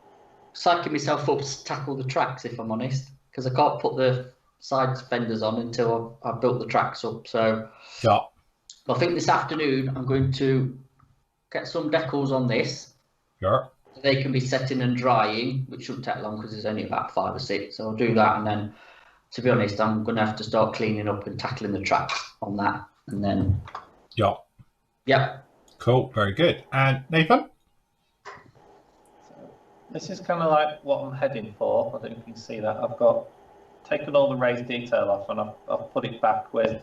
psyching myself up to tackle the tracks, if I'm honest, because I can't put the side fenders on until I've built the tracks up. So yeah, I think this afternoon I'm going to get some decals on this. Yeah. So they can be setting and drying, which shouldn't take long because there's only about 5 or 6. So I'll do that, and then, to be honest, I'm going to have to start cleaning up and tackling the tracks on that, and then. Yeah. Yeah. Cool. Very good. And Nathan? This is kind of like what I'm heading for. I don't know if you can see that. I've got taken all the raised detail off, and I've put it back with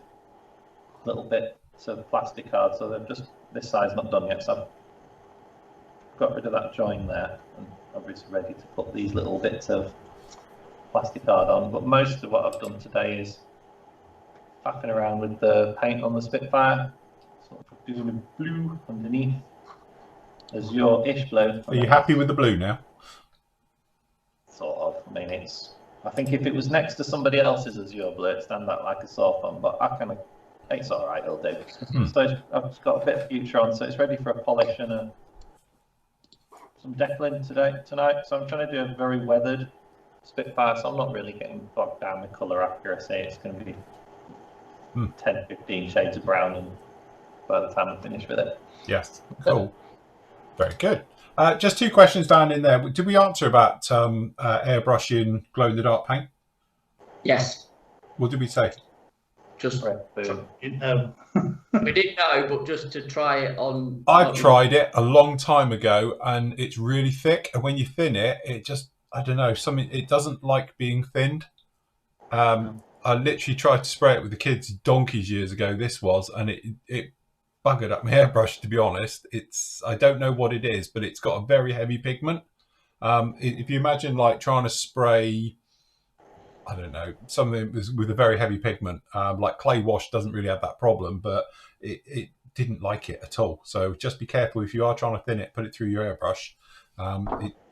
little bits of plastic card. So they're just, this side's not done yet. So I've got rid of that join there, and obviously ready to put these little bits of plastic card on. But most of what I've done today is faffing around with the paint on the Spitfire. Sort of doing a blue underneath. Azure-ish blue. Are you happy with the blue now? Sort of. I mean, I think if it was next to somebody else's Azure blue, it'd stand out like a sore thumb, but it's all right, it'll do. So I've just got a bit of future on, so it's ready for a polish and some deckling tonight. So I'm trying to do a very weathered Spitfire, so I'm not really getting bogged down with colour accuracy. It's going to be 10, 15 shades of brown, and by the time I finish with it. Yes, cool. Very good. Just 2 questions down in there. Did we answer about airbrushing glow-in-the-dark paint? Yes. What did we say? Just Didn't know. we didn't know, but just to try it on. I've tried it a long time ago, and it's really thick. And when you thin it, it just, I don't know, it doesn't like being thinned. I literally tried to spray it with the kids donkeys years ago. This was, and it buggered up my airbrush, to be honest. I don't know what it is, but it's got a very heavy pigment. If you imagine like trying to spray, I don't know, something with a very heavy pigment, like clay wash doesn't really have that problem, but it didn't like it at all. So just be careful if you are trying to thin it, put it through your airbrush.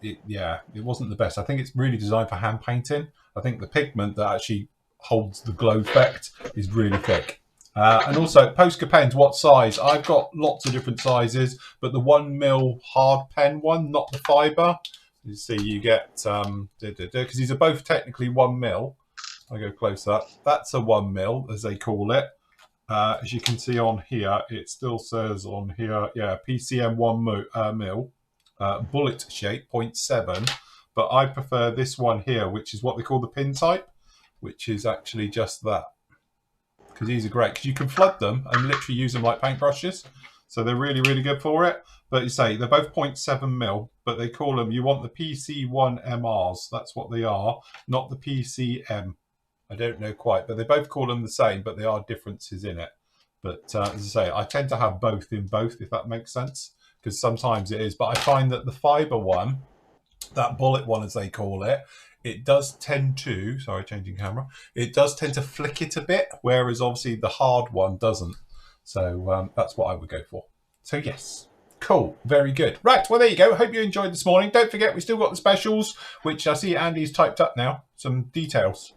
It wasn't the best. I think it's really designed for hand painting. I think the pigment that actually holds the glow effect is really thick. And also, post depends what size. I've got lots of different sizes, but the 1mm hard pen one, not the fibre. You see, you get because these are both technically 1mm. I go close up. That's a 1mm, as they call it. As you can see on here, it still says on here, yeah, PCM 1mm, bullet shape 0.7. But I prefer this one here, which is what they call the pin type, which is actually just that. Because these are great, because you can flood them and literally use them like paintbrushes. So they're really, really good for it. But you say they're both 0.7mm, but they call them, you want the PC1MRs. That's what they are, not the PCM. I don't know quite, but they both call them the same, but there are differences in it. But as I say, I tend to have both in both, if that makes sense, because sometimes it is. But I find that the fibre one that bullet one, as they call it, it does tend to, sorry, changing camera, it does tend to flick it a bit, whereas obviously the hard one doesn't. So that's what I would go for. So yes, cool, very good. Right, well, there you go. Hope you enjoyed this morning. Don't forget, we still got the specials, which I see Andy's typed up now, some details.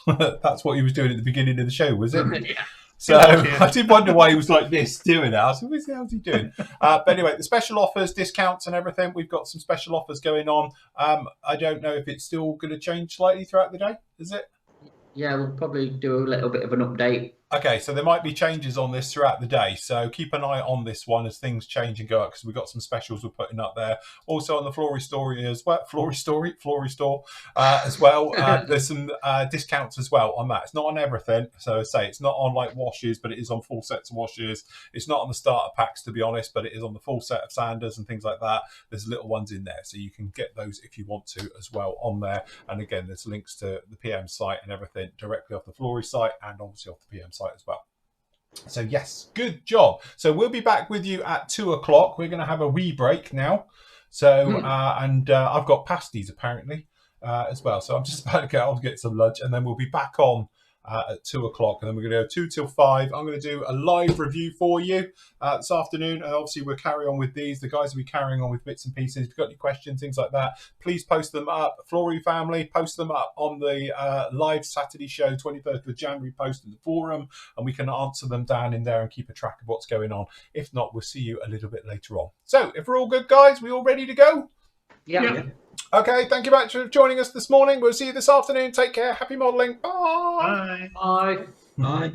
That's what he was doing at the beginning of the show, was it? Yeah. So I did wonder why he was like this doing that. I was like, what the hell's he doing? But anyway, the special offers, discounts and everything, we've got some special offers going on. I don't know if it's still going to change slightly throughout the day, is it? Yeah, we'll probably do a little bit of an update. Okay, so there might be changes on this throughout the day. So keep an eye on this one as things change and go up, because we've got some specials we're putting up there. Also on the Flory Story as well, Flory Store as well. There's some discounts as well on that. It's not on everything. So say it's not on like washes, but it is on full sets of washes. It's not on the starter packs, to be honest, but it is on the full set of sanders and things like that. There's little ones in there, so you can get those if you want to as well on there. And again, there's links to the PM site and everything directly off the Flory site and obviously off the PM site as well. So yes, good job. So we'll be back with you at 2 o'clock. We're going to have a wee break now. So and I've got pasties apparently as well. So I'm just about to go. I'll get some lunch, and then we'll be back on at 2 o'clock, and then we're going to go 2 till 5. I'm going to do a live review for you this afternoon, and obviously we'll carry on with these. The guys will be carrying on with bits and pieces. If you've got any questions, things like that, please post them up. Flory family, post them up on the live Saturday show, 23rd of January, post in the forum, and we can answer them down in there and keep a track of what's going on. If not, we'll see you a little bit later on. So if we're all good, guys, we all ready to go? Yeah. Okay, thank you much for joining us this morning. We'll see you this afternoon. Take care. Happy modelling. Bye. Bye. Bye. Bye.